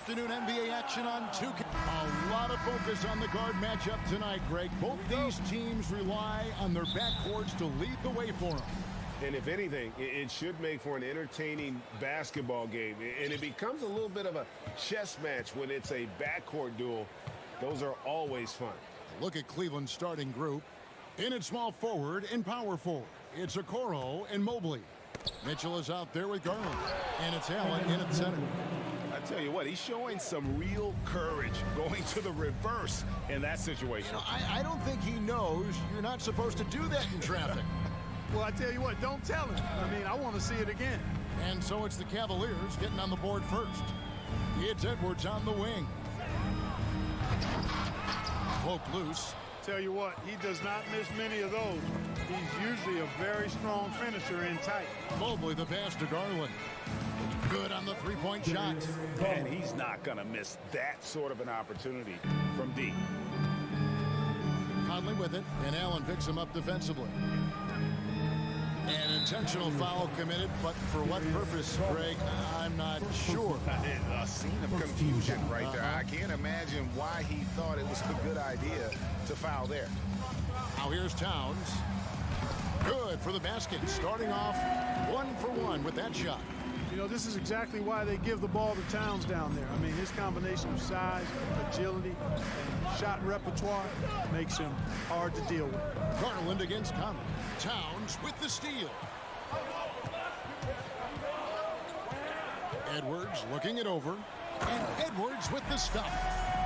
afternoon NBA action on 2K. A lot of focus on the guard matchup tonight, Greg. Both these teams rely on their backcourts to lead the way for them. And if anything, it should make for an entertaining basketball game. And it becomes a little bit of a chess match when it's a backcourt duel. Those are always fun. Look at Cleveland's starting group. In at small forward and power forward, it's Okoro and Mobley. Mitchell is out there with Garland. And it's Allen in at center. I tell you what, he's showing some real courage going to the reverse in that situation. You know, I don't think he knows you're not supposed to do that in traffic. Well, I tell you what, don't tell him. I mean, I want to see it again. And so it's the Cavaliers getting on the board first. It's Edwards on the wing. Poke loose. Tell you what, he does not miss many of those. He's usually a very strong finisher in tight. Mobley the pass to Garland. Good on the three-point shot. And he's not going to miss that sort of an opportunity from deep. Conley with it, and Allen picks him up defensively. An intentional foul committed, but for what purpose, Greg, I'm not sure. A scene of confusion right there. I can't imagine why he thought it was a good idea to foul there. Now here's Towns. Good for the basket, starting off 1-for-1 with that shot. You know, this is exactly why they give the ball to Towns down there. I mean, his combination of size, agility, and shot repertoire makes him hard to deal with. Garland against Conley. Towns with the steal. Edwards looking it over. And Edwards with the stop.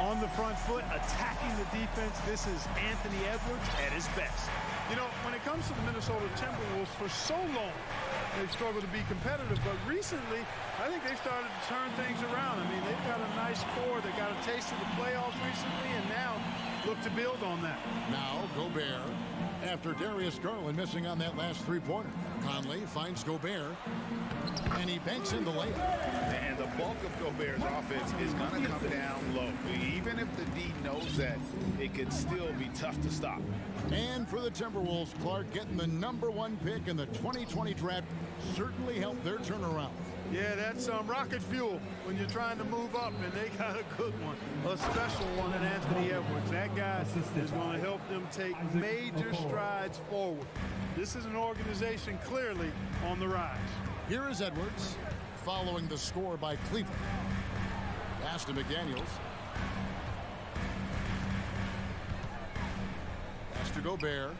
On the front foot, attacking the defense, this is Anthony Edwards at his best. You know, when it comes to the Minnesota Timberwolves, for so long, they've struggled to be competitive, but recently, I think they've started to turn things around. I mean, they've got a nice core. They got a taste of the playoffs recently, and now look to build on that. Now, Gobert, after Darius Garland missing on that last three-pointer. Conley finds Gobert, and he banks in the layup. And the bulk of Gobert's offense is going to come down low. Even if the D knows that, it could still be tough to stop. And for the Timberwolves, Clark getting the #1 pick in the 2020 draft certainly helped their turnaround. Yeah, that's rocket fuel when you're trying to move up, and they got a good one, a special one in Anthony Edwards. That guy is going to help them take major strides forward. This is an organization clearly on the rise. Here is Edwards following the score by Cleveland. Pass to McDaniels. Pass to Gobert.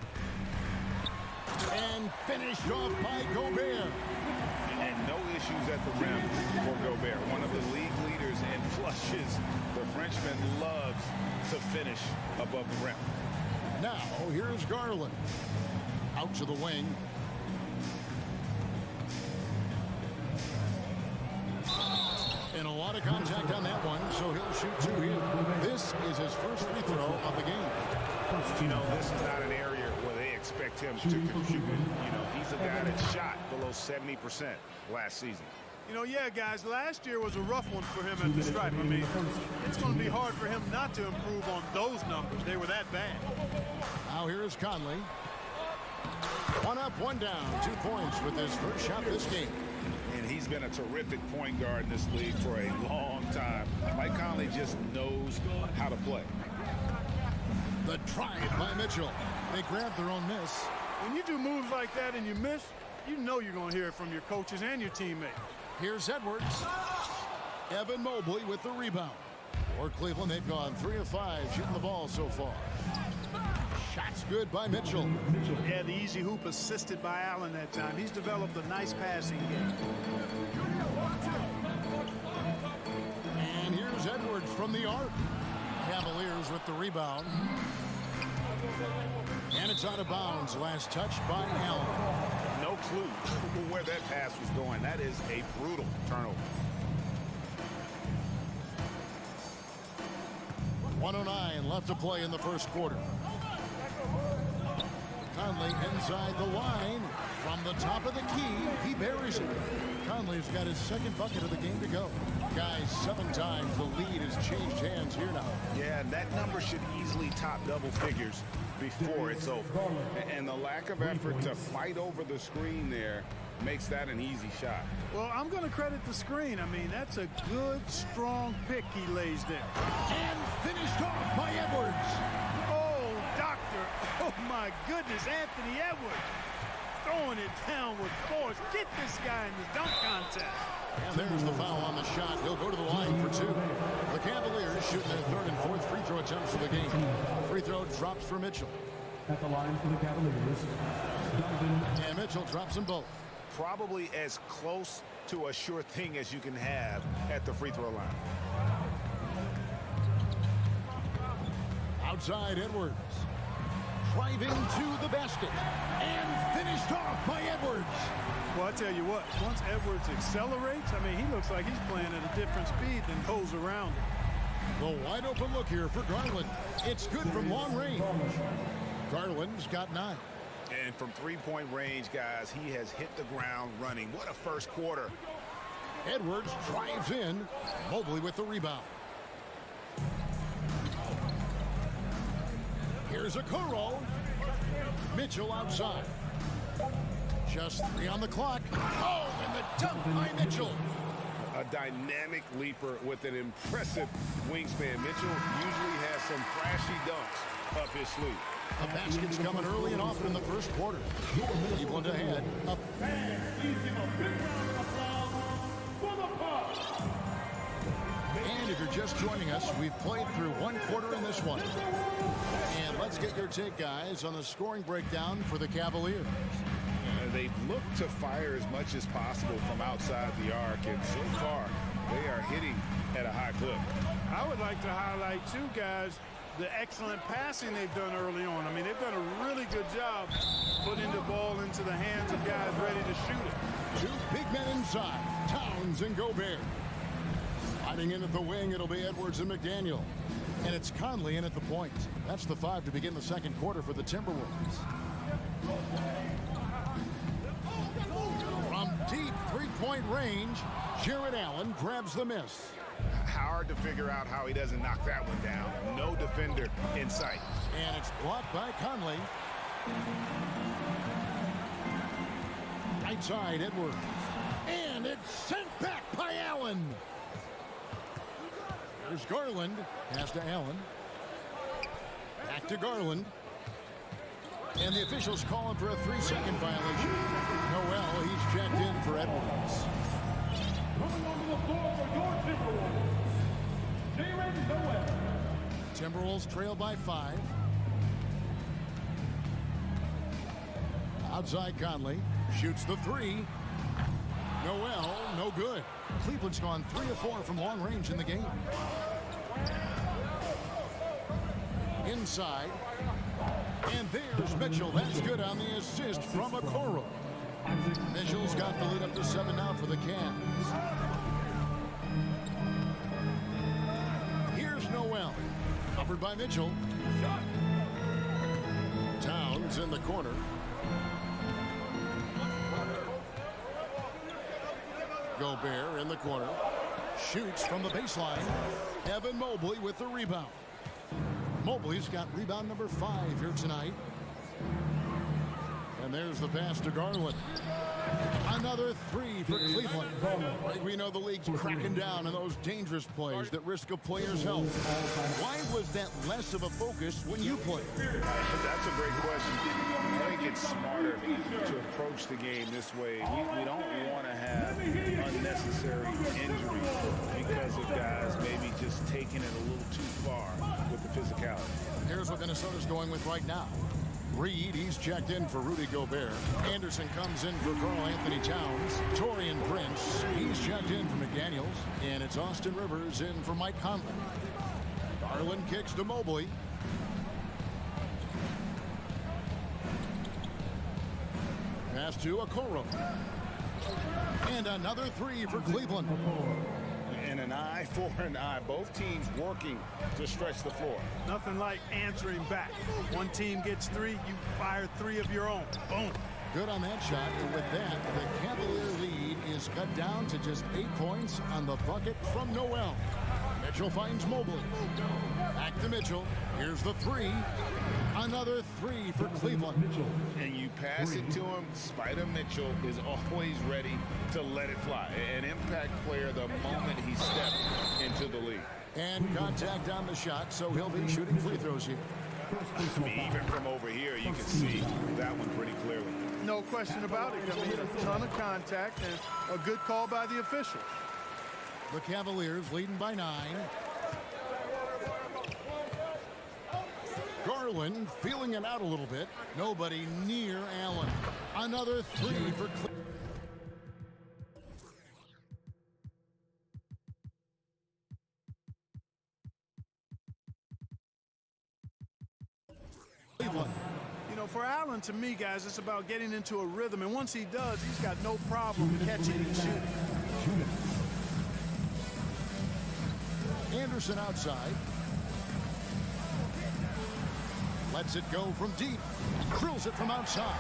And finished off by Gobert. And no issues at the rim for Gobert. One of the league leaders in flushes. The Frenchman loves to finish above the rim. Now, here's Garland. Out to the wing. And a lot of contact on that one, so he'll shoot two here. This is his first free throw of the game. You know, this is not an area where they expect him to contribute. You know, he's a guy that shot below 70% last season. You know, yeah, guys, last year was a rough one for him at the stripe. I mean, it's going to be hard for him not to improve on those numbers. They were that bad. Now here's Conley. One up, one down. 2 points with his first shot this game. And he's been a terrific point guard in this league for a long time. Mike Conley just knows how to play. The drive by Mitchell. They grab their own miss. When you do moves like that and you miss, you know you're going to hear it from your coaches and your teammates. Here's Edwards. Evan Mobley with the rebound. For Cleveland, they've gone 3 of 5 shooting the ball so far. Shots good by Mitchell. Yeah, the easy hoop assisted by Allen that time. He's developed a nice passing game. And here's Edwards from the arc. Cavaliers with the rebound. And it's out of bounds. Last touch by Allen. No clue where that pass was going. That is a brutal turnover. 1:09 left to play in the first quarter. Conley inside the line. From the top of the key, he buries it. Conley's got his second bucket of the game to go. Guys, 7 times the lead has changed hands here now. Yeah, that number should easily top double figures before it's over. And the lack of effort to fight over the screen there makes that an easy shot. Well, I'm going to credit the screen. I mean, that's a good, strong pick he lays there. And finished off by Edwards. Oh, doctor. Oh, my goodness, Anthony Edwards. Throwing it down with force. Get this guy in the dunk contest. And there's the foul on the shot. He'll go to the line for two. The Cavaliers shooting their third and fourth free throw attempts of the game. Free throw drops for Mitchell. At the line for the Cavaliers, Donovan. And Mitchell drops them both. Probably as close to a sure thing as you can have at the free throw line. Outside Edwards. Driving to the basket. And finished off by Edwards. Well, I tell you what, once Edwards accelerates, I mean, he looks like he's playing at a different speed than those around him. The wide open look here for Garland. It's good from long range. Garland's got 9. And from three-point range, guys, he has hit the ground running. What a first quarter. Edwards drives in. Mobley with the rebound. Here's Okoro. Mitchell outside. Just 3 on the clock. Oh, and the dunk by Mitchell. A dynamic leaper with an impressive wingspan. Mitchell usually has some flashy dunks up his sleeve. The basket's coming early and often in the first quarter. Cleveland ahead. Up. And if you're just joining us, we've played through one quarter in this one. And let's get your take, guys, on the scoring breakdown for the Cavaliers. They've looked to fire as much as possible from outside the arc, and so far they are hitting at a high clip. I would like to highlight, too, guys, the excellent passing they've done early on. I mean, they've done a really good job putting the ball into the hands of guys ready to shoot it. 2 big men inside, Towns and Gobert. Sliding in at the wing, it'll be Edwards and McDaniel. And it's Conley in at the point. That's the 5 to begin the second quarter for the Timberwolves. From deep three-point range, Jared Allen grabs the miss. Hard to figure out how he doesn't knock that one down. No defender in sight. And it's blocked by Conley. Right side, Edwards. And it's sent back by Allen. There's Garland. Pass to Allen. Back to Garland. And the officials calling for a 3-second violation. Noel, he's checked in for Edwards. Coming onto the floor for your Timberwolves, Jared Noel. Timberwolves trail by 5. Outside Conley. Shoots the 3. Noel, no good. Cleveland's gone 3 of 4 from long range in the game. Inside. And there's Mitchell. That's good on the assist from Okoro. Mitchell's got the lead up to 7 now for the Cavs. Here's Noel. Covered by Mitchell. Towns in the corner. Gobert in the corner. Shoots from the baseline. Evan Mobley with the rebound. Mobley's got rebound number 5 here tonight. And there's the pass to Garland. Another 3 for Cleveland. Right, we know the league's cracking down on those dangerous plays that risk a player's health. Why was that less of a focus when you played? That's a great question. I think it's smarter to approach the game this way. We don't want to have unnecessary injuries because of guys maybe just taking it a little too far with the physicality. Here's what Minnesota's going with right now. Reed, he's checked in for Rudy Gobert. Anderson comes in for Karl Anthony Towns. Torian Prince, he's checked in for McDaniels. And it's Austin Rivers in for Mike Conley. Garland kicks to Mobley. Pass to Okoro. And another 3 for Cleveland. And an eye for an eye. Both teams working to stretch the floor. Nothing like answering back. One team gets 3, you fire 3 of your own. Boom. Good on that shot. And with that, the Cavalier lead is cut down to just 8 points on the bucket from Noel. Mitchell finds Mobley. Back to Mitchell. Here's the 3. Another three for Cleveland. And you pass it to him, Spider Mitchell is always ready to let it fly. An impact player the moment he stepped into the league. And contact on the shot, so he'll be shooting free throws here. I mean, even from over here, you can see that one pretty clearly. No question about it. I mean, a ton of contact and a good call by the officials. The Cavaliers leading by 9. Garland feeling it out a little bit. Nobody near Allen. Another three for Cleveland. You know, for Allen, to me, guys, it's about getting into a rhythm. And once he does, he's got no problem catching and shooting. Anderson outside. Lets it go from deep. Drills it from outside.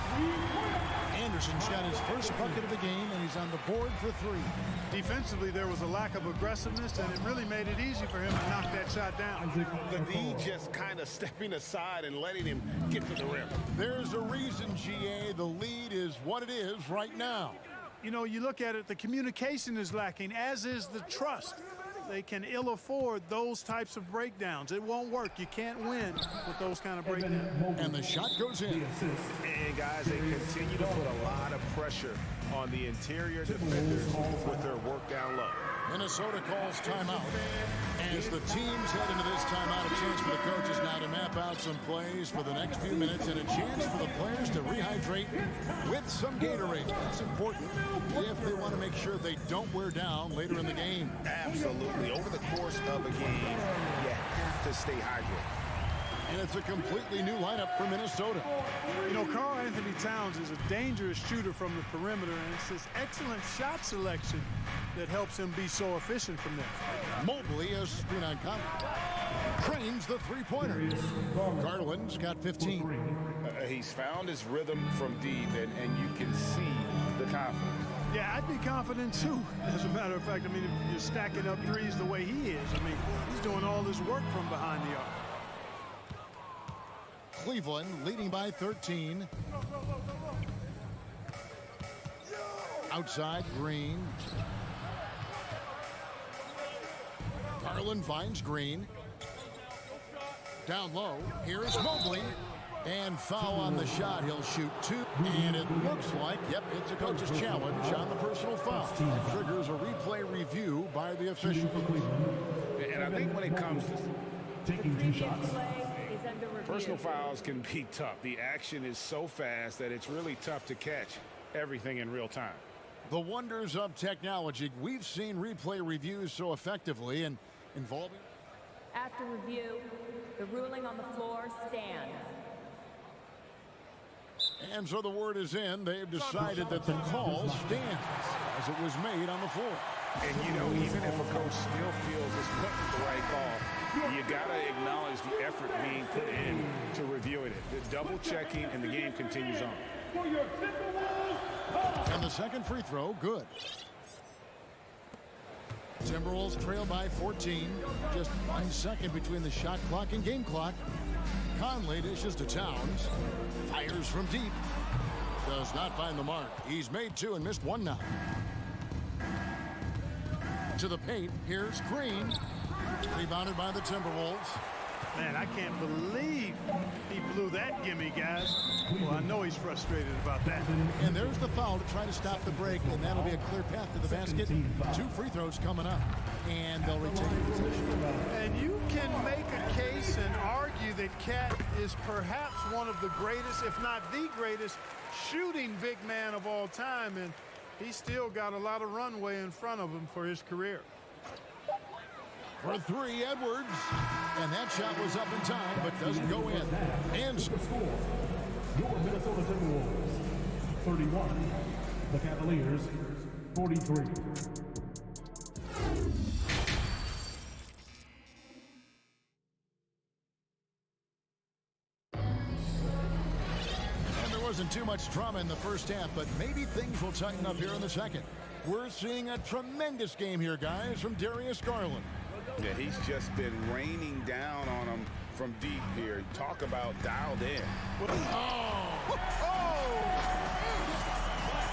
Anderson's got his first bucket of the game, and he's on the board for 3. Defensively, there was a lack of aggressiveness, and it really made it easy for him to knock that shot down. The D just kind of stepping aside and letting him get to the rim. There's a reason, GA, the lead is what it is right now. You know, you look at it, the communication is lacking, as is the trust. They can ill afford those types of breakdowns. It won't work. You can't win with those kind of breakdowns. And the shot goes in. And guys, they continue to put a lot of pressure on the interior defenders with their work down low. Minnesota calls timeout. As the teams head into this timeout, a chance for the coaches now to map out some plays for the next few minutes and a chance for the players to rehydrate with some Gatorade. That's important if they want to make sure they don't wear down later in the game. Absolutely. Over the course of a game, you have to stay hydrated. And it's a completely new lineup for Minnesota. You know, Karl Anthony Towns is a dangerous shooter from the perimeter, and it's his excellent shot selection that helps him be so efficient from there. Mobley, a screen on contact, trains the three-pointer. Garland's got 15. He's found his rhythm from deep, and you can see the confidence. Yeah, I'd be confident, too. As a matter of fact, I mean, if you're stacking up threes the way he is, I mean, he's doing all this work from behind the arc. Cleveland leading by 13. Outside, Green. Garland finds Green. Down low, here's Mobley. And foul on the shot. He'll shoot 2. And it looks like, yep, it's a coach's challenge on the personal foul. It triggers a replay review by the official. And I think when it comes to taking 2 shots, personal fouls can be tough. The action is so fast that it's really tough to catch everything in real time. The wonders of technology. We've seen replay reviews so effectively and involving. After review, the ruling on the floor stands. And so the word is in. They've decided that the call stands as it was made on the floor. And, you know, even if a coach still feels this wasn't the right call, you got to acknowledge the effort being put in to reviewing it. The double checking, and the game continues on. For your Timberwolves, And the second free throw, good. Timberwolves trail by 14. Just 1 second between the shot clock and game clock. Conley dishes to Towns. Fires from deep. Does not find the mark. He's made 2 and missed 1 now. To the paint. Here's Green. Rebounded by the Timberwolves. Man, I can't believe he blew that gimme, guys. Well, I know he's frustrated about that. And there's the foul to try to stop the break, and that'll be a clear path to the basket. 2 free throws coming up, and they'll retain possession. And you can make a case and argue that Cat is perhaps one of the greatest, if not the greatest, shooting big man of all time, and he's still got a lot of runway in front of him for his career. For 3, Edwards. And that shot was up in time, but doesn't go in. And the score, your Minnesota Timberwolves, 31. The Cavaliers, 43. And there wasn't too much drama in the first half, but maybe things will tighten up here in the second. We're seeing a tremendous game here, guys, from Darius Garland. Yeah, he's just been raining down on them from deep here. Talk about dialed in.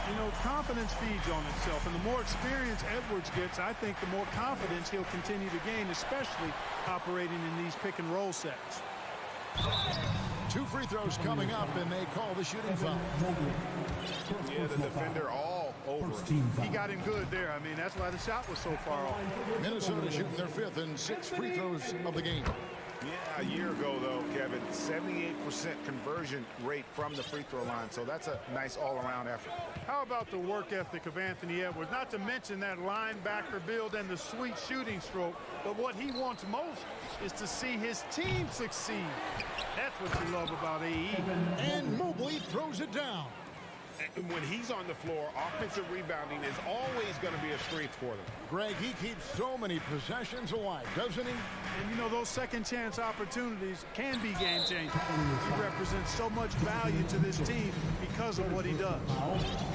You know, confidence feeds on itself, and the more experience Edwards gets, I think the more confidence he'll continue to gain, especially operating in these pick-and-roll sets. 2 free throws coming up, and they call the shooting foul. Yeah, the defender all over him. He got him good there. I mean, that's why the shot was so far off. Minnesota shooting their 5th and 6 free throws of the game. Yeah, a year ago, though, Kevin, 78% conversion rate from the free throw line. So that's a nice all-around effort. How about the work ethic of Anthony Edwards? Not to mention that linebacker build and the sweet shooting stroke. But what he wants most is to see his team succeed. That's what you love about AE. And Mobley throws it down. And when he's on the floor, offensive rebounding is always going to be a strength for them. Greg, he keeps so many possessions alive, doesn't he? And, you know, those second-chance opportunities can be game-changing. He represents so much value to this team because of what he does.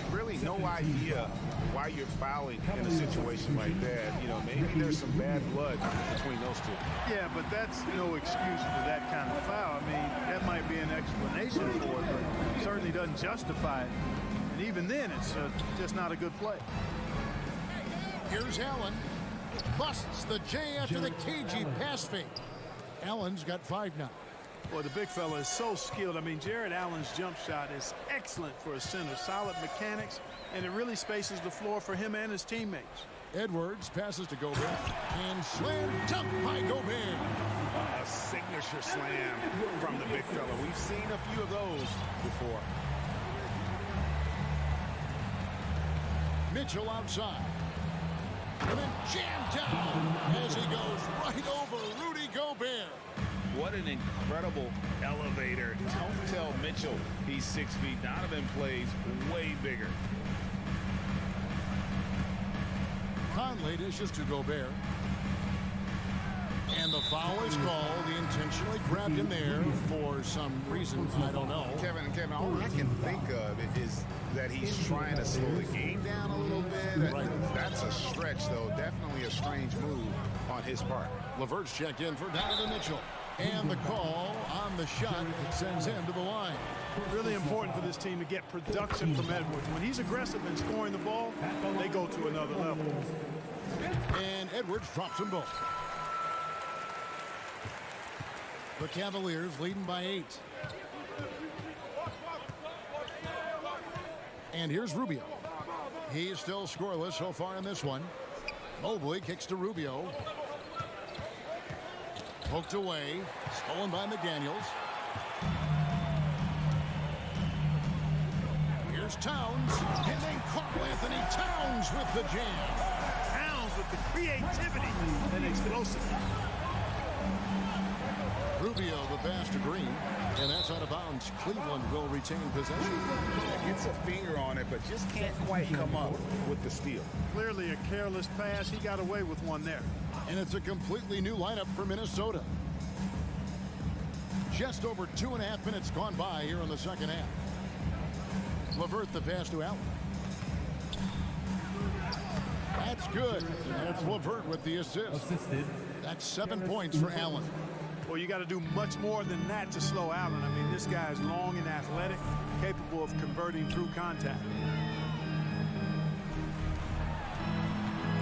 Really no idea why you're fouling in a situation like that. You know, maybe there's some bad blood between those two. Yeah, but that's no excuse for that kind of foul. I mean, that might be an explanation for it, but it certainly doesn't justify it. And even then, it's just not a good play. Here's Allen. Busts the J after the cagey pass fake. Allen's got 5 now. Boy, the big fella is so skilled. I mean, Jared Allen's jump shot is excellent for a center. Solid mechanics, and it really spaces the floor for him and his teammates. Edwards passes to Gobert. And slam dunk by Gobert. A signature slam from the big fella. We've seen a few of those before. Mitchell outside. And then jammed down as he goes right over Rudy Gobert. What an incredible elevator. Don't tell Mitchell he's 6 feet. Donovan plays way bigger. Conley dishes to Gobert. And the foul is called. He intentionally grabbed him there for some reason. I don't know. Kevin, all I can think of is that he's trying to slow the game down a little bit. Right. That's a stretch, though. Definitely a strange move on his part. LeVert's checked in for Donovan Mitchell. And the call on the shot sends him to the line. Really important for this team to get production from Edwards. When he's aggressive in scoring the ball, they go to another level. And Edwards drops them both. The Cavaliers leading by 8. And here's Rubio. He's still scoreless so far in this one. Mobley kicks to Rubio. Poked away. Stolen by McDaniels. Here's Towns. And then Carl Anthony Towns with the jam. Towns with the creativity and explosiveness. Rubio the pass to Green, and that's out of bounds. Cleveland will retain possession. Gets a finger on it, but just can't quite come up with the steal. Clearly a careless pass. He got away with one there. And it's a completely new lineup for Minnesota. Just over 2.5 minutes gone by here in the second half. LeVert the pass to Allen. That's good. And it's LeVert with the assist. That's 7 points for Allen. Well, you got to do much more than that to slow Allen. I mean, this guy is long and athletic, capable of converting through contact.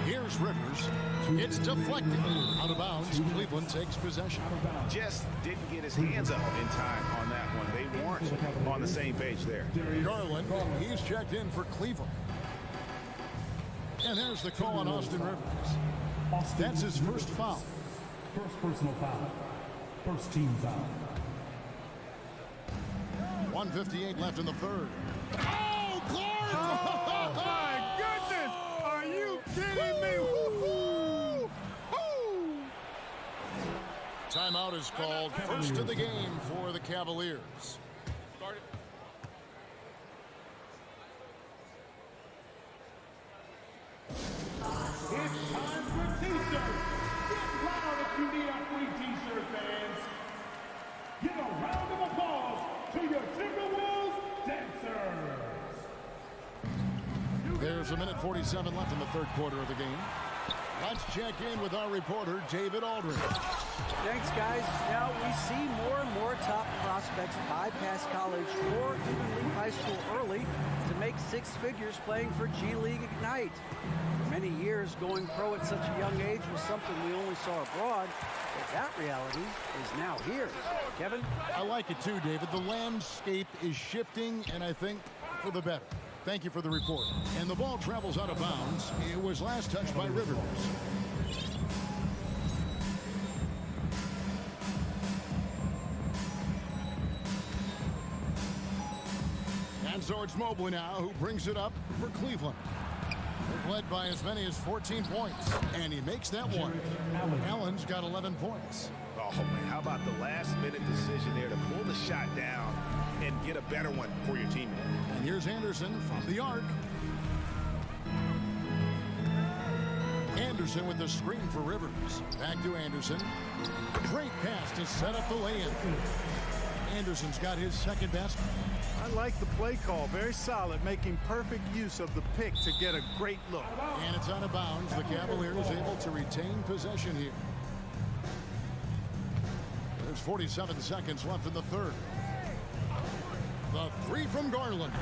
Here's Rivers. It's deflected. Out of bounds. Cleveland takes possession. Just didn't get his hands up in time on that one. They weren't on the same page there. Garland, he's checked in for Cleveland. And there's the call on Austin Rivers. That's his first foul. First personal foul. First team foul. 1:58 left in the third. Oh, Clark! Oh, my goodness! Are you kidding me? Woo-hoo! Woo! Timeout is called. First of the game for the Cavaliers. It's time for t-shirts. Get loud if you need a free t-shirt, fans. Give a round of applause to your Timberwolves dancers. There's 1:47 left in the third quarter of the game. Let's check in with our reporter, David Aldridge. Thanks, guys. Now, we see more and more top prospects bypass college or even leave high school early to make six figures playing for G League Ignite. For many years, going pro at such a young age was something we only saw abroad, but that reality is now here. Kevin? I like it too, David. The landscape is shifting, and I think for the better. Thank you for the report. And the ball travels out of bounds. It was last touched by Rivers. And so it's Mobley now who brings it up for Cleveland. They've led by as many as 14 points. And he makes that one. Allen's got 11 points. Oh, man, how about the last-minute decision there to pull the shot down and get a better one for your teammate? And here's Anderson from the arc. Anderson with the screen for Rivers. Back to Anderson. Great pass to set up the lay-in. Anderson's got his second basket. I like the play call. Very solid, making perfect use of the pick to get a great look. And it's out of bounds. The Cavaliers able to retain possession here. There's 47 seconds left in the third. The three from Garland.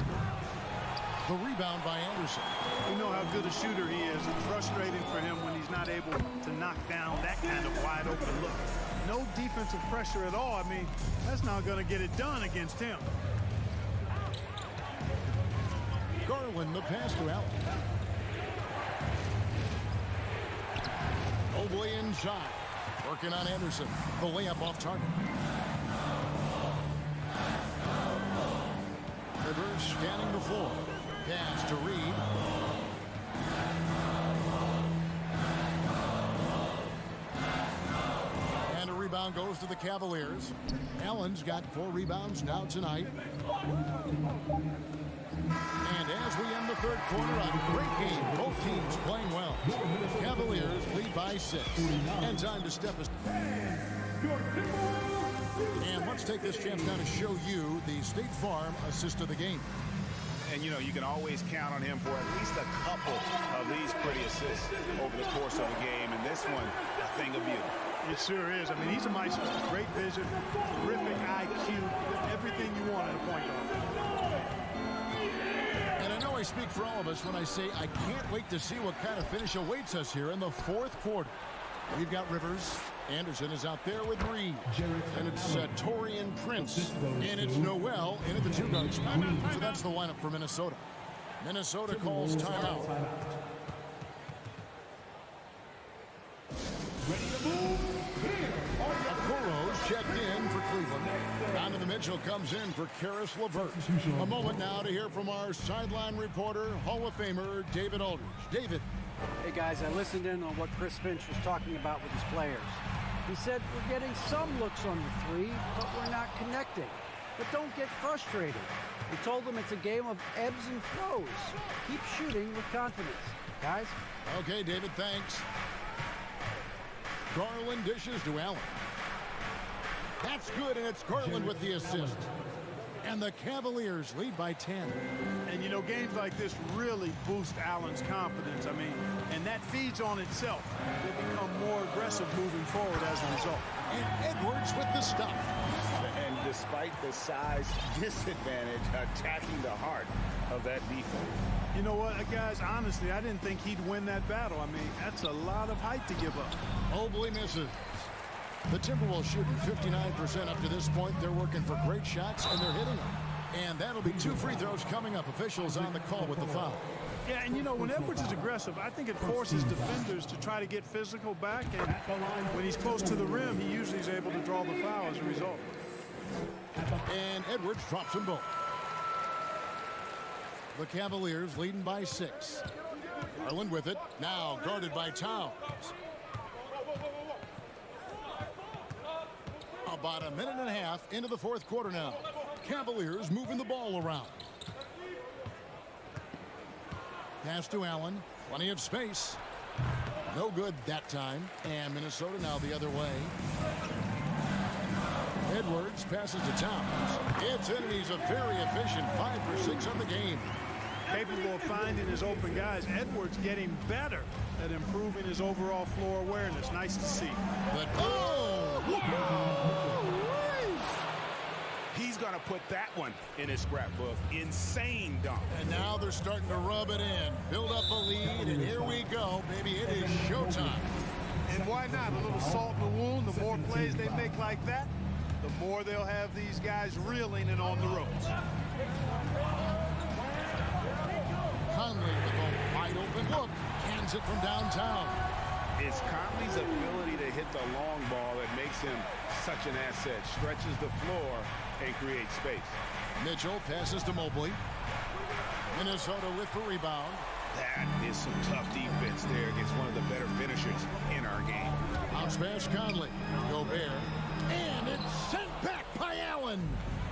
The rebound by Anderson. You know how good a shooter he is. It's frustrating for him when he's not able to knock down that kind of wide open look. No defensive pressure at all. I mean, that's not going to get it done against him. Garland, the pass to Allen. Mobley inside. Working on Anderson. The layup off target. Rivers scanning the floor. Pass to Reed. And a rebound goes to the Cavaliers. Allen's got 4 rebounds now tonight. And as we end the third quarter, a great game. Both teams playing well. Cavaliers lead by 6. And time to step aside. And let's take this chance now to show you the State Farm assist of the game. And, you know, you can always count on him for at least a couple of these pretty assists over the course of a game. And this one, a thing of beauty. It sure is. I mean, he's a maestro. Great vision, terrific IQ, everything you want in a point guard. And I know I speak for all of us when I say I can't wait to see what kind of finish awaits us here in the fourth quarter. We've got Rivers. Anderson is out there with Reed. And it's Taurean Prince. And it's Noel in at the 2 guard spot. So that's the lineup for Minnesota. Minnesota calls timeout. Okoro's checked in for Cleveland. Donovan Mitchell comes in for Karis LeVert. A moment now to hear from our sideline reporter, Hall of Famer David Aldridge. David. Hey, guys, I listened in on what Chris Finch was talking about with his players. He said, we're getting some looks on the three, but we're not connecting. But don't get frustrated. He told them it's a game of ebbs and flows. Keep shooting with confidence. Guys? Okay, David, thanks. Garland dishes to Allen. That's good, and it's Garland with the assist. And the Cavaliers lead by 10. And, you know, games like this really boost Allen's confidence. I mean, and that feeds on itself. They become more aggressive moving forward as a result. And Edwards with the stuff. And despite the size disadvantage, attacking the heart of that defense. You know what, guys, honestly, I didn't think he'd win that battle. I mean, that's a lot of height to give up. Mobley misses. The Timberwolves shooting 59% up to this point. They're working for great shots, and they're hitting them. And that'll be 2 free throws coming up. Officials on the call with the foul. Yeah, and you know, when Edwards is aggressive, I think it forces defenders to try to get physical back. And when he's close to the rim, he usually is able to draw the foul as a result. And Edwards drops them both. The Cavaliers leading by 6. Garland with it. Now guarded by Towns. About a minute and a half into the fourth quarter now. Cavaliers moving the ball around. Pass to Allen. Plenty of space. No good that time. And Minnesota now the other way. Edwards passes to Towns. It's in, and he's a very efficient 5 for 6 on the game. capable of finding his open guys. Edwards getting better at improving his overall floor awareness. Nice to see. But He's going to put that one in his scrapbook. Insane dunk. And now they're starting to rub it in. Build up a lead, and here we go. Baby, it is showtime. And why not? A little salt in the wound. The more plays they make like that, the more they'll have these guys reeling and on the ropes. Conley with a wide open look. Cans it from downtown. It's Conley's ability to hit the long ball that makes him such an asset. Stretches the floor and creates space. Mitchell passes to Mobley. Minnesota with the rebound. That is some tough defense there against one of the better finishers in our game. Bounce pass Conley. Gobert. And it's sent back by Allen.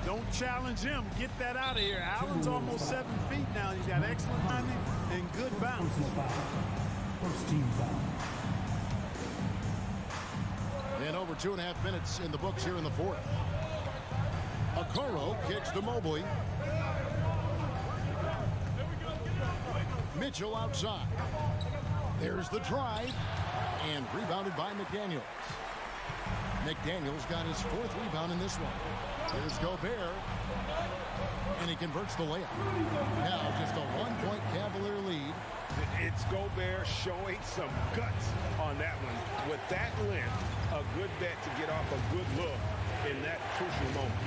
Don't challenge him. Get that out of here. Allen's almost 7 feet now. He's got excellent timing and good bounce. First team foul. And over 2.5 minutes in the books here in the fourth. Okoro kicks to Mobley. Mitchell outside. There's the drive. And rebounded by McDaniels. McDaniels got his 4th rebound in this one. There's Gobert. And he converts the layup. Now just a 1-point Cavalier lead. It's Gobert showing some guts on that one. With that length, a good bet to get off a good look in that crucial moment.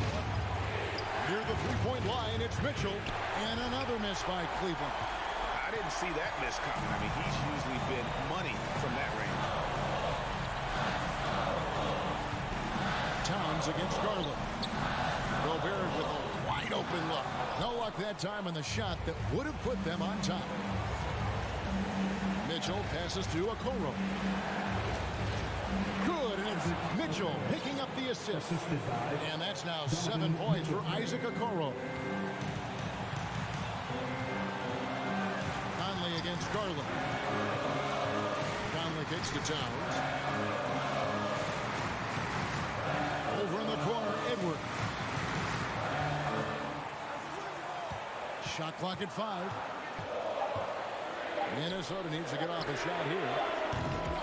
Near the 3-point line, it's Mitchell. And another miss by Cleveland. I didn't see that miss coming. I mean, he's usually been money from that range. Towns against Garland. Gobert with a wide open look. No luck that time on the shot that would have put them on top. Mitchell passes to Okoro. Good, and it's Mitchell picking up the assist. And that's now 7 points for Isaac Okoro. Conley against Garland. Conley kicks to Towns. Over in the corner, Edwards. Shot clock at 5. Minnesota needs to get off a shot here.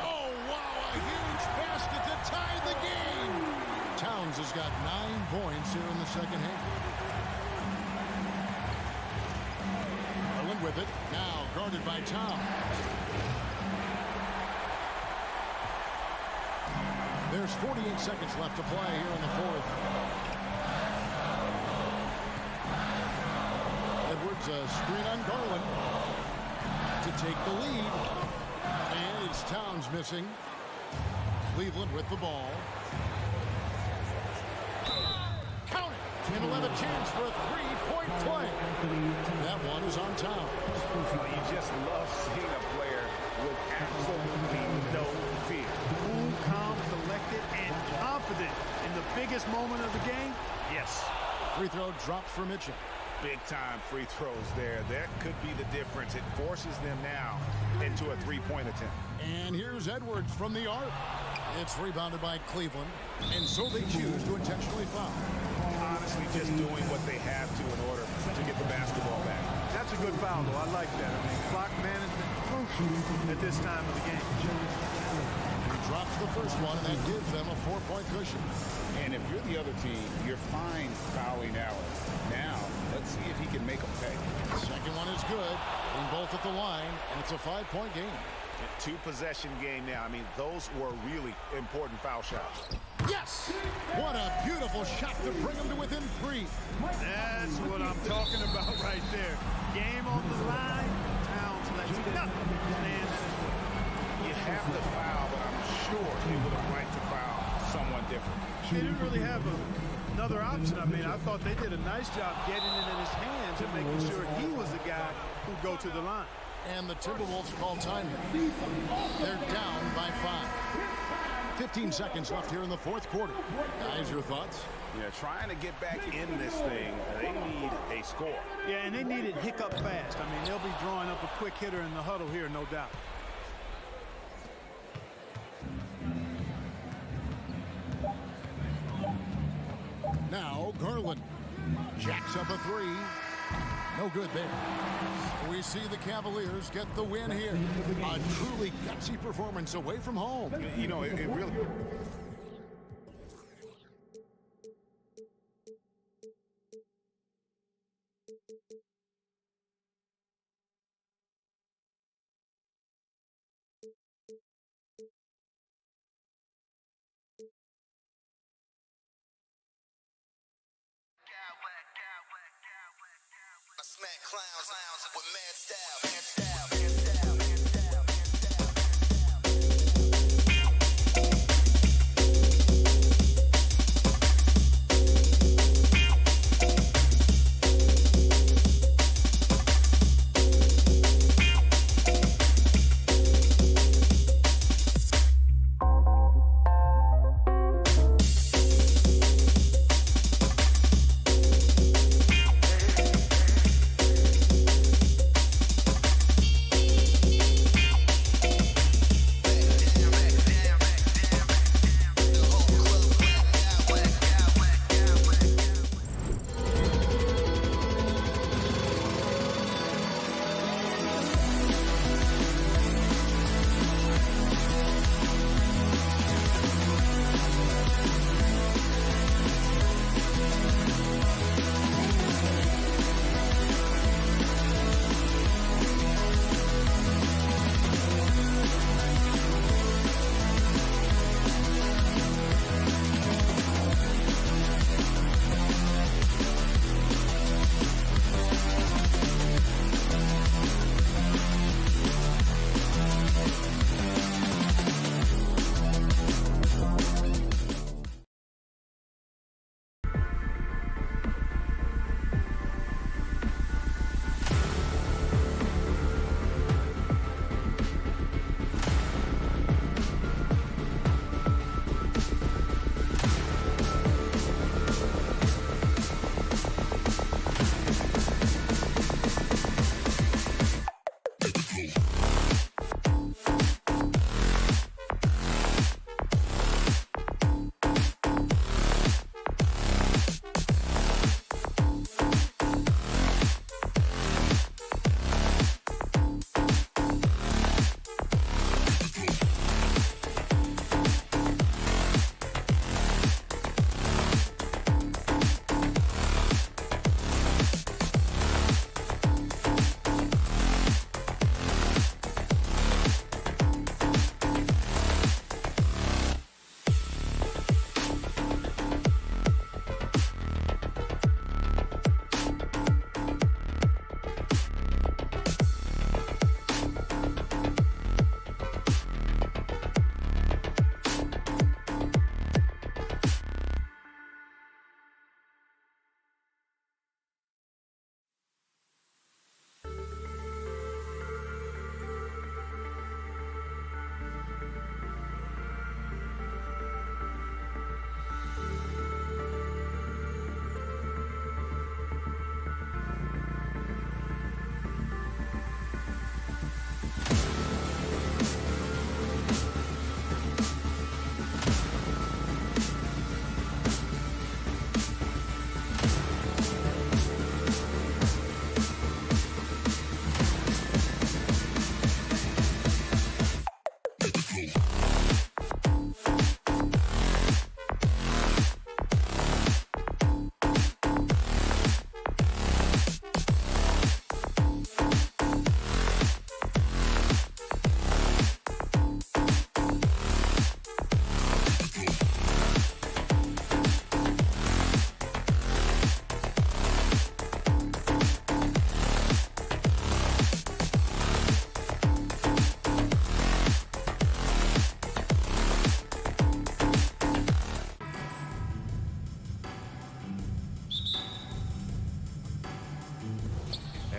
Oh, wow, a huge basket to tie the game. Towns has got 9 points here in the second half. Garland with it. Now guarded by Towns. There's 48 seconds left to play here in the fourth. Edwards, a screen on Garland to take the lead. And it's Towns missing. Cleveland with the ball. Count it. And he'll have a chance for a 3-point play. That one is on Towns. Well, you just love seeing a player with absolutely no fear. Cool, calm, collected, and confident in the biggest moment of the game. Yes. Free throw drops for Mitchell. Big time free throws there. That could be the difference. It forces them now into a 3-point attempt. And here's Edwards from the arc. It's rebounded by Cleveland. And so they choose to intentionally foul. Honestly, just doing what they have to in order to get the basketball back. That's a good foul, though. I like that. I mean, clock management crucial at this time of the game. He drops the first one, and that gives them a 4-point cushion. And if you're the other team, you're fine fouling Allen. Now, let's see if he can make them pay. Second one is good. In both at the line, and it's a 5-point game. A 2-possession game now. I mean, those were really important foul shots. Yes! What a beautiful shot to bring them to within 3. That's what I'm talking about right there. Game on the line. Towns lets nothing stand. You have to foul, but I'm sure they would have liked to foul someone different. They didn't really have another option. I mean, I thought they did a nice job getting it in his hands and making sure he was the guy who'd go to the line. And the Timberwolves call time. They're down by 5. 15 seconds left here in the fourth quarter. Guys, your thoughts? Yeah, trying to get back in this thing, they need a score. Yeah, and they need it hiccup fast. I mean, they'll be drawing up a quick hitter in the huddle here, no doubt. Now, Garland jacks up a 3. No good there. We see the Cavaliers get the win here. A truly gutsy performance away from home. You know, it really... I smack clowns with mad style.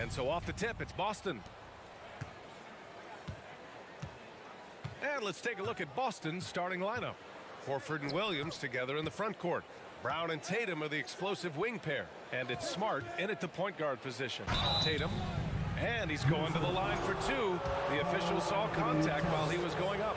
And so off the tip, it's Boston. And let's take a look at Boston's starting lineup. Horford and Williams together in the front court. Brown and Tatum are the explosive wing pair. And it's Smart in at the point guard position. Tatum, and he's going to the line for two. The official saw contact while he was going up.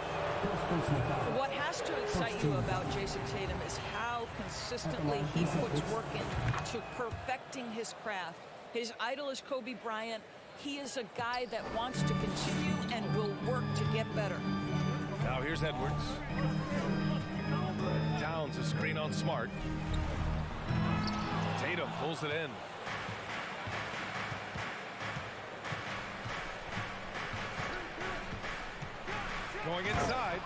What has to excite you about Jason Tatum is how consistently he puts work into perfecting his craft His idol is Kobe Bryant. He is a guy that wants to continue and will work to get better. Now here's Edwards. Towns a screen on Smart. Tatum pulls it in. Going inside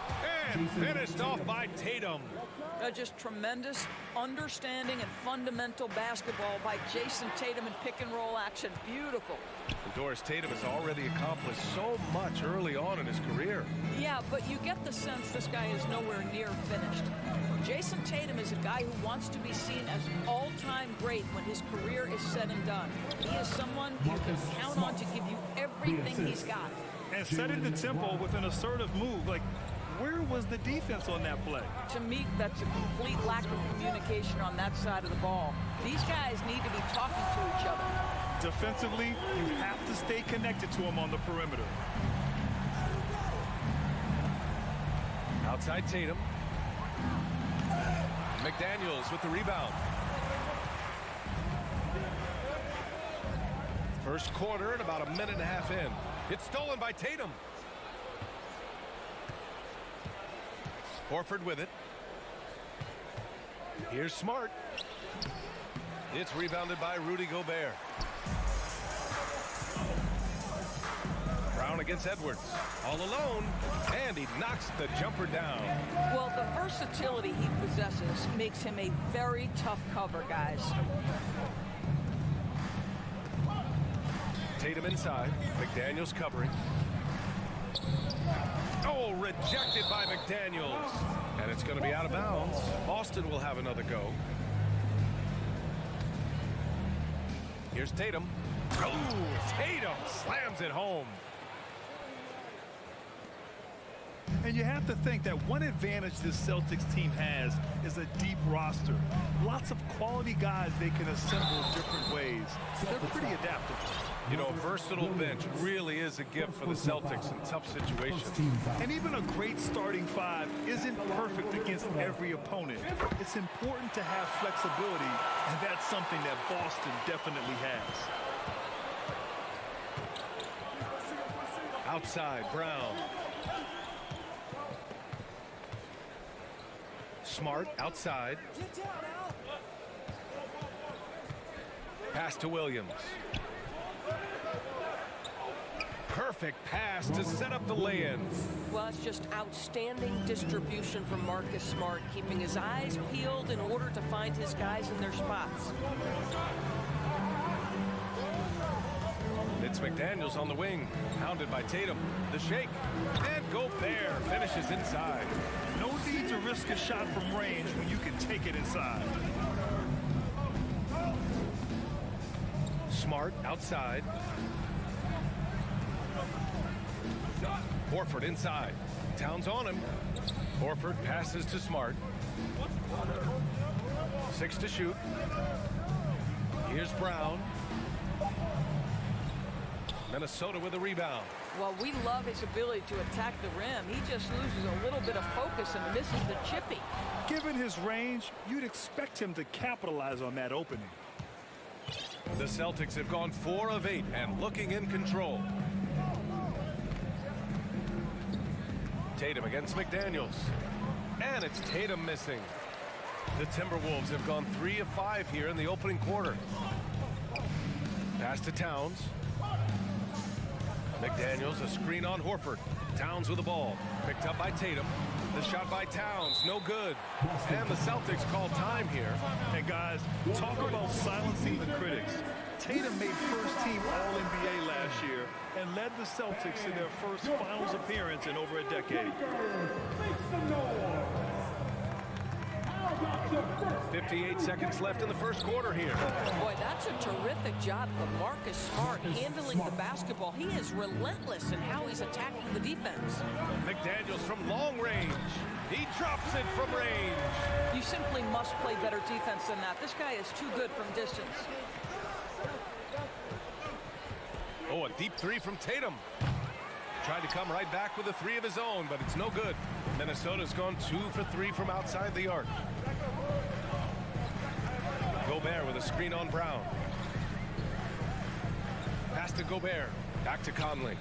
and finished off by Tatum. Just tremendous understanding and fundamental basketball by Jason Tatum in pick-and-roll action. Beautiful. And Doris, Tatum has already accomplished so much early on in his career. Yeah, but you get the sense this guy is nowhere near finished. Jason Tatum is a guy who wants to be seen as all-time great when his career is said and done. He is someone you can count on to give you everything he's got. And setting the tempo with an assertive move. Like, where was the defense on that play? To me, that's a complete lack of communication on that side of the ball. These guys need to be talking to each other. Defensively, you have to stay connected to him on the perimeter. Outside Tatum. McDaniels with the rebound. First quarter and about a minute and a half in. It's stolen by Tatum. Horford with it. Here's Smart. It's rebounded by Rudy Gobert. Brown against Edwards. All alone. And he knocks the jumper down. Well, the versatility he possesses makes him a very tough cover, guys. Tatum inside. McDaniels covering. Oh, rejected by McDaniels. And it's going to be out of bounds. Boston will have another go. Here's Tatum. Oh, Tatum slams it home. And you have to think that one advantage this Celtics team has is a deep roster. Lots of quality guys they can assemble different ways. So they're pretty adaptable. You know, a versatile bench really is a gift for the Celtics in tough situations. And even a great starting five isn't perfect against every opponent. It's important to have flexibility, and that's something that Boston definitely has. Outside, Brown. Smart outside. Pass to Williams. Perfect pass to set up the lay-in. Well, it's just outstanding distribution from Marcus Smart, keeping his eyes peeled in order to find his guys in their spots. It's McDaniels on the wing, hounded by Tatum. The shake, and Gobert finishes inside. No need to risk a shot from range when you can take it inside. Smart outside. Horford inside. Towns on him. Horford passes to Smart. 6 to shoot. Here's Brown. Minnesota with a rebound. Well, we love his ability to attack the rim. He just loses a little bit of focus and misses the chippy. Given his range, you'd expect him to capitalize on that opening. The Celtics have gone 4 of 8 and looking in control. Tatum against McDaniels. And it's Tatum missing. The Timberwolves have gone 3 of 5 here in the opening quarter. Pass to Towns. McDaniels, a screen on Horford. Towns with the ball. Picked up by Tatum. The shot by Towns, no good. And the Celtics call time here. Hey, guys, talk about silencing the critics. Tatum made first-team All-NBA last year and led the Celtics in their first finals appearance in over a decade. 58 seconds left in the first quarter here. Boy, that's a terrific job of Marcus Smart handling the basketball. He is relentless in how he's attacking the defense. McDaniels from long range. He drops it from range. You simply must play better defense than that. This guy is too good from distance. Oh, a deep 3 from Tatum. Tried to come right back with a 3 of his own, but it's no good. Minnesota's gone 2 for 3 from outside the arc. Gobert with a screen on Brown. Pass to Gobert. Back to Conley.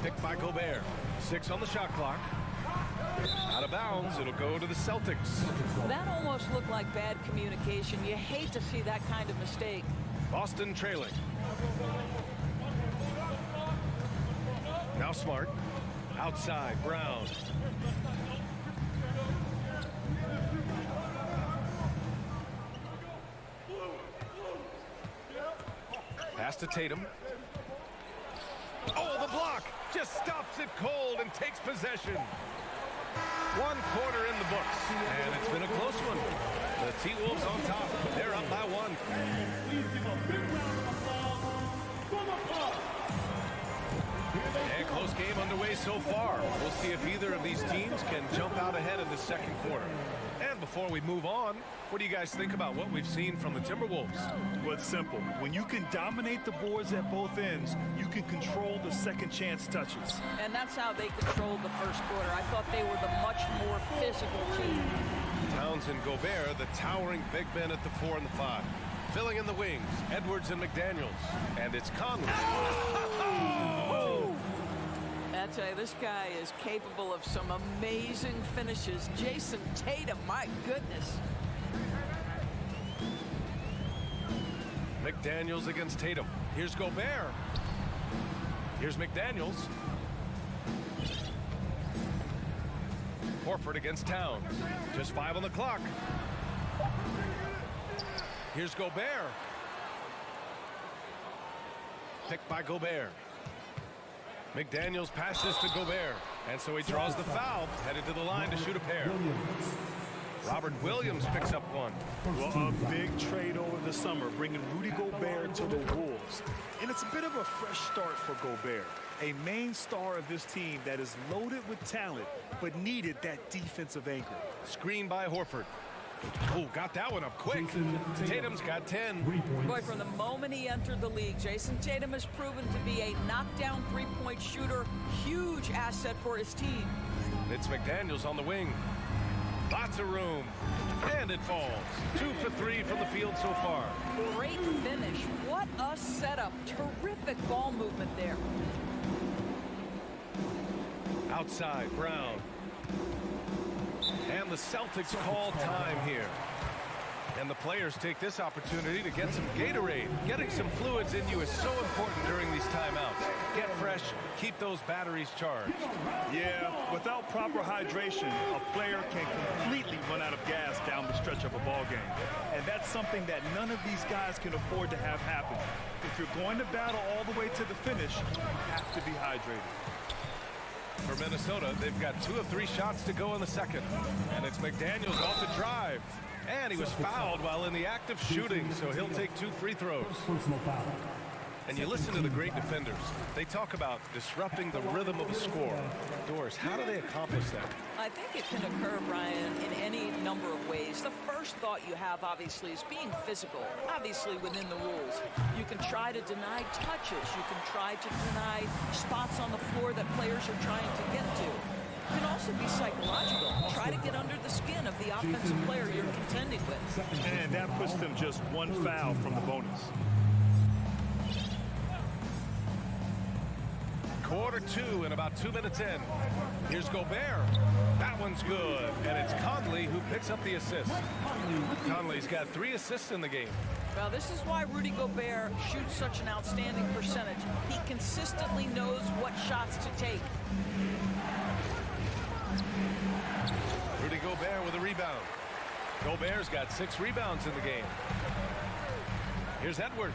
Picked by Gobert. 6 on the shot clock. Out of bounds. It'll go to the Celtics. That almost looked like bad communication. You hate to see that kind of mistake. Boston trailing. Now Smart. Outside, Brown. Pass to Tatum. Oh, the block! Just stops it cold and takes possession. 1 quarter in the books, and it's been a close one. The T-Wolves on top. They're up by 1. Please give a big round of applause for the Bucks. And close game underway so far. We'll see if either of these teams can jump out ahead in the second quarter. And before we move on, what do you guys think about what we've seen from the Timberwolves? Well, it's simple. When you can dominate the boards at both ends, you can control the second chance touches. And that's how they controlled the first quarter. I thought they were the much more physical team. Towns and Gobert, the towering big men at the 4 and the 5. Filling in the wings, Edwards and McDaniels. And it's Conley. I tell you, this guy is capable of some amazing finishes. Jason Tatum, my goodness. McDaniels against Tatum. Here's Gobert. Here's McDaniels. Horford against Towns. Just 5 on the clock. Here's Gobert. Picked by Gobert. McDaniels passes to Gobert. And so he draws the foul. Headed to the line to shoot a pair. Robert Williams picks up 1. Well, a big trade over the summer, bringing Rudy Gobert to the Wolves. And it's a bit of a fresh start for Gobert, a main star of this team that is loaded with talent, but needed that defensive anchor. Screen by Horford. Oh, got that one up quick. Tatum's got 10. Boy, from the moment he entered the league, Jason Tatum has proven to be a knockdown three-point shooter. Huge asset for his team. It's McDaniels on the wing. Lots of room. And it falls. 2 for 3 from the field so far. Great finish. What a setup. Terrific ball movement there. Outside, Brown. And the Celtics call time here. And the players take this opportunity to get some Gatorade. Getting some fluids in you is so important during these timeouts. Get fresh, keep those batteries charged. Yeah, without proper hydration, a player can completely run out of gas down the stretch of a ball game. And that's something that none of these guys can afford to have happen. If you're going to battle all the way to the finish, you have to be hydrated. For Minnesota, they've got 2 of 3 shots to go in the second. And it's McDaniels off the drive. And he was fouled while in the act of shooting, so he'll take 2 free throws. And you listen to the great defenders. They talk about disrupting the rhythm of a score. Doris, how do they accomplish that? I think it can occur, Brian, in any number of ways. The first thought you have, obviously, is being physical, obviously within the rules. You can try to deny touches. You can try to deny spots on the floor that players are trying to get to. It can also be psychological. Try to get under the skin of the offensive player you're contending with. And that puts them just 1 foul from the bonus. Quarter 2 and about 2 minutes in. Here's Gobert. That one's good. And it's Conley who picks up the assist. Conley's got 3 assists in the game. Well, this is why Rudy Gobert shoots such an outstanding percentage. He consistently knows what shots to take. Rudy Gobert with a rebound. Gobert's got 6 rebounds in the game. Here's Edwards.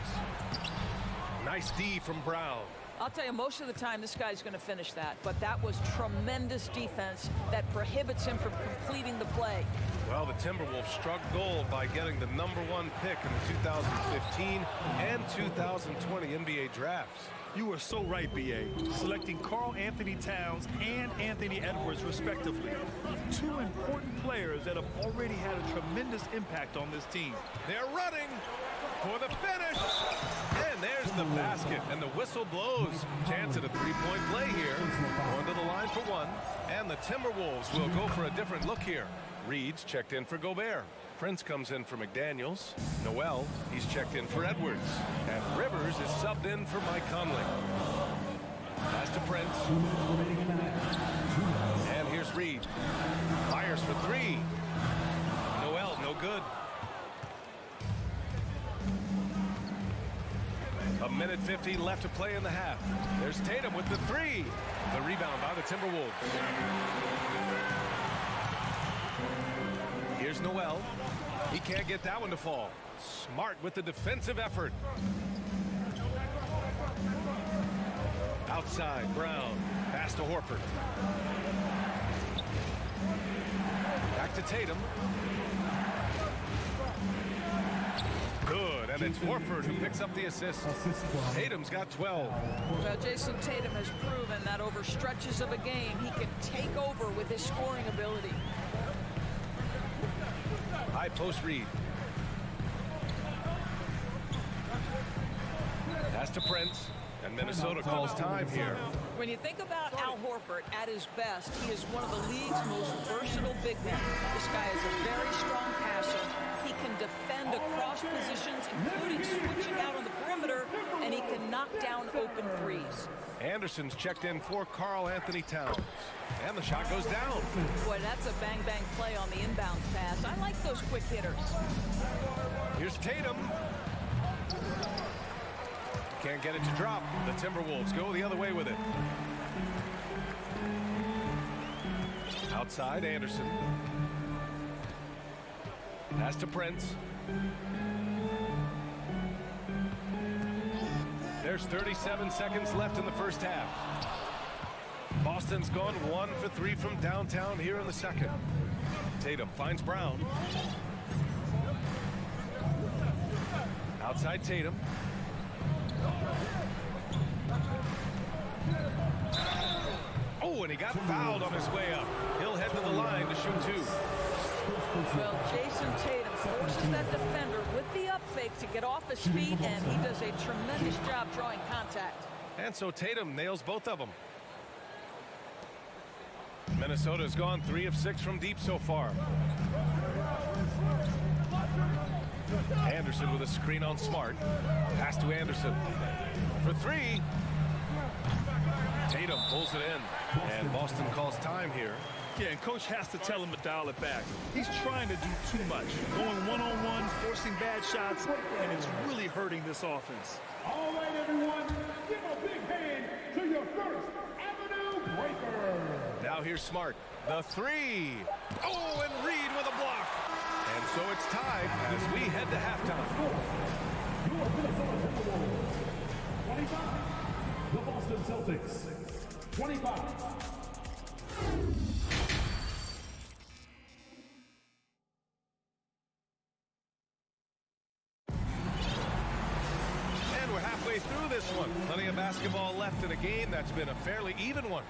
Nice D from Brown. I'll tell you, most of the time, this guy's going to finish that. But that was tremendous defense that prohibits him from completing the play. Well, the Timberwolves struck gold by getting the #1 pick in the 2015 and 2020 NBA drafts. You are so right, B.A. Selecting Karl Anthony Towns and Anthony Edwards, respectively. 2 important players that have already had a tremendous impact on this team. They're running for the finish. And there's the basket, and the whistle blows. Chance at a 3-point play here. Going to the line for 1. And the Timberwolves will go for a different look here. Reed's checked in for Gobert. Prince comes in for McDaniels. Noel, he's checked in for Edwards. And Rivers is subbed in for Mike Conley. Pass to Prince. And here's Reed. Fires for three. Noel, no good. A minute 50 left to play in the half. There's Tatum with the three. The rebound by the Timberwolves. Here's Noel. He can't get that one to fall. Smart with the defensive effort. Outside, Brown. Pass to Horford. Back to Tatum. Good, and it's Horford who picks up the assist. Tatum's got 12. Well, Jason Tatum has proven that over stretches of a game, he can take over with his scoring ability. High post Reed. Pass to Prince, and Minnesota calls time here. When you think about Al Horford at his best, he is one of the league's most versatile big men. This guy is a very strong passer. He can defend across positions, including switching out on the perimeter, and he can knock down open threes. Anderson's checked in for Karl Anthony Towns. And the shot goes down. Boy, that's a bang-bang play on the inbounds pass. I like those quick hitters. Here's Tatum. Can't get it to drop. The Timberwolves go the other way with it. Outside, Anderson. Pass to Prince. There's 37 seconds left in the first half. Boston's gone 1 for 3 from downtown here in the second. Tatum finds Brown. Outside Tatum. Oh, and he got fouled on his way up. He'll head to the line to shoot two. Well, Jason Tatum forces that defender with the up fake to get off his feet, and he does a tremendous job drawing contact. And so Tatum nails both of them. Minnesota's gone 3 of 6 from deep so far. Anderson with a screen on Smart. Pass to Anderson. For three. Tatum pulls it in. And Boston calls time here. Yeah, and coach has to tell him to dial it back. He's trying to do too much. Going one-on-one, forcing bad shots, and it's really hurting this offense. All right, everyone, give a big hand to your first Avenue breaker. Now here's Smart. The three. Oh, and Reed with a block. And so it's tied as we head to halftime. Your Minnesota Timberwolves, 25. The Boston Celtics, 25. And we're halfway through this one. Plenty of basketball left in a game that's been a fairly even one.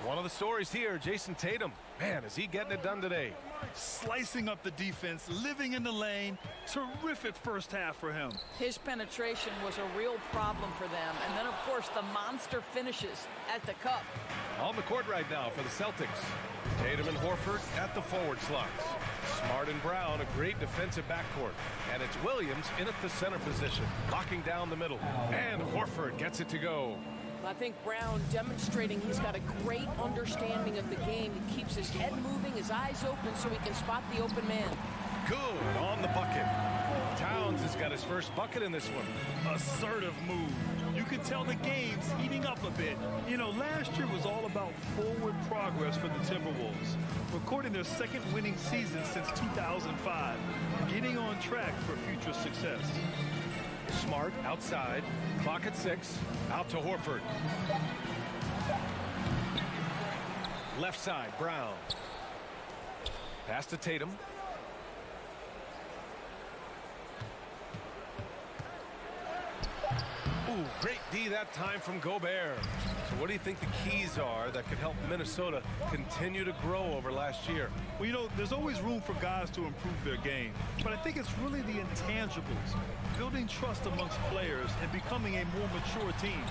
One of the stories here, Jason Tatum. Man, is he getting it done today? Slicing up the defense, living in the lane. Terrific first half for him. His penetration was a real problem for them. And then, of course, the monster finishes at the cup. On the court right now for the Celtics. Tatum and Horford at the forward slots. Smart and Brown, a great defensive backcourt. And it's Williams in at the center position, locking down the middle. And Horford gets it to go. I think Brown demonstrating he's got a great understanding of the game. He keeps his head moving, his eyes open so he can spot the open man. Good on the bucket. Towns has got his first bucket in this one. Assertive move. You can tell the game's heating up a bit. You know, last year was all about forward progress for the Timberwolves. Recording their second winning season since 2005. Getting on track for future success. Smart outside. Clock at 6. Out to Horford. Left side, Brown. Pass to Tatum. Ooh, great D that time from Gobert. So what do you think the keys are that could help Minnesota continue to grow over last year? Well, you know, there's always room for guys to improve their game. But I think it's really the intangibles. Building trust amongst players and becoming a more mature team.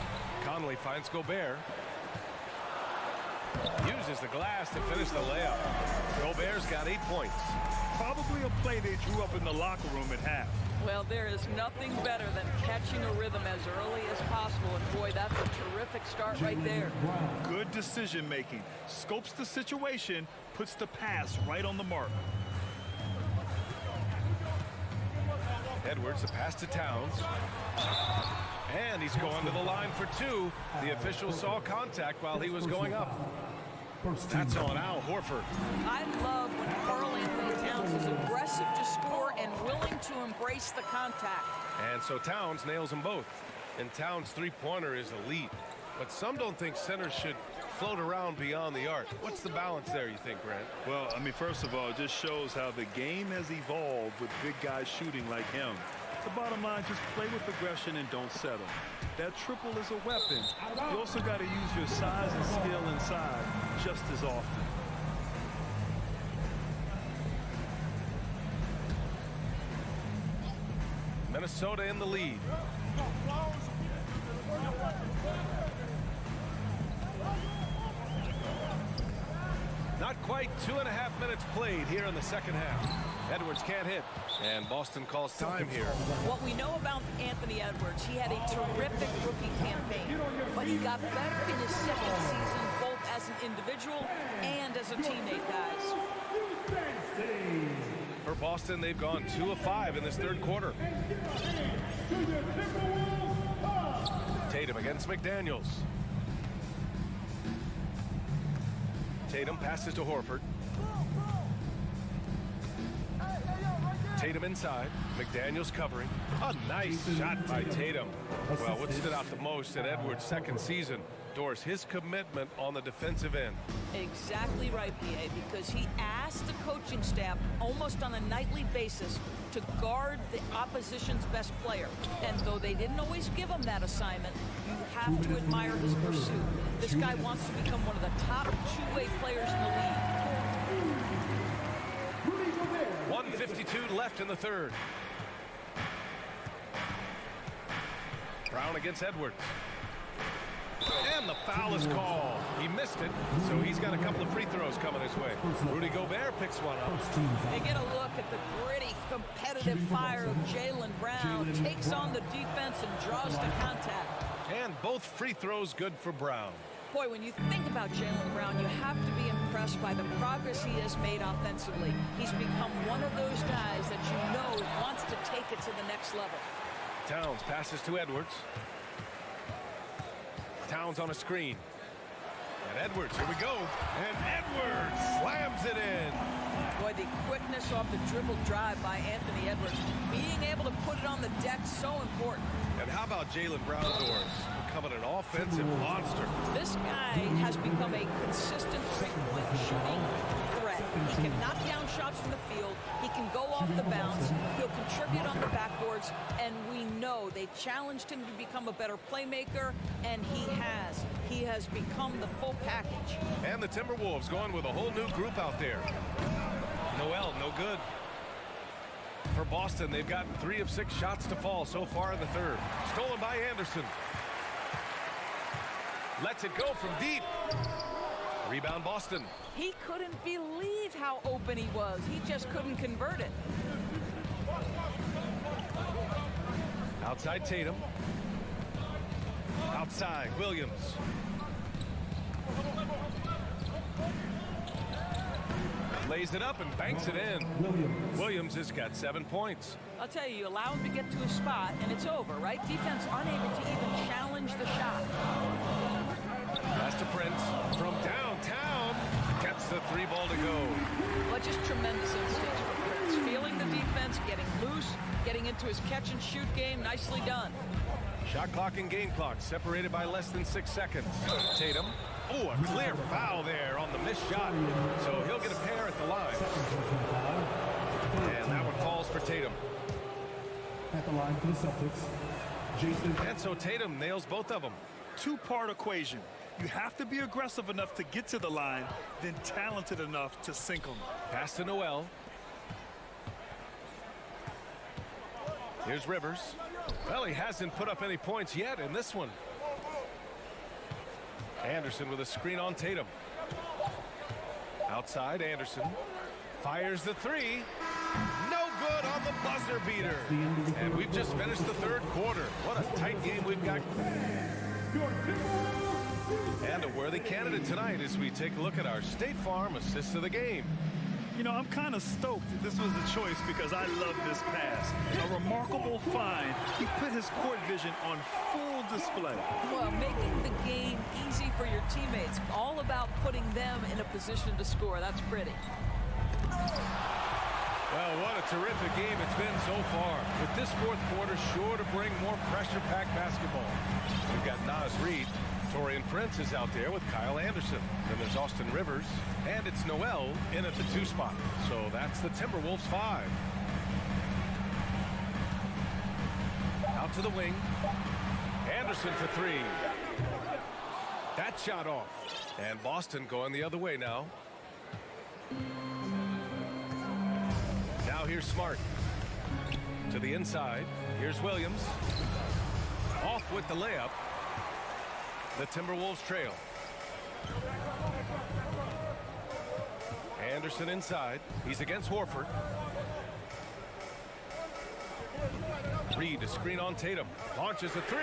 Conley finds Gobert. Uses the glass to finish the layup. Gobert's got 8 points. Probably a play they drew up in the locker room at half. Well, there is nothing better than catching a rhythm as early as possible. And boy, that's a terrific start right there. Good decision making. Scopes the situation, puts the pass right on the mark. Edwards, the pass to Towns. And he's going to the line for 2. The official saw contact while he was going up. That's on Al Horford. I love when Karl Anthony Towns is aggressive to score and willing to embrace the contact. And so Towns nails them both. And Towns' three-pointer is elite. But some don't think centers should float around beyond the arc. What's the balance there, you think, Grant? Well, I mean, first of all, it just shows how the game has evolved with big guys shooting like him. The bottom line, just play with aggression and don't settle. That triple is a weapon. You also got to use your size and skill inside just as often. Minnesota in the lead. Not quite 2.5 minutes played here in the second half. Edwards can't hit, and Boston calls time here. What we know about Anthony Edwards, he had a terrific rookie campaign, but he got better in his second season, both as an individual and as a teammate, guys. For Boston, they've gone 2 of 5 in this third quarter. Tatum against McDaniels. Tatum passes to Horford. Tatum inside. McDaniels covering. A nice shot by Tatum. Well, what stood out the most in Edwards' second season, Doris, his commitment on the defensive end. Exactly right, PA, because he asked the coaching staff almost on a nightly basis to guard the opposition's best player. And though they didn't always give him that assignment, you have to admire his pursuit. This guy wants to become one of the top two-way players in the league. 1:52 left in the third. Brown against Edwards. And the foul is called. He missed it, so he's got a couple of free throws coming his way. Rudy Gobert picks one up. They get a look at the gritty, competitive fire of Jaylen Brown. Takes on the defense and draws the contact. And both free throws good for Brown. Boy, when you think about Jaylen Brown, you have to be impressed by the progress he has made offensively. He's become one of those guys that you know wants to take it to the next level. Towns passes to Edwards. Towns on a screen. And Edwards, here we go. And Edwards slams it in. Boy, the quickness off the dribble drive by Anthony Edwards. Being able to put it on the deck, so important. And how about Jaylen Brown, Doris? Becoming an offensive monster. This guy has become a consistent three-point shooting threat. He can knock down shots from the field. He can go off the bounce. He'll contribute on the backboards. And we know they challenged him to become a better playmaker, and he has. He has become the full package. And the Timberwolves going with a whole new group out there. Noel, no good. For Boston, they've gotten 3 of 6 shots to fall so far in the third. Stolen by Anderson. Lets it go from deep. Rebound Boston. He couldn't believe how open he was. He just couldn't convert it. Outside Tatum. Outside Williams. Lays it up and banks it in. Williams has got 7 points. I'll tell you, allow him to get to a spot, and it's over, right? Defense unable to even challenge the shot. Pass to Prince from downtown. Gets the 3 ball to go. Well, just tremendous instincts from Prince. Feeling the defense, getting loose, getting into his catch-and-shoot game. Nicely done. Shot clock and game clock separated by less than 6 seconds. Tatum. Oh, a clear foul there on the missed shot. So he'll get a pair at the line. And that one falls for Tatum. At the line for the Celtics, Jason. And so Tatum nails both of them. Two-part equation. You have to be aggressive enough to get to the line, then talented enough to sink them. Pass to Noel. Here's Rivers. Well, he hasn't put up any points yet in this one. Anderson with a screen on Tatum. Outside, Anderson fires the three. No good on the buzzer beater. And we've just finished the third quarter. What a tight game we've got. And a worthy candidate tonight as we take a look at our State Farm assist of the game. You know, I'm kind of stoked this was the choice because I love this pass. A remarkable find. He put his court vision on full display. Well, making the game easy for your teammates. All about putting them in a position to score. That's pretty. Well, what a terrific game it's been so far. With this fourth quarter sure to bring more pressure-packed basketball. We've got Naz Reid. Taurean Prince is out there with Kyle Anderson. Then there's Austin Rivers. And it's Noel in at the 2 spot. So that's the Timberwolves 5. Out to the wing. Anderson for 3. That shot off. And Boston going the other way now. Now here's Smart. To the inside. Here's Williams. Off with the layup. The Timberwolves trail. Anderson inside. He's against Horford. Reid, a screen on Tatum. Launches a 3.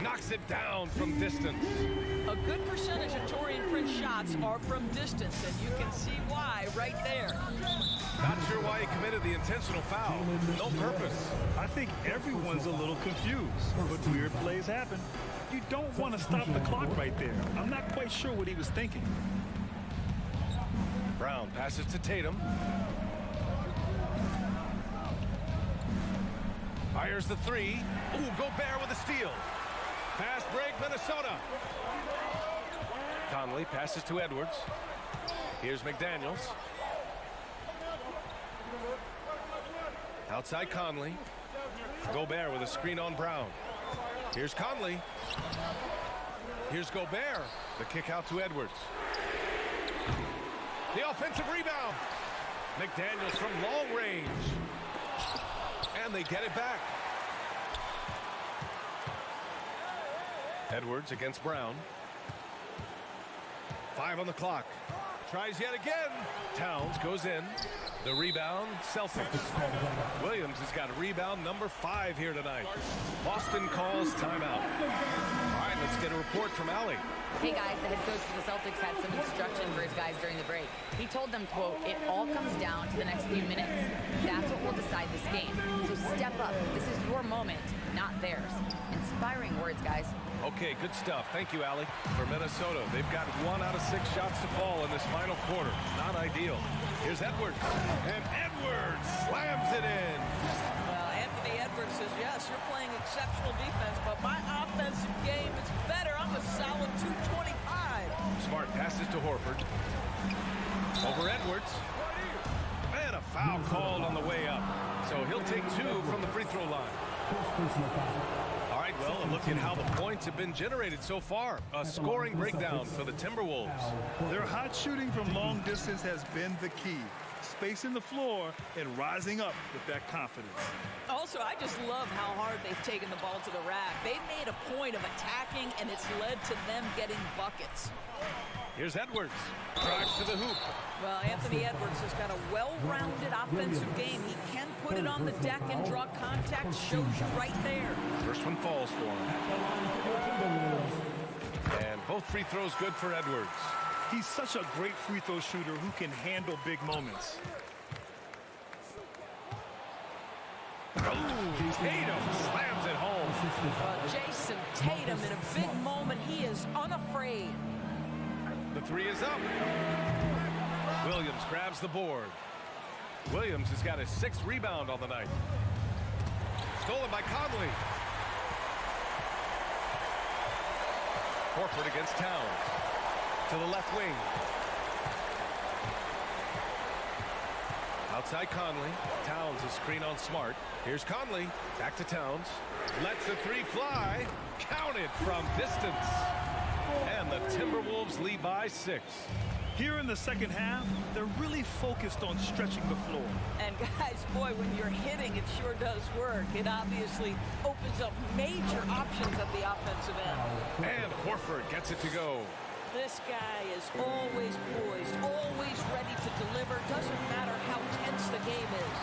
Knocks it down from distance. A good percentage of Taurean Prince shots are from distance, and you can see why right there. Not sure why he committed the intentional foul. No purpose. I think everyone's a little confused, but weird plays happen. You don't want to stop the clock right there. I'm not quite sure what he was thinking. Brown passes to Tatum. Fires the 3. Ooh, Gobert with a steal. Fast break, Minnesota. Conley passes to Edwards. Here's McDaniels. Outside Conley. Gobert with a screen on Brown. Here's Conley. Here's Gobert. The kick out to Edwards. The offensive rebound. McDaniels from long range. And they get it back. Edwards against Brown. 5 on the clock. Tries yet again. Towns goes in. The rebound, Celtics. Williams has got a rebound number 5 here tonight. Boston calls timeout. All right, let's get a report from Allie. Hey guys, the head coach for the Celtics had some instruction for his guys during the break. He told them, quote, "It all comes down to the next few minutes. That's what will decide this game. So step up. This is your moment, not theirs." Inspiring words, guys. Okay, good stuff. Thank you, Allie. For Minnesota, they've got 1 out of 6 shots to fall in this final quarter. Not ideal. Here's Edwards. And Edwards slams it in. Well, Anthony Edwards says, yes, you're playing exceptional defense, but my offensive game is better. I'm a solid 225. Smart passes to Horford. Over Edwards. And a foul called on the way up. So he'll take 2 from the free throw line. All right, well, a look at how the points have been generated so far. A scoring breakdown for the Timberwolves. Their hot shooting from long distance has been the key. Spacing the floor and rising up with that confidence. Also, I just love how hard they've taken the ball to the rack. They've made a point of attacking, and it's led to them getting buckets. Here's Edwards. Drives to the hoop. Well, Anthony Edwards has got a well-rounded offensive game. He can put it on the deck and draw contact. Shows you right there. First one falls for him. And both free throws good for Edwards. He's such a great free throw shooter who can handle big moments. Tatum slams it home. Jason Tatum in a big moment. He is unafraid. The 3 is up. Williams grabs the board. Williams has got his 6th rebound on the night. Stolen by Conley. Horford against Towns. To the left wing. Outside Conley. Towns is screen on Smart. Here's Conley. Back to Towns. Lets the 3 fly. Counted from distance. And the Timberwolves lead by 6. Here in the second half, they're really focused on stretching the floor. And guys, boy, when you're hitting, it sure does work. It obviously opens up major options at the offensive end. And Horford gets it to go. This guy is always poised, always ready to deliver. Doesn't matter how tense the game is.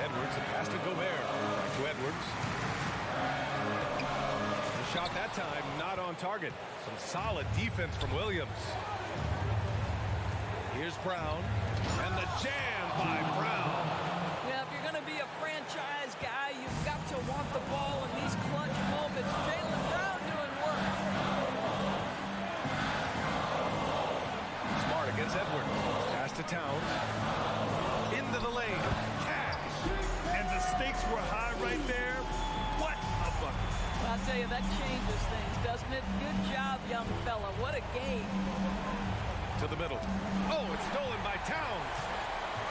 Edwards, a pass to Gobert. Back to Edwards. The shot that time not on target. Some solid defense from Williams. Here's Brown. And the jam by Brown. Yeah, if you're going to be a franchise guy, you've got to want the ball in these clutch moments. Jaylen Brown doing work. Smart against Edwards. Pass to Towns. Into the lane. Cash. And the stakes were high right there. What a bucket. I'll tell you, that changes things, doesn't it? Good job, young fella. What a game. To the middle. Oh, it's stolen by Towns.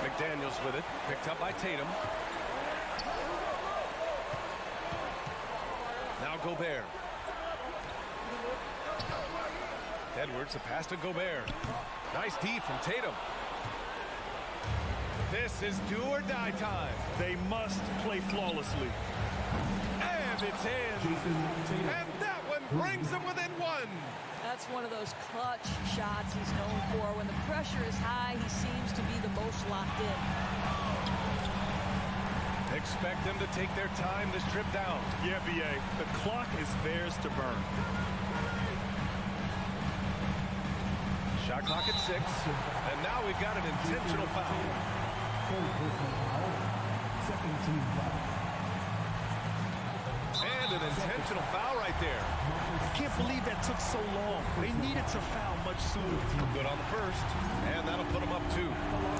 McDaniels with it. Picked up by Tatum. Now Gobert. Edwards, a pass to Gobert. Nice D from Tatum. This is do or die time. They must play flawlessly. And it's in. And that one brings them within one. That's one of those clutch shots he's known for. When the pressure is high, he seems to be the most locked in. Expect them to take their time this trip down. Yeah, B.A. The clock is theirs to burn. Shot clock at 6. And now we've got an intentional foul. Second team foul. And an intentional foul right there. I can't believe that took so long. They needed to foul much sooner. Good on the first. And that'll put them up 2.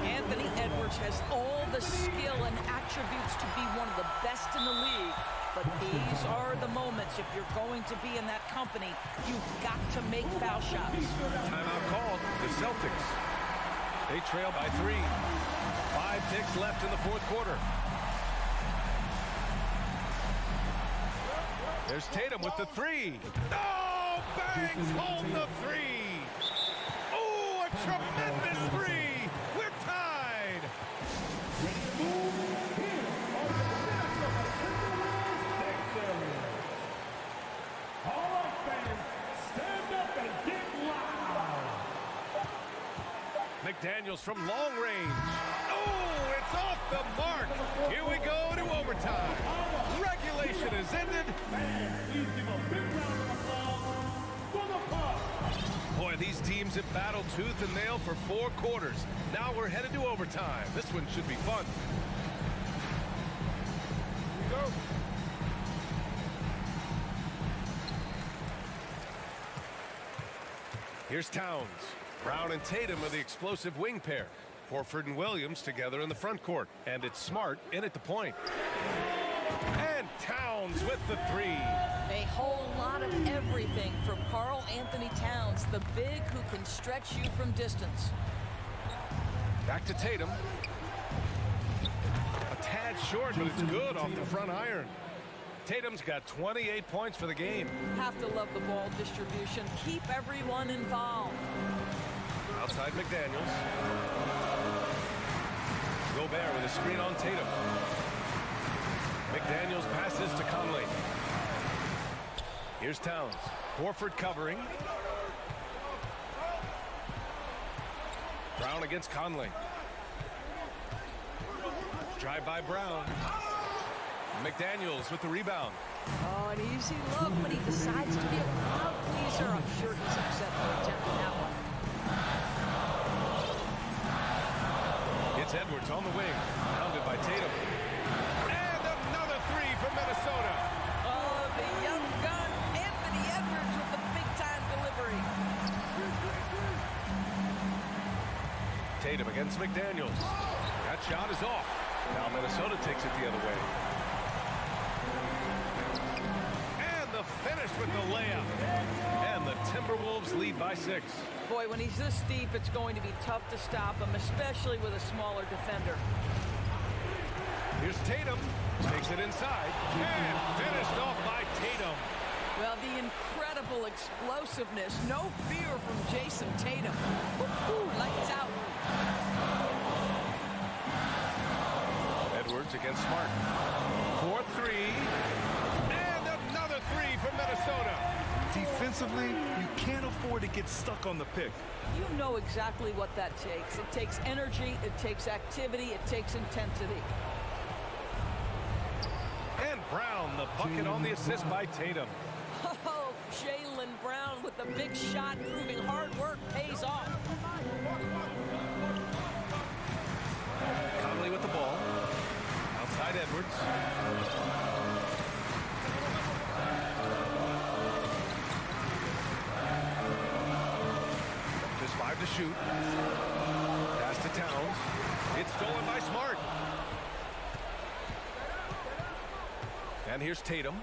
Anthony Edwards has all the skill and attributes to be one of the best in the league. But these are the moments, if you're going to be in that company, you've got to make foul shots. Timeout called. The Celtics. They trail by 3. 5 ticks left in the fourth quarter. There's Tatum with the 3. Oh, bangs home the 3. Oh, a tremendous 3. We're tied. All right, fans, stand up and get loud. McDaniels from long range. Oh, it's off the mark. Here we go to overtime. Regulation is ended. Please give a big round of applause for the Bucks. Boy, these teams have battled tooth and nail for 4 quarters. Now we're headed to overtime. This one should be fun. Here we go. Here's Towns. Brown and Tatum are the explosive wing pair. Horford and Williams together in the front court. And it's Smart in at the point. And Towns with the 3. A whole lot of everything from Karl Anthony Towns, the big who can stretch you from distance. Back to Tatum. A tad short, but it's good off the front iron. Tatum's got 28 points for the game. Have to love the ball distribution. Keep everyone involved. Outside McDaniels. Gobert with a screen on Tatum. McDaniels passes to Conley. Here's Towns. Horford covering. Brown against Conley. Drive by Brown. McDaniels with the rebound. Oh, an easy look, but he decides to be a crowd pleaser. I'm sure he's upset for attempting that one. It's Edwards on the wing. Pounded by Tatum. And another 3 from Minnesota. Oh, the young gun, Anthony Edwards with the big-time delivery. Tatum against McDaniels. That shot is off. Now Minnesota takes it the other way. And the finish with the layup. And the Timberwolves lead by 6. Boy, when he's this deep, it's going to be tough to stop him, especially with a smaller defender. Here's Tatum. Takes it inside. And finished off by Tatum. Well, the incredible explosiveness. No fear from Jason Tatum. Woo-hoo, lights out. Edwards against Smart. 4-3. And another 3 from Minnesota. Defensively, you can't afford to get stuck on the pick. You know exactly what that takes. It takes energy, it takes activity, it takes intensity. And Brown, the bucket on the assist by Tatum. Oh, Jaylen Brown with the big shot, proving hard work pays off. Conley with the ball. Outside Edwards. Just 5 to shoot. Pass to Towns. It's stolen by Smart. And here's Tatum.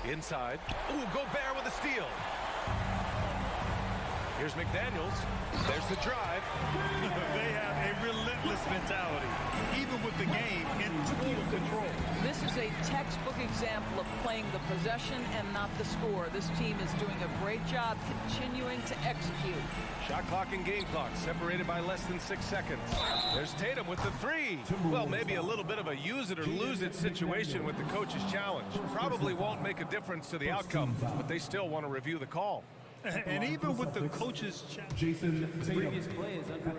Inside. Ooh, Gobert with a steal. Here's McDaniels. There's the drive. They have a relentless mentality, even with the game in total control. This is a textbook example of playing the possession and not the score. This team is doing a great job continuing to execute. Shot clock and game clock separated by less than 6 seconds. There's Tatum with the 3. Well, maybe a little bit of a use it or lose it situation with the coach's challenge. Probably won't make a difference to the outcome, but they still want to review the call. And even with the coach's challenge,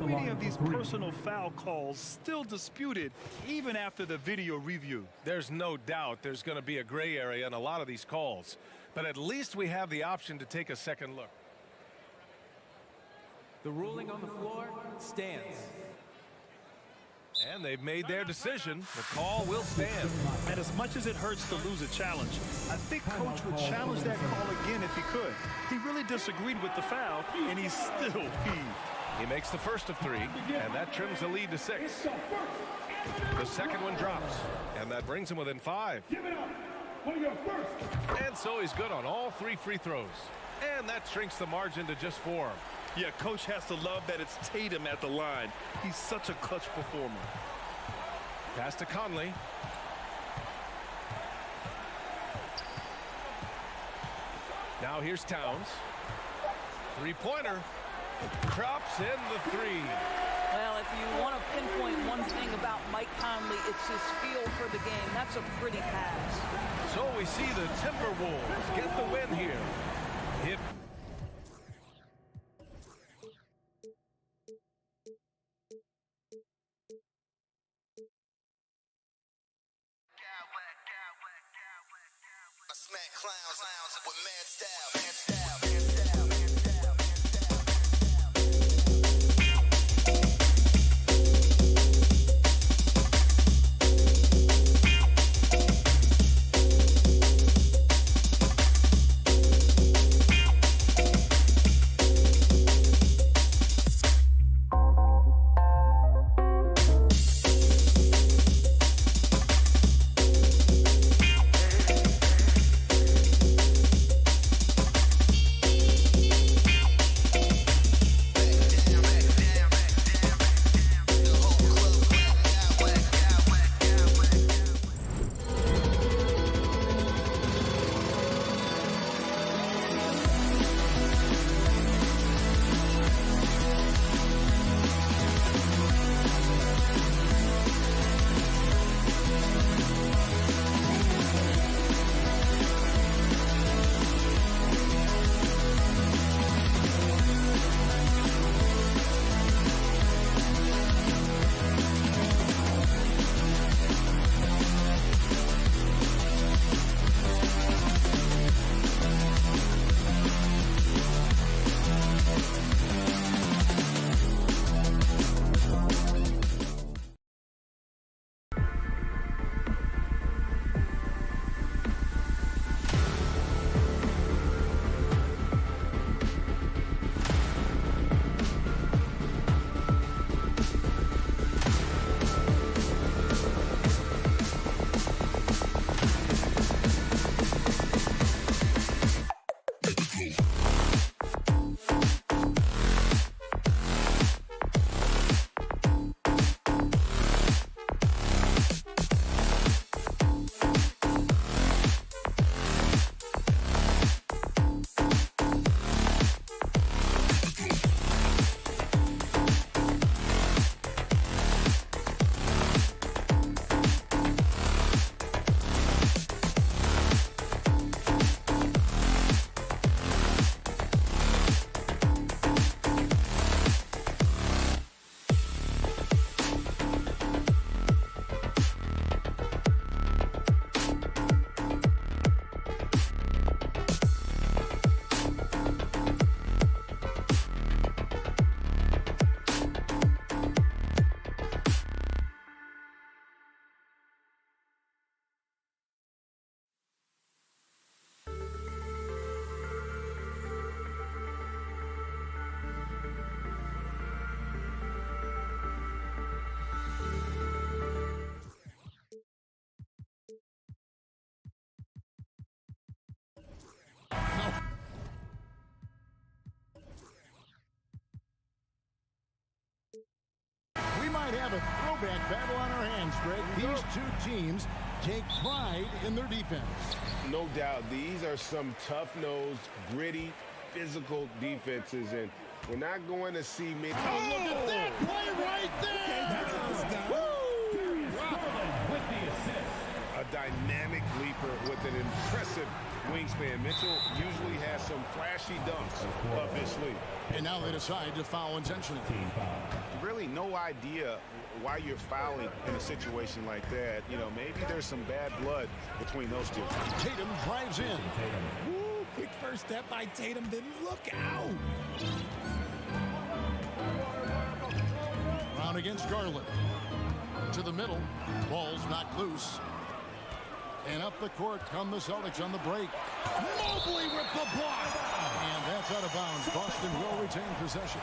many of these personal foul calls still disputed even after the video review. There's no doubt there's going to be a gray area in a lot of these calls, but at least we have the option to take a second look. The ruling on the floor stands. And they've made their decision. The call will stand. And as much as it hurts to lose a challenge, I think Coach would challenge that call again if he could. He really disagreed with the foul, and he's still peeved. He makes the first of 3, and that trims the lead to 6. The second one drops, and that brings him within 5. And so he's good on all 3 free throws. And that shrinks the margin to just 4. Yeah, Coach has to love that it's Tatum at the line. He's such a clutch performer. Pass to Conley. Now here's Towns. 3-pointer. Drops in the 3. Well, if you want to pinpoint one thing about Mike Conley, it's his feel for the game. That's a pretty pass. So we see the Timberwolves get the win here. Hit. I smack clowns with mad style. two-back battle on our hands, Greg. These two teams take pride in their defense. No doubt. These are some tough-nosed, gritty, physical defenses, and we're not going to see many. Oh, look at that play right there! With the assist. A dynamic leaper with an impressive wingspan. Mitchell usually has some flashy dunks up his sleeve. And now they decide to foul intentionally. Really no idea why you're fouling in a situation like that. You know, maybe there's some bad blood between those two. Tatum drives in. Woo, quick first step by Tatum, then look out. Brown against Garland. To the middle. Ball's knocked loose. And up the court come the Celtics on the break. Mobley with the block. And that's out of bounds. Boston will retain possession.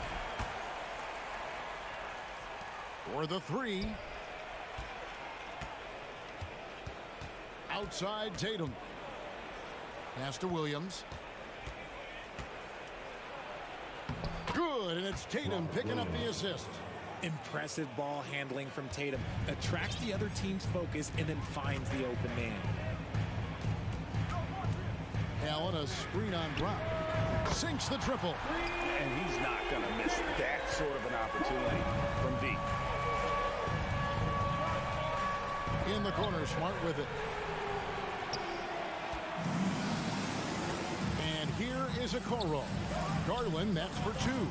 For the three. Outside Tatum. Pass to Williams. Good, and it's Tatum picking up the assist. Impressive ball handling from Tatum. Attracts the other team's focus and then finds the open man. Allen, a screen on Brown. Sinks the triple. And he's not going to miss that sort of an opportunity from deep. In the corner, Smart with it. And here is a Okoro. Garland, that's for two.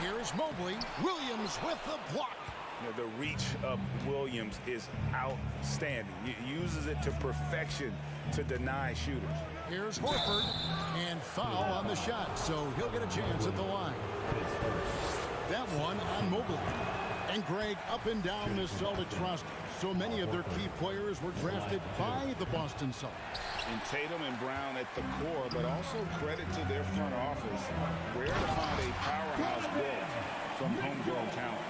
Here's Mobley. Williams with the block. You know, the reach of Williams is outstanding. He uses it to perfection to deny shooters. Here's Horford. And foul on the shot, so he'll get a chance at the line. That one on Mobley. And Greg, up and down this Celtics roster, so many of their key players were drafted by the Boston Celtics. And Tatum and Brown at the core, but also credit to their front office. Rare to find a powerhouse built from homegrown talent.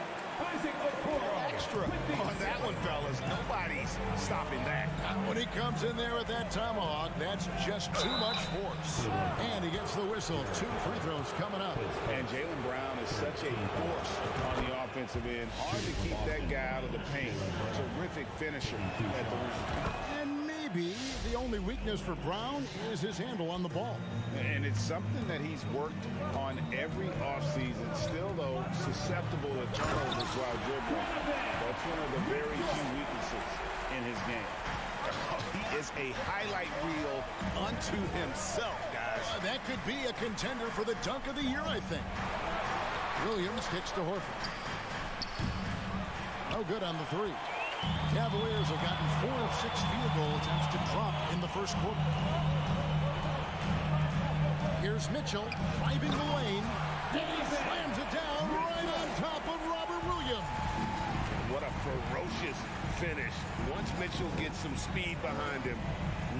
Extra on that one, fellas. Nobody's stopping that. When he comes in there with that tomahawk, that's just too much force. And he gets the whistle. 2 free throws coming up. And Jaylen Brown is such a force on the offensive end. Hard to keep that guy out of the paint. Terrific finisher at the rim. And maybe the only weakness for Brown is his handle on the ball. And it's something that he's worked on every offseason. Still, though, susceptible to turnovers while dribbling. That's one of the very few weaknesses in his game. He is a highlight reel unto himself, guys. That could be a contender for the dunk of the year, I think. Williams kicks to Horford. No good on the three. Cavaliers have gotten 4 of 6 field goal attempts to drop in the first quarter. Here's Mitchell driving the lane. He slams it down right on top of Robert Williams. What a ferocious finish. Once Mitchell gets some speed behind him,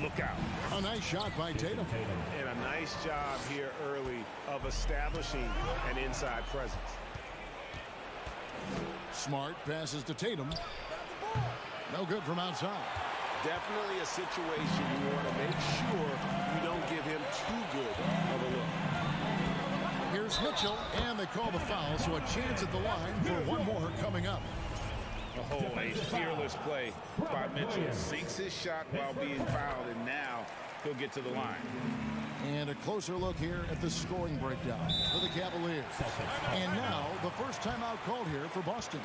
look out. A nice shot by Tatum. And a nice job here early of establishing an inside presence. Smart passes to Tatum. No good from outside. Definitely a situation you want to make sure you don't give him too good of a look. Here's Mitchell, and they call the foul, so a chance at the line for one more coming up. A fearless play by Mitchell. Sinks his shot while being fouled, and now he'll get to the line. And a closer look here at the scoring breakdown for the Cavaliers. And now the first timeout called here for Boston.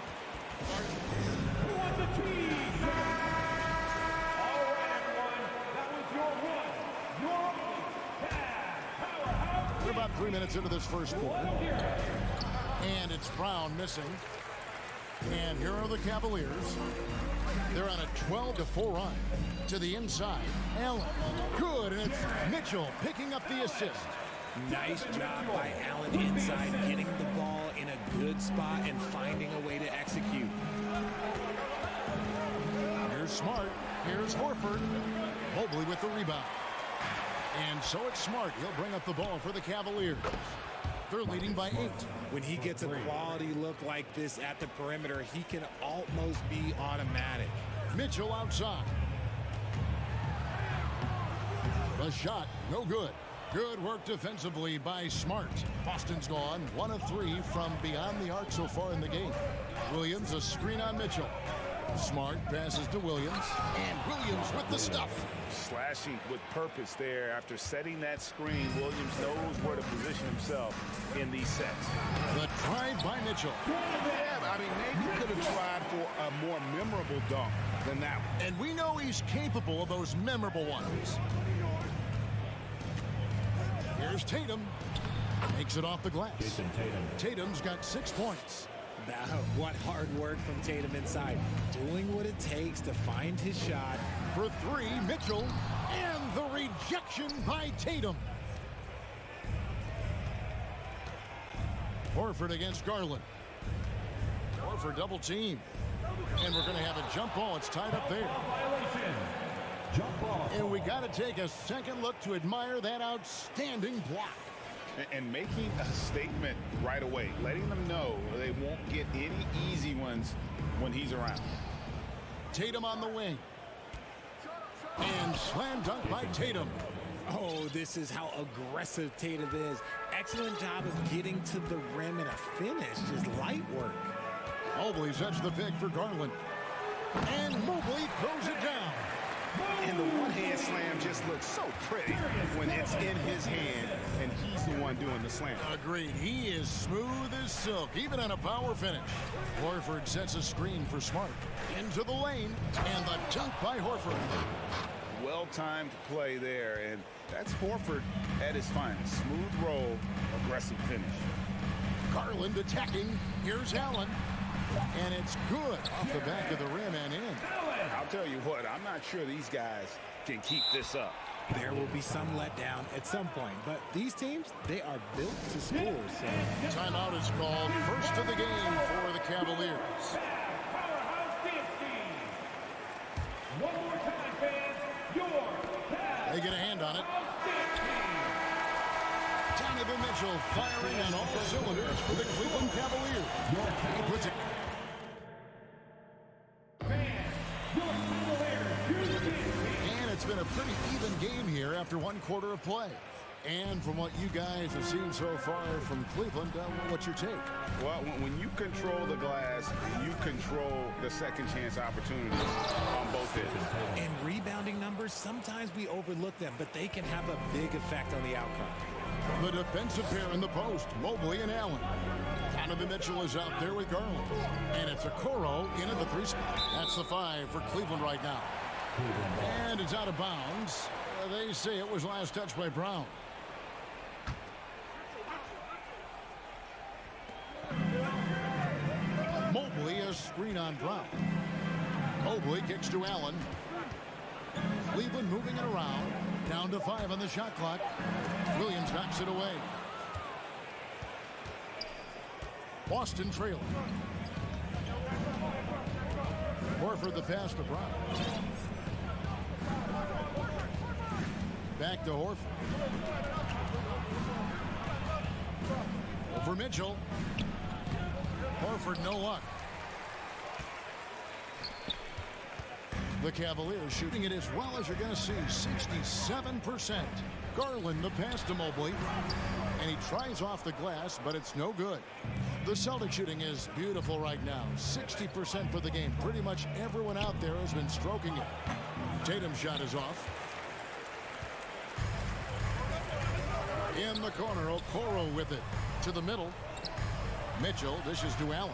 We're about 3 minutes into this first quarter. And it's Brown missing. And here are the Cavaliers. They're on a 12-4 run. To the inside. Allen. Good. And it's Mitchell picking up the assist. Nice job by Allen inside, getting the ball in a good spot and finding a way to execute. Here's Smart. Here's Horford. Mobley with the rebound. And so it's Smart. He'll bring up the ball for the Cavaliers. They're leading by 8. When he gets a quality look like this at the perimeter, he can almost be automatic. Mitchell outside. The shot, no good. Good work defensively by Smart. Boston's gone 1 of 3 from beyond the arc so far in the game. Williams, a screen on Mitchell. Smart passes to Williams, and Williams with the stuff. Slashing with purpose there. After setting that screen, Williams knows where to position himself in these sets. The drive by Mitchell. Yeah, I mean, maybe could have tried for a more memorable dunk than that one. And we know he's capable of those memorable ones. Here's Tatum. Makes it off the glass. Tatum's got 6 points. What hard work from Tatum inside. Doing what it takes to find his shot. For 3, Mitchell. And the rejection by Tatum. Horford against Garland. Horford double team. And we're going to have a jump ball. It's tied up there. And we got to take a second look to admire that outstanding block. And making a statement right away, letting them know they won't get any easy ones when he's around. Tatum on the wing. And slam dunk by Tatum. Oh, this is how aggressive Tatum is. Excellent job of getting to the rim and a finish. Just light work. Mobley sets the pick for Garland. And Mobley throws it down. And the one-hand slam just looks so pretty when it's in his hand and he's the one doing the slam. Agreed. He is smooth as silk, even on a power finish. Horford sets a screen for Smart. Into the lane, and the dunk by Horford. Well-timed play there, and that's Horford at his finest. Smooth roll, aggressive finish. Garland attacking. Here's Allen. And it's good off the back of the rim and in. I'll tell you what, I'm not sure these guys can keep this up. There will be some letdown at some point, but these teams, they are built to score. So. Timeout is called. First of the game for the Cavaliers. One more time, fans. They get a hand on it. Donovan Mitchell firing on all cylinders for the Cleveland Cavaliers. He puts it. And it's been a pretty even game here after 1 quarter of play. And from what you guys have seen so far from Cleveland, what's your take? Well, when you control the glass, you control the second chance opportunities on both ends. And rebounding numbers, sometimes we overlook them, but they can have a big effect on the outcome. The defensive pair in the post, Mobley and Allen. Donovan Mitchell is out there with Garland. And it's Okoro in at the 3 spot. That's the 5 for Cleveland right now. And it's out of bounds. They say it was last touched by Brown. Mobley, a screen on Brown. Mobley kicks to Allen. Cleveland moving it around. Down to 5 on the shot clock. Williams knocks it away. Boston trailing. Horford the pass to Brown. Back to Horford. Over Mitchell. Horford no luck. The Cavaliers shooting it as well as you're going to see, 67%. Garland the pass to Mobley. And he tries off the glass, but it's no good. The Celtics shooting is beautiful right now. 60% for the game. Pretty much everyone out there has been stroking it. Tatum's shot is off. In the corner, Okoro with it. To the middle. Mitchell dishes to Allen.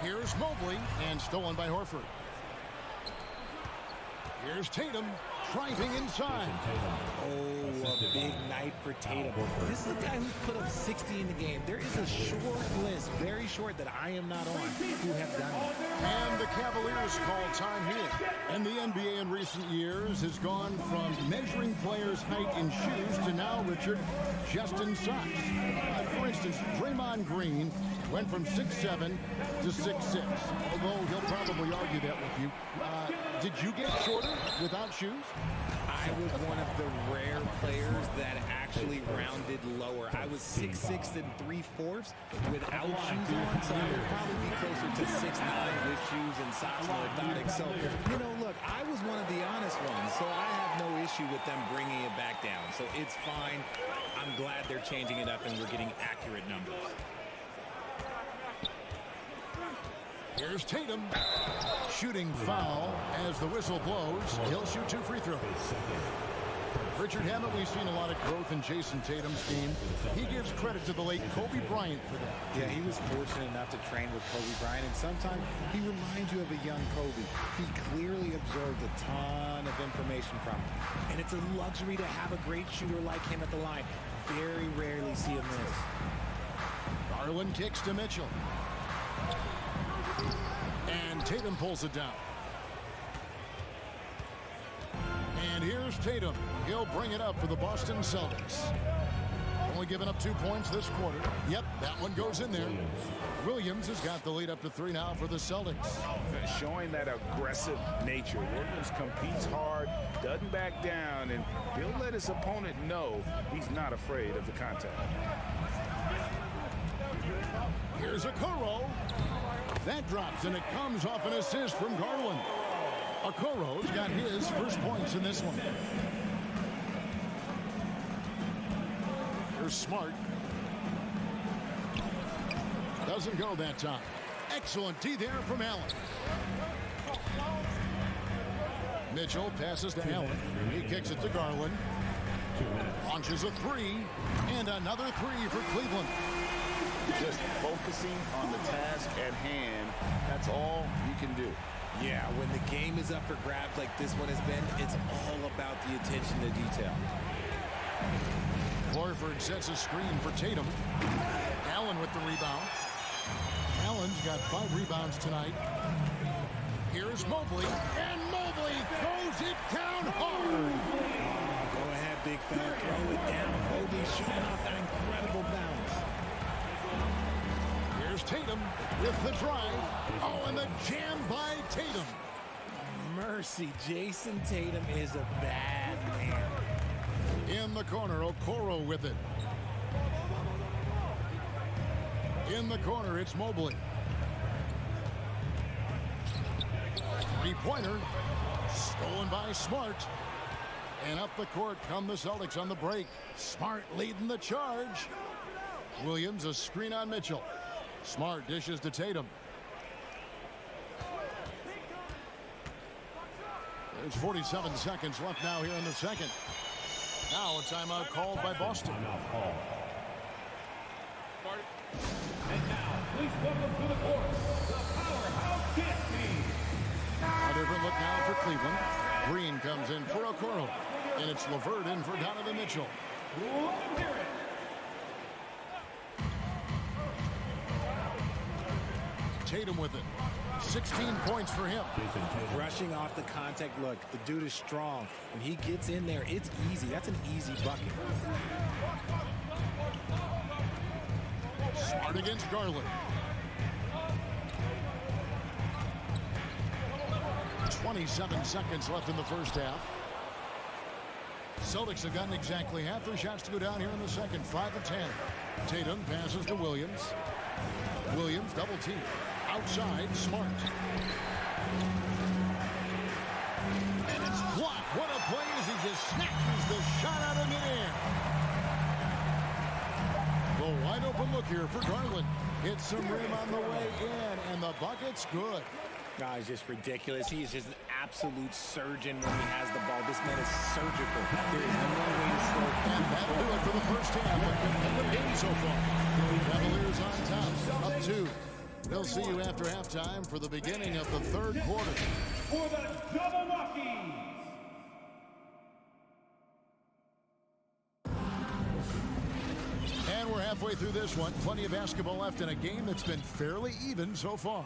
Here's Mobley, and stolen by Horford. Here's Tatum, driving inside. Oh, a big night for Tatum. This is a guy who's put up 60 in the game. There is a short list, very short, that I am not on, who have done it. And the Cavaliers call time here. And the NBA in recent years has gone from measuring players' height in shoes to now, Richard, just in socks. For instance, Draymond Green went from 6'7" to 6'6", although he'll probably argue that with you. Did you get shorter without shoes? I was one of the rare players that actually rounded lower. I was 6'6" and 3/4 without shoes on, so I would probably be closer to 6'9" with shoes and socks and orthotics. So, you know, look, I was one of the honest ones, so I have no issue with them bringing it back down. So it's fine. I'm glad they're changing it up and we're getting accurate numbers. Here's Tatum. Shooting foul as the whistle blows. He'll shoot 2 free throws. Richard, haven't we seen a lot of growth in Jason Tatum's game? He gives credit to the late Kobe Bryant for that. Yeah, he was fortunate enough to train with Kobe Bryant, and sometimes he reminds you of a young Kobe. He clearly absorbed a ton of information from him. And it's a luxury to have a great shooter like him at the line. Very rarely see him miss. Garland kicks to Mitchell. And Tatum pulls it down. And here's Tatum. He'll bring it up for the Boston Celtics. Only giving up 2 points this quarter. Yep, that one goes in there. Williams has got the lead up to 3 now for the Celtics. Showing that aggressive nature. Williams competes hard, doesn't back down, and he'll let his opponent know he's not afraid of the contact. Here's Okoro. That drops, and it comes off an assist from Garland. Okoro's got his first points in this one. Here's Smart. Doesn't go that time. Excellent D there from Allen. Mitchell passes to Allen. He kicks it to Garland. Launches a 3, and another 3 for Cleveland. Just focusing on the task at hand, that's all you can do. Yeah, when the game is up for grabs like this one has been, it's all about the attention to detail. Horford sets a screen for Tatum. Allen with the rebound. Allen's got 5 rebounds tonight. Here's Mobley, and Mobley throws it down hard. Go ahead, big fan, throw it down. Mobley shooting off that incredible bounce. Here's Tatum with the drive. Oh, and the jam by Tatum. Mercy, Jason Tatum is a bad man. In the corner, Okoro with it. In the corner, it's Mobley. 3-pointer. Stolen by Smart. And up the court come the Celtics on the break. Smart leading the charge. Williams a screen on Mitchell. Smart dishes to Tatum. There's 47 seconds left now here in the second. Now a timeout called by Boston. And now, please welcome to the court, the powerhouse dance team. A different look now for Cleveland. Green comes in for Okoro. And it's LeVert in for Donovan Mitchell. Tatum with it. 16 points for him. Rushing off the contact. Look, the dude is strong. When he gets in there, it's easy. That's an easy bucket. Smart against Garland. 27 seconds left in the first half. Celtics have gotten exactly half their shots to go down here in the second. 5 of 10. Tatum passes to Williams. Williams double team. Outside, Smart. And it's blocked. What a play as he just snatches the shot out of midair. The wide open look here for Garland. Hits some rim on the way in, and the bucket's good. No, it's just ridiculous. He is just an absolute surgeon when he has the ball. This man is surgical. There is no way to slow him. And that'll do it for the first half of the game so far. Cavaliers on top, up 2. They'll see you after halftime for the beginning of the third quarter. For the Double Rockies. And we're halfway through this one. Plenty of basketball left in a game that's been fairly even so far.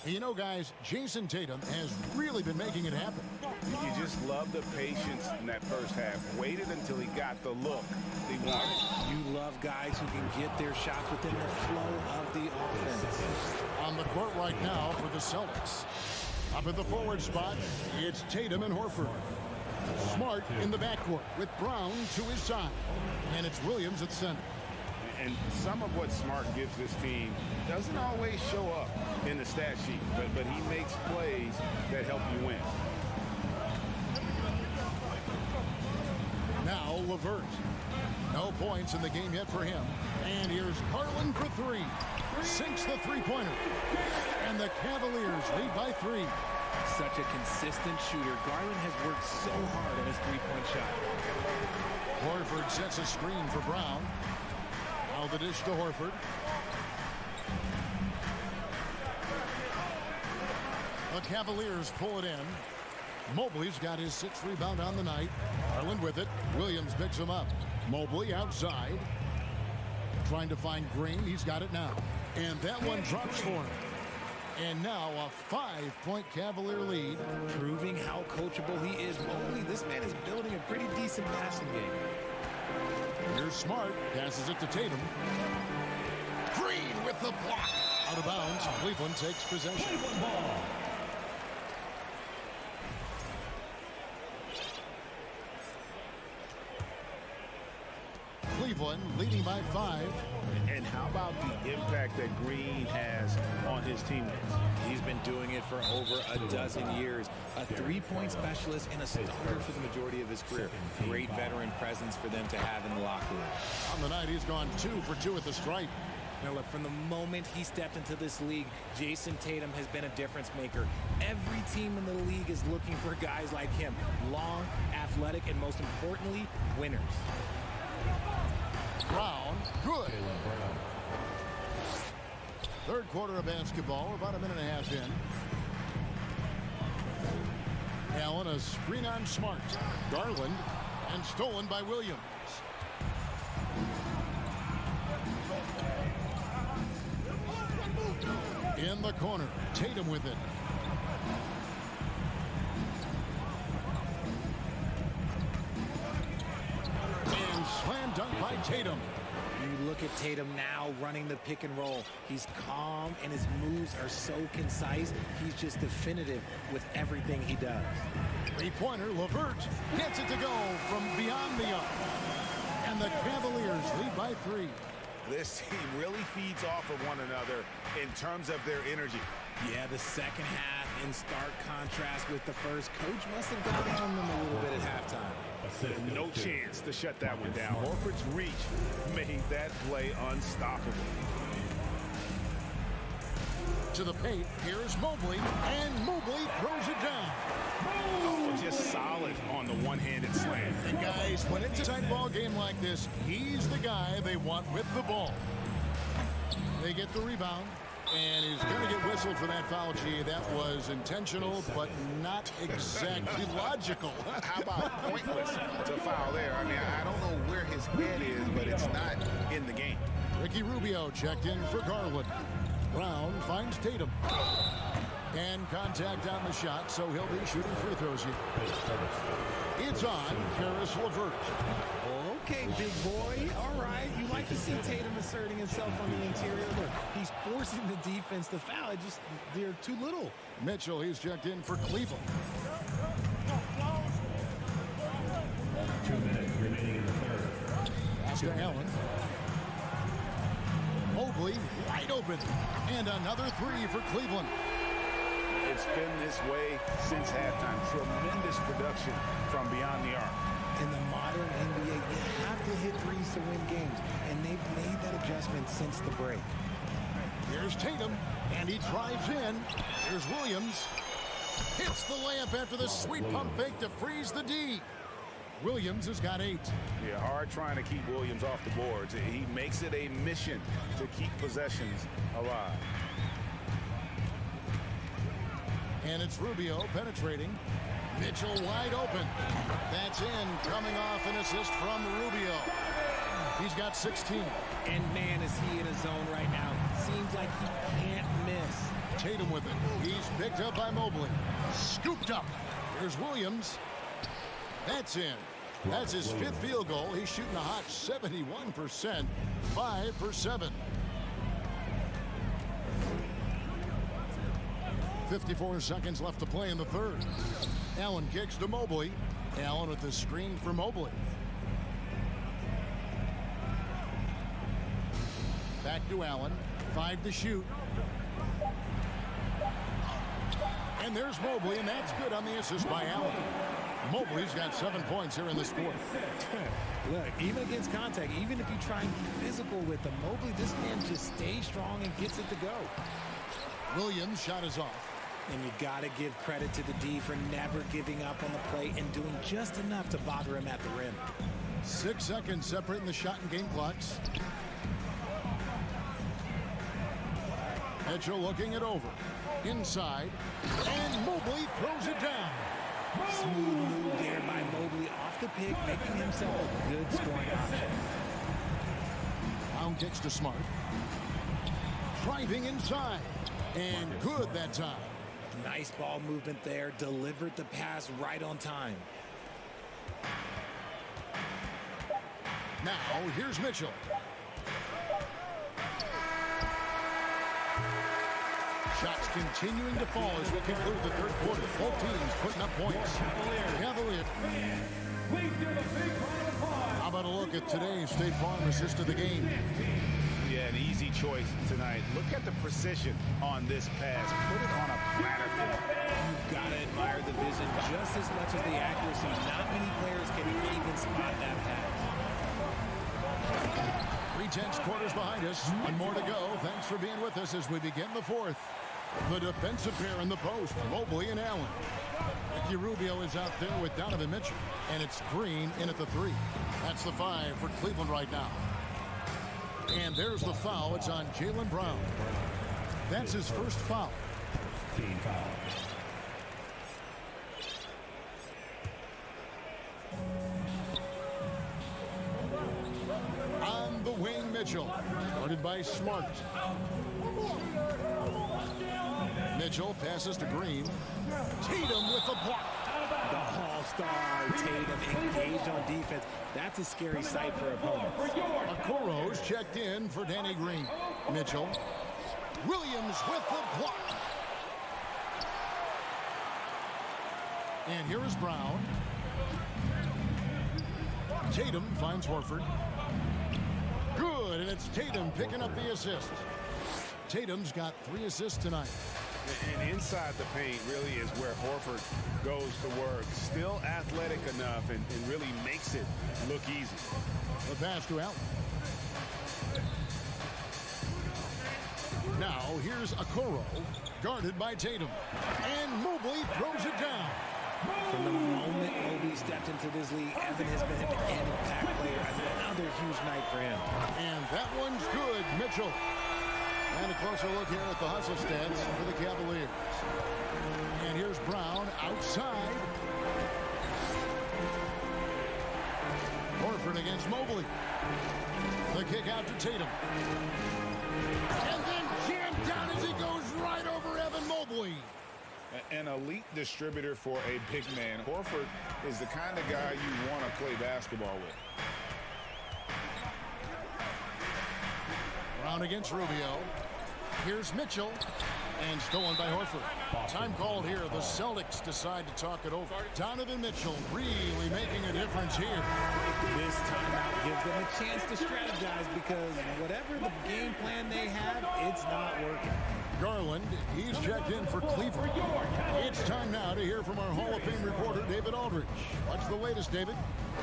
And you know, guys, Jason Tatum has really been making it happen. You just love the patience in that first half. Waited until he got the look he wanted. You love guys who can get their shots within the flow of the offense. On the court right now for the Celtics. Up at the forward spot, it's Tatum and Horford. Smart in the backcourt with Brown to his side. And it's Williams at center. And some of what Smart gives this team doesn't always show up in the stat sheet, but he makes plays that help you win. Now LeVert. No points in the game yet for him. And here's Garland for three. Sinks the three-pointer. And the Cavaliers lead by 3. Such a consistent shooter. Garland has worked so hard on his three-point shot. Horford sets a screen for Brown. Now the dish to Horford. The Cavaliers pull it in. Mobley's got his 6th rebound on the night. Garland with it. Williams picks him up. Mobley outside. Trying to find Green. He's got it now. And that one drops for him. And now a 5-point Cavalier lead. Proving how coachable he is. Mobley, this man is building a pretty decent passing game. Here's Smart. Passes it to Tatum. Green with the block. Out of bounds. Cleveland takes possession. Cleveland leading by 5. And how about the impact that Green has on his teammates? He's been doing it for over a dozen years. A three-point specialist and a starter for the majority of his career. Great veteran presence for them to have in the locker room. On the night, he's gone 2 for 2 at the stripe. Now look, from the moment he stepped into this league, Jason Tatum has been a difference maker. Every team in the league is looking for guys like him. Long, athletic, and most importantly, winners. Brown, good. Third quarter of basketball. We're about a minute and a half in. Allen, a screen on Smart. Garland, and stolen by Williams. In the corner, Tatum with it. And slam dunk by Tatum. You look at Tatum now running the pick and roll. He's calm and his moves are so concise. He's just definitive with everything he does. Three-pointer, LeVert gets it to go from beyond the arc. And the Cavaliers lead by 3. This team really feeds off of one another in terms of their energy. Yeah, the second half in stark contrast with the first. Coach must have got on them a little bit at halftime. No chance to shut that one down. Horford's reach made that play unstoppable. To the paint, here's Mobley, and Mobley throws it down. Oh, just solid on the one-handed slam. And guys, when it's a tight ball game like this, he's the guy they want with the ball. They get the rebound, and he's going to get whistled for that foul. Gee, that was intentional, but not exactly logical. How about pointless to foul there? I mean, I don't know where his head is, but it's not in the game. Ricky Rubio checked in for Garland. Brown finds Tatum. And contact on the shot, so he'll be shooting free throws here. It's on Karis LeVert. Okay, big boy. All right. You like to see Tatum asserting himself on the interior. Look, he's forcing the defense to foul. They're too little. Mitchell, he's checked in for Cleveland. 2 minutes remaining in the third. Pass to Allen. Mobley wide open. And another 3 for Cleveland. It's been this way since halftime. Tremendous production from beyond the arc. In the modern NBA, you have to hit threes to win games, and they've made that adjustment since the break. Here's Tatum, and he drives in. Here's Williams. Hits the layup after the sweet pump fake to freeze the D. Williams has got 8. Yeah, hard trying to keep Williams off the boards. He makes it a mission to keep possessions alive. And it's Rubio penetrating. Mitchell wide open. That's in, coming off an assist from Rubio. He's got 16. And man, is he in a zone right now. Seems like he can't miss. Tatum with it. He's picked up by Mobley. Scooped up. Here's Williams. That's in. That's his 5th field goal. He's shooting a hot 71%. 5 for 7. 54 seconds left to play in the third. Allen kicks to Mobley. Allen with the screen for Mobley. Back to Allen. 5 to shoot. And there's Mobley, and that's good on the assist by Allen. Mobley's got 7 points here in this quarter. Look, even against contact, even if you try and be physical with him, Mobley, this man just stays strong and gets it to go. Williams' shot is off. And you got to give credit to the D for never giving up on the play and doing just enough to bother him at the rim. 6 seconds separating the shot and game clocks. Mitchell looking it over. Inside. And Mobley throws it down. Smooth move there by Mobley off the pick, making himself a good scoring option. Brown kicks to Smart. Driving inside. And good that time. Nice ball movement there. Delivered the pass right on time. Now, here's Mitchell. Shots continuing to fall as we conclude the third quarter. Both teams putting up points. Cavaliers. How about a look at today's State Farm assist of the game? Yeah, an easy choice tonight. Look at the precision on this pass. Put it on a platter for him. You've got to admire the vision just as much as the accuracy. Not many players can even spot that pass. 3/10 quarters behind us. One more to go. Thanks for being with us as we begin the fourth. The defensive pair in the post, Mobley and Allen. Ricky Rubio is out there with Donovan Mitchell. And it's Green in at the 3. That's the 5 for Cleveland right now. And there's the foul. It's on Jaylen Brown. That's his first foul. Team foul. On the wing, Mitchell. Guarded by Smart. Mitchell passes to Green. Tatum with the block. The all-star Tatum engaged on defense. That's a scary sight for opponents. Okoro's checked in for Danny Green. Mitchell. Williams with the block. And here is Brown. Tatum finds Horford. Good, and it's Tatum picking up the assist. Tatum's got 3 assists tonight. And inside the paint really is where Horford goes to work. Still athletic enough and really makes it look easy. The pass to Allen. Now here's Okoro, guarded by Tatum. And Mobley throws it down. From the moment Mobley stepped into this league, Evan has been an impact player. Another huge night for him. And that one's good, Mitchell. And a closer look here at the hustle stats for the Cavaliers. And here's Brown outside. Horford against Mobley. The kick out to Tatum. And then jammed down as he goes right over Evan Mobley. An elite distributor for a big man. Horford is the kind of guy you want to play basketball with. Brown against Rubio. Here's Mitchell. And stolen by Horford. Time called here. The Celtics decide to talk it over. Donovan Mitchell really making a difference here. This timeout gives them a chance to strategize because whatever the game plan they have, it's not working. Garland, he's checked in for Cleveland. It's time now to hear from our Hall of Fame reporter, David Aldridge. What's the latest, David?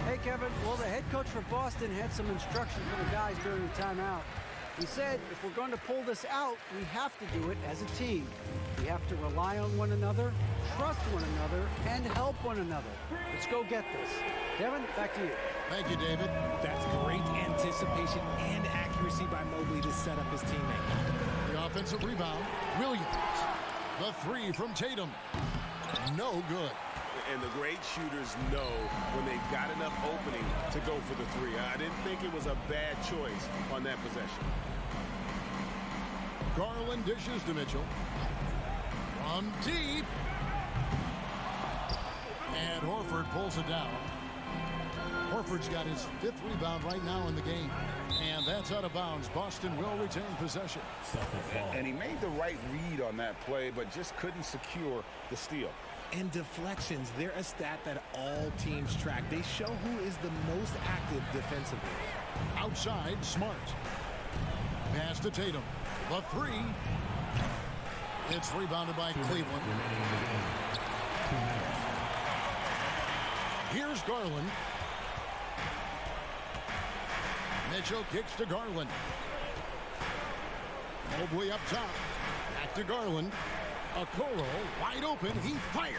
Hey, Kevin. Well, the head coach for Boston had some instruction for the guys during the timeout. He said if we're going to pull this out, we have to do it as a team. We have to rely on one another, trust one another, and help one another. Let's go get this. Devin, back to you. Thank you, David. That's great anticipation and accuracy by Mobley to set up his teammate. The offensive rebound, Williams. The 3 from Tatum. No good. And the great shooters know when they've got enough opening to go for the 3. I didn't think it was a bad choice on that possession. Garland dishes to Mitchell. From deep. And Horford pulls it down. Horford's got his 5th rebound right now in the game. And that's out of bounds. Boston will retain possession. And he made the right read on that play, but just couldn't secure the steal. And deflections, they're a stat that all teams track. They show who is the most active defensively. Outside, Smart. Pass to Tatum. The 3. It's rebounded by Cleveland. Here's Garland. Mitchell kicks to Garland. Mobley up top. Back to Garland. Okoro wide open. He fired.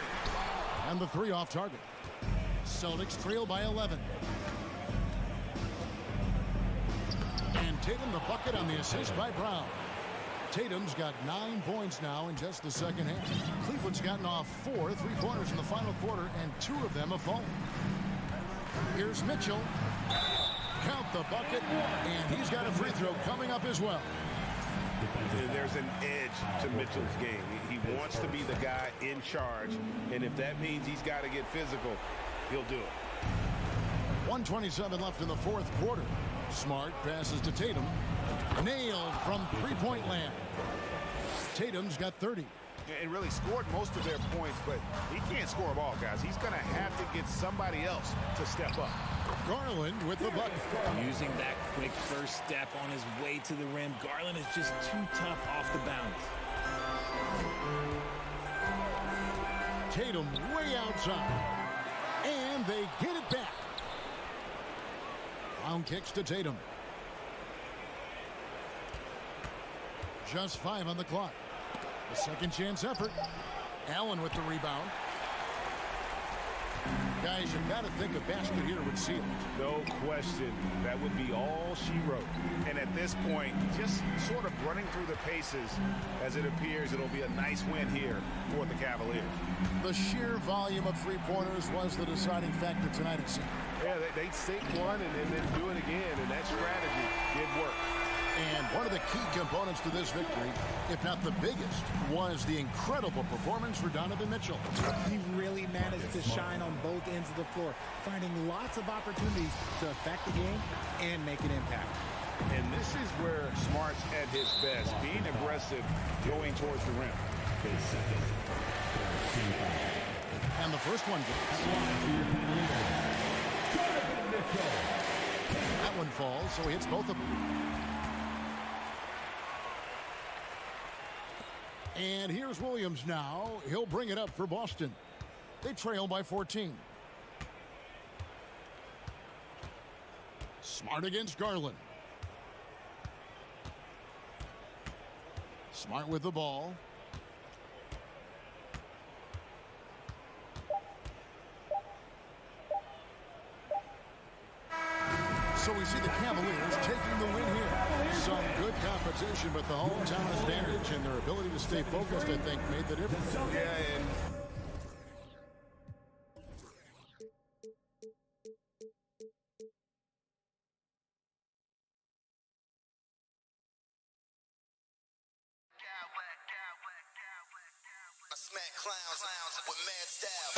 And the three off target. Celtics trail by 11. And Tatum the bucket on the assist by Brown. Tatum's got 9 points now in just the second half. Cleveland's gotten off 4 3-pointers in the final quarter, and 2 of them have fallen. Here's Mitchell. Count the bucket, and he's got a free throw coming up as well. There's an edge to Mitchell's game. He wants to be the guy in charge, and if that means he's got to get physical, he'll do it. 1:27 left in the fourth quarter. Smart passes to Tatum. Nailed from three-point land. Tatum's got 30. And really scored most of their points, but he can't score them all, guys. He's going to have to get somebody else to step up. Garland with the bucket. Using that quick first step on his way to the rim. Garland is just too tough off the bounce. Tatum way outside. And they get it back. Brown kicks to Tatum. Just 5 on the clock. A second chance effort. Allen with the rebound. Guys, you've got to think a basket here would seal it. No question. That would be all she wrote. And at this point, just sort of running through the paces, as it appears it'll be a nice win here for the Cavaliers. The sheer volume of three-pointers was the deciding factor tonight, it seemed. Yeah, they'd sink one and then do it again, and that strategy did work. And one of the key components to this victory, if not the biggest, was the incredible performance for Donovan Mitchell. He really managed to shine on both ends of the floor, finding lots of opportunities to affect the game and make an impact. And this is where Smart's at his best, being aggressive, going towards the rim. And the first one goes. That one falls, so he hits both of them. And here's Williams now. He'll bring it up for Boston. They trail by 14. Smart against Garland. Smart with the ball. So we see the Cavaliers taking the win here. Some good competition, but the hometown advantage and their ability to stay focused, I think, made the difference. Yeah, and I smack clowns with mad style.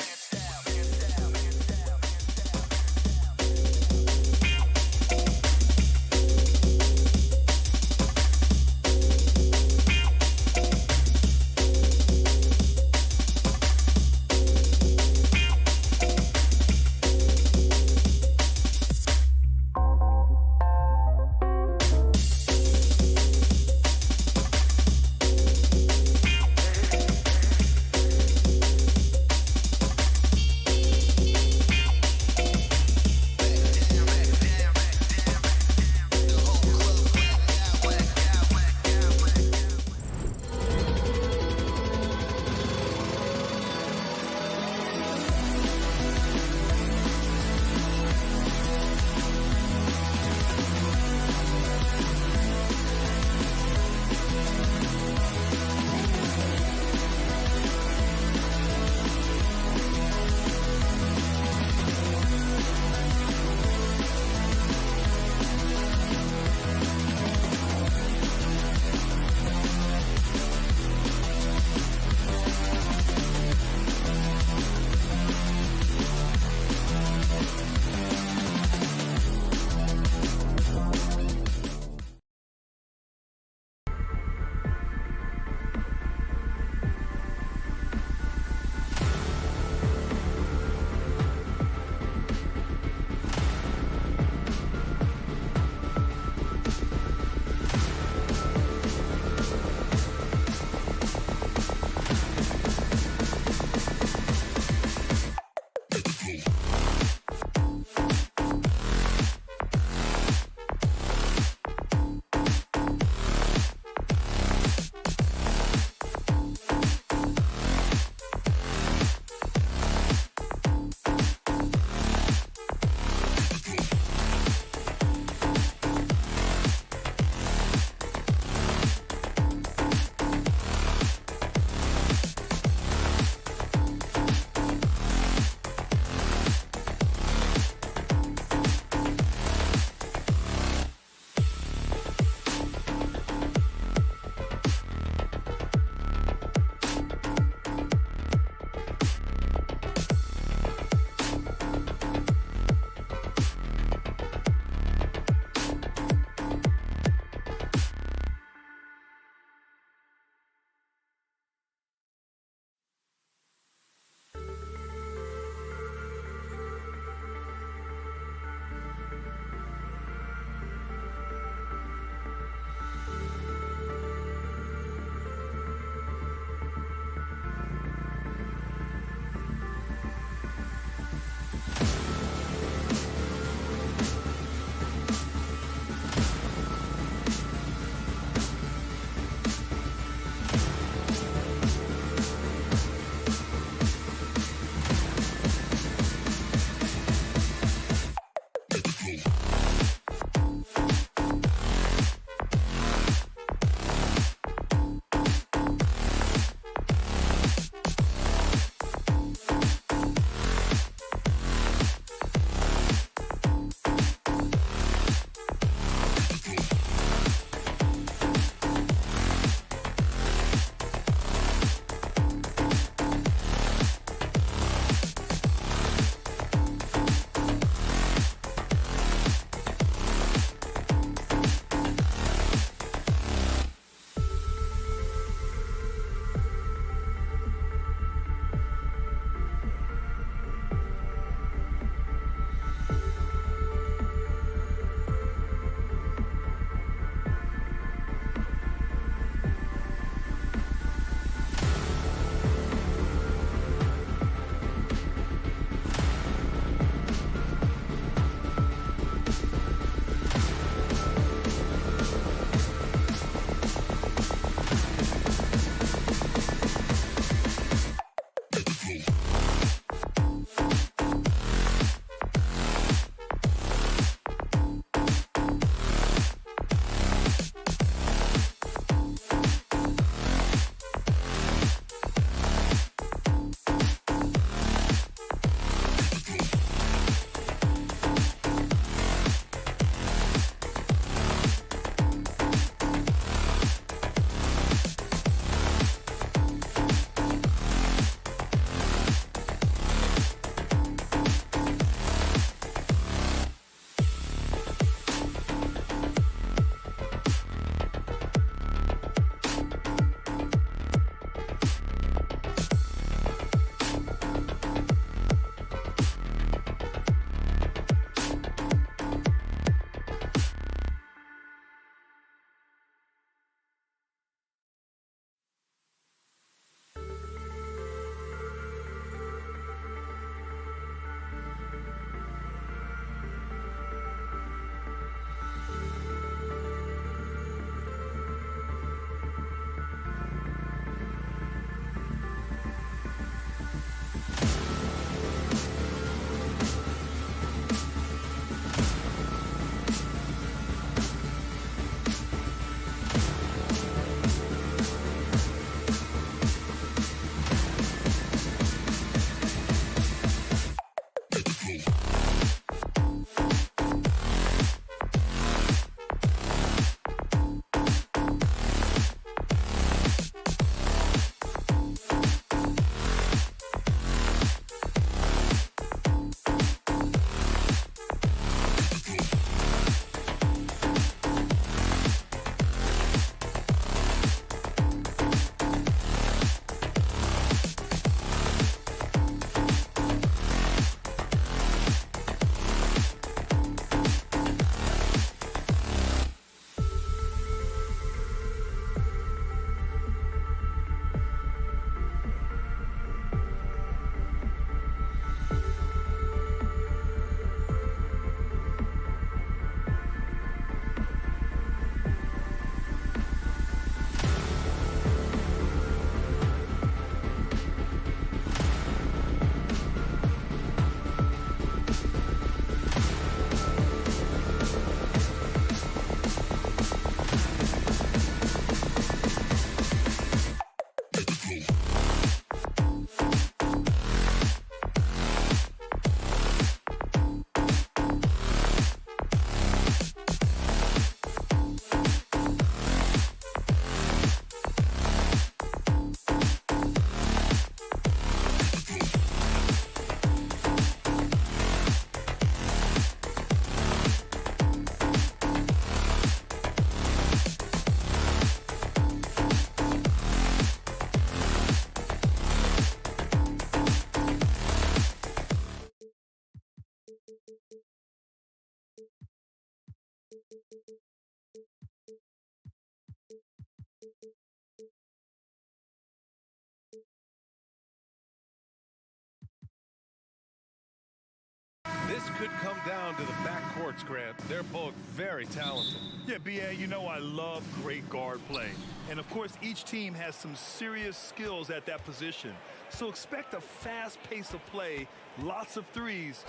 could come down to the backcourts, Grant. They're both very talented. Yeah, B.A., you know I love great guard play. And, of course, each team has some serious skills at that position. So expect a fast pace of play, lots of threes.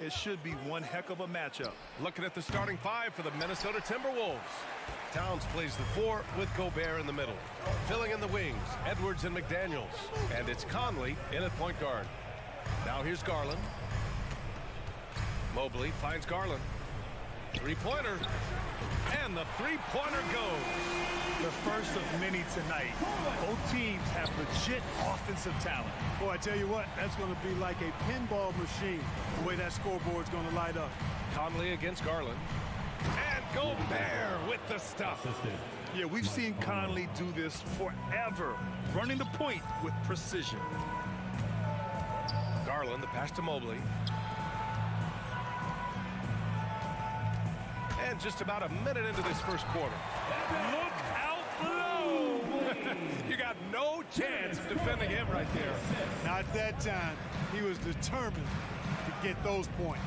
It should be one heck of a matchup. Looking at the starting five for the Minnesota Timberwolves. Towns plays the 4 with Gobert in the middle. Filling in the wings, Edwards and McDaniels. And it's Conley in at point guard. Now here's Garland. Mobley finds Garland. Three-pointer. And the three-pointer goes. The first of many tonight. Both teams have legit offensive talent. Boy, I tell you what, that's going to be like a pinball machine, the way that scoreboard's going to light up. Conley against Garland. And Gobert with the stuff. Yeah, we've seen Conley do this forever, running the point with precision. Garland, the pass to Mobley. And just about a minute into this first quarter. Look out below! You got no chance of defending him right there. Not that time. He was determined to get those points.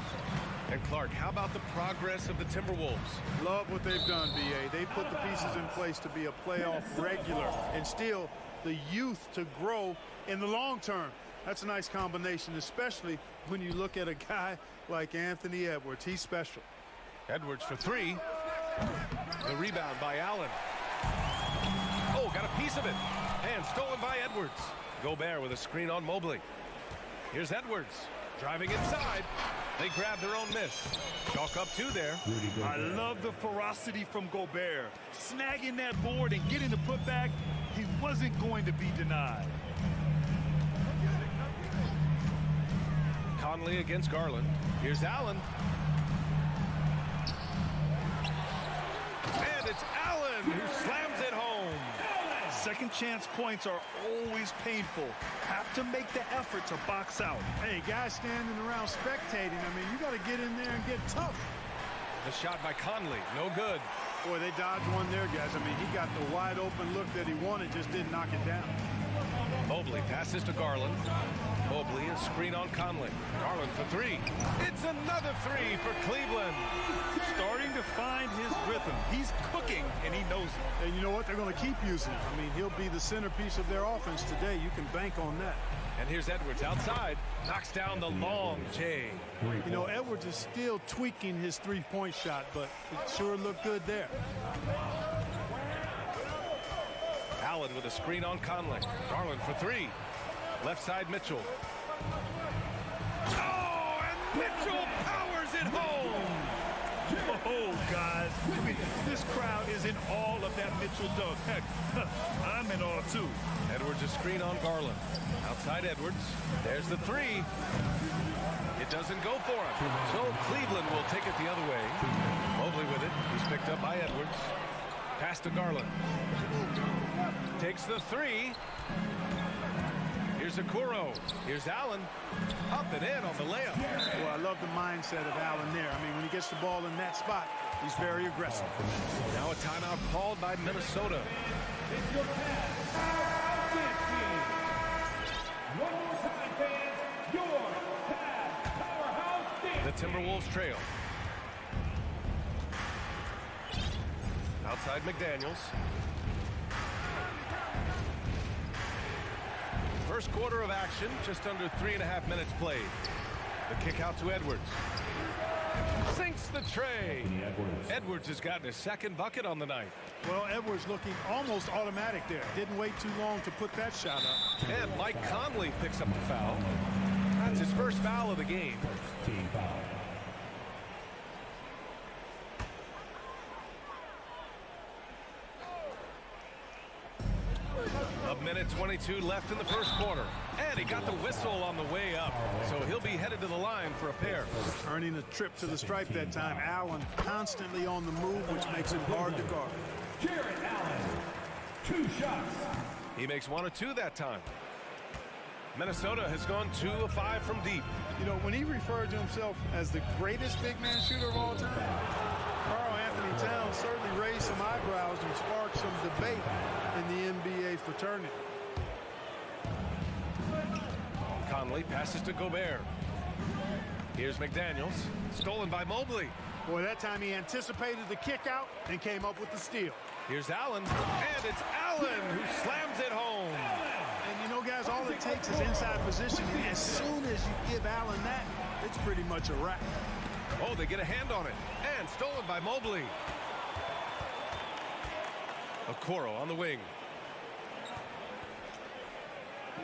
And Clark, how about the progress of the Timberwolves? Love what they've done, B.A. They put the pieces in place to be a playoff regular and still the youth to grow in the long term. That's a nice combination, especially when you look at a guy like Anthony Edwards. He's special. Edwards for 3. The rebound by Allen. Oh, got a piece of it. And stolen by Edwards. Gobert with a screen on Mobley. Here's Edwards. Driving inside. They grab their own miss. Chalk up 2 there. I love the ferocity from Gobert. Snagging that board and getting the putback, he wasn't going to be denied. Conley against Garland. Here's Allen. And it's Allen who slams it home. Second chance points are always painful. Have to make the effort to box out. Hey, guys standing around spectating, I mean, you got to get in there and get tough. The shot by Conley, no good. Boy, they dodged one there, guys. I mean, he got the wide open look that he wanted, just didn't knock it down. Mobley passes to Garland. Mobley, a screen on Conley. Garland for 3. It's another 3 for Cleveland. Starting to find his rhythm. He's cooking, and he knows it. And you know what? They're going to keep using him. I mean, he'll be the centerpiece of their offense today. You can bank on that. And here's Edwards outside. Knocks down the long J. You know, Edwards is still tweaking his three-point shot, but it sure looked good there. Allen with a screen on Conley. Garland for 3. Left side Mitchell. Oh, and Mitchell powers it home. Oh, guys, I mean, this crowd is in awe of that Mitchell dunk. Heck, I'm in awe, too. Edwards a screen on Garland. Outside Edwards. There's the 3. It doesn't go for him. So Cleveland will take it the other way. Mobley with it. He's picked up by Edwards. Pass to Garland. Takes the 3. Here's Okoro. Here's Allen. Up and in on the layup. Well, I love the mindset of Allen there. I mean, when he gets the ball in that spot, he's very aggressive. Now a timeout called by Minnesota. One more time, fans. Your powerhouse. The Timberwolves trail. Outside McDaniels. First quarter of action, just under 3.5 minutes played. The kick out to Edwards. Sinks the tray. Edwards has gotten his second bucket on the night. Well, Edwards looking almost automatic there. Didn't wait too long to put that shot up. And Mike Conley picks up the foul. That's his first foul of the game. Team foul. A minute 22 left in the first quarter. And he got the whistle on the way up. So he'll be headed to the line for a pair. Earning a trip to the stripe that time. Allen constantly on the move, which makes it hard to guard. Jarrett Allen, 2 shots. He makes 1 of 2 that time. Minnesota has gone 2 of 5 from deep. You know, when he referred to himself as the greatest big man shooter of all time, Karl Anthony Towns certainly raised some eyebrows and sparked some debate in the NBA fraternity. Conley passes to Gobert. Here's McDaniels. Stolen by Mobley. Boy, that time he anticipated the kick out and came up with the steal. Here's Allen. And it's Allen who slams it home. And you know, guys, all it takes is inside positioning. As soon as you give Allen that, it's pretty much a wrap. Oh, they get a hand on it. And stolen by Mobley. Okoro on the wing.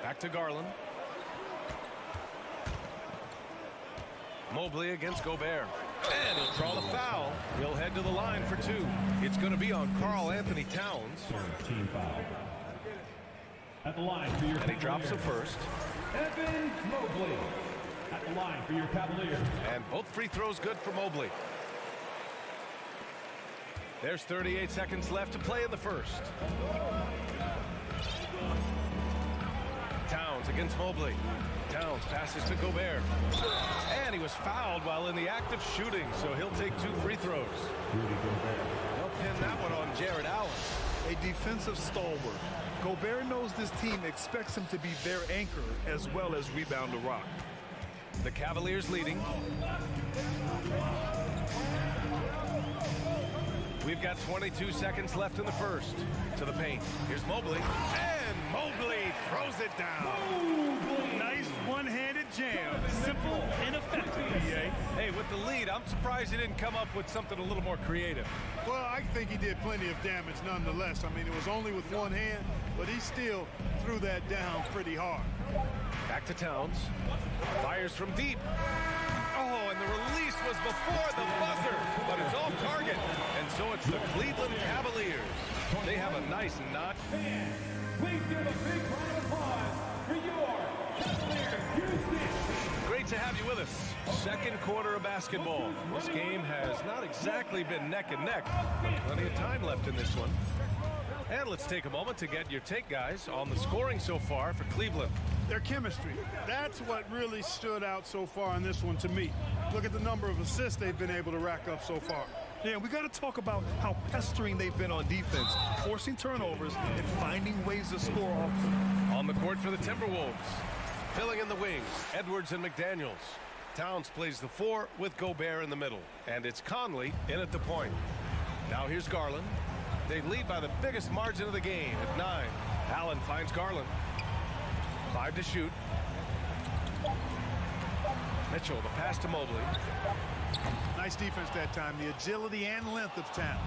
Back to Garland. Mobley against Gobert. And he'll draw the foul. He'll head to the line for two. It's going to be on Karl Anthony Towns. Team foul. At the line for your And he drops the first. Evan Mobley. At the line for your Cavaliers. And both free throws good for Mobley. There's 38 seconds left to play in the first. Towns against Mobley. Towns passes to Gobert. And he was fouled while in the act of shooting, so he'll take two free throws. They'll pin that one on Jared Allen. A defensive stalwart. Gobert knows this team expects him to be their anchor as well as rebound the rock. The Cavaliers leading. We've got 22 seconds left in the first. To the paint. Here's Mobley. And Mobley throws it down. Nice one-handed jam. Simple and effective, EA. Hey, with the lead, I'm surprised he didn't come up with something a little more creative. Well, I think he did plenty of damage nonetheless. I mean, it was only with one hand, but he still threw that down pretty hard. Back to Towns. Fires from deep. Oh, and the release was before the buzzer, but it's off target. And so it's the Cleveland Cavaliers. They have a nice notch. Please give a big round of applause for your Cavaliers. Great to have you with us. Second quarter of basketball. This game has not exactly been neck and neck, but plenty of time left in this one. And let's take a moment to get your take, guys, on the scoring so far for Cleveland. Their chemistry. That's what really stood out so far in this one to me. Look at the number of assists they've been able to rack up so far. Yeah, we got to talk about how pestering they've been on defense, forcing turnovers and finding ways to score off them. On the court for the Timberwolves. Filling in the wings, Edwards and McDaniels. Towns plays the four with Gobert in the middle. And it's Conley in at the point. Now here's Garland. They lead by the biggest margin of the game at 9. Allen finds Garland. 5 to shoot. Mitchell, the pass to Mobley. Nice defense that time. The agility and length of Town,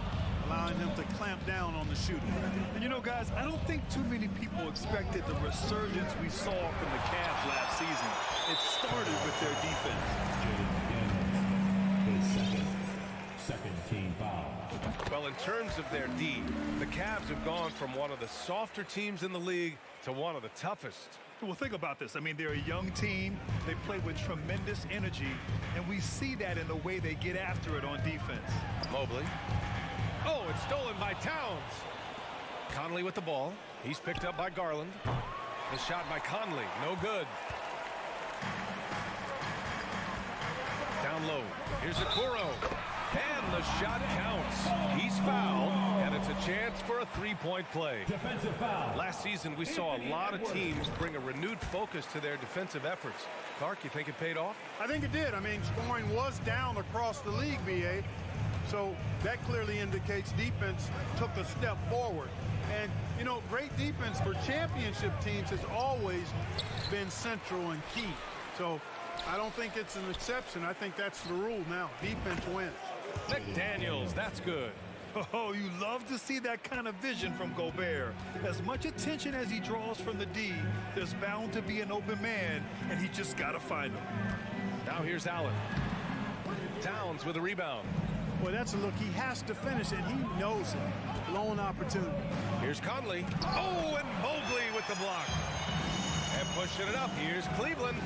allowing them to clamp down on the shooting. And you know, guys, I don't think too many people expected the resurgence we saw from the Cavs last season. It started with their defense. Second team foul. Well, in terms of their D, the Cavs have gone from one of the softer teams in the league to one of the toughest. Well, think about this. I mean, they're a young team. They play with tremendous energy, and we see that in the way they get after it on defense. Mobley. Oh, it's stolen by Towns. Conley with the ball. He's picked up by Garland. The shot by Conley. No good. Down low. Here's Okoro. And the shot counts. He's fouled, and it's a chance for a three-point play. Defensive foul. Last season, we saw a lot of teams bring a renewed focus to their defensive efforts. Clark, you think it paid off? I think it did. I mean, scoring was down across the league, BA. So that clearly indicates defense took a step forward. And, you know, great defense for championship teams has always been central and key. So I don't think it's an exception. I think that's the rule now. Defense wins. McDaniels, that's good. Oh, you love to see that kind of vision from Gobert. As much attention as he draws from the D, there's bound to be an open man, and he just got to find him. Now here's Allen. Towns with a rebound. Well, that's a look. He has to finish it. He knows it. Lone opportunity. Here's Conley. Oh, and Mobley with the block. And pushing it up. Here's Cleveland.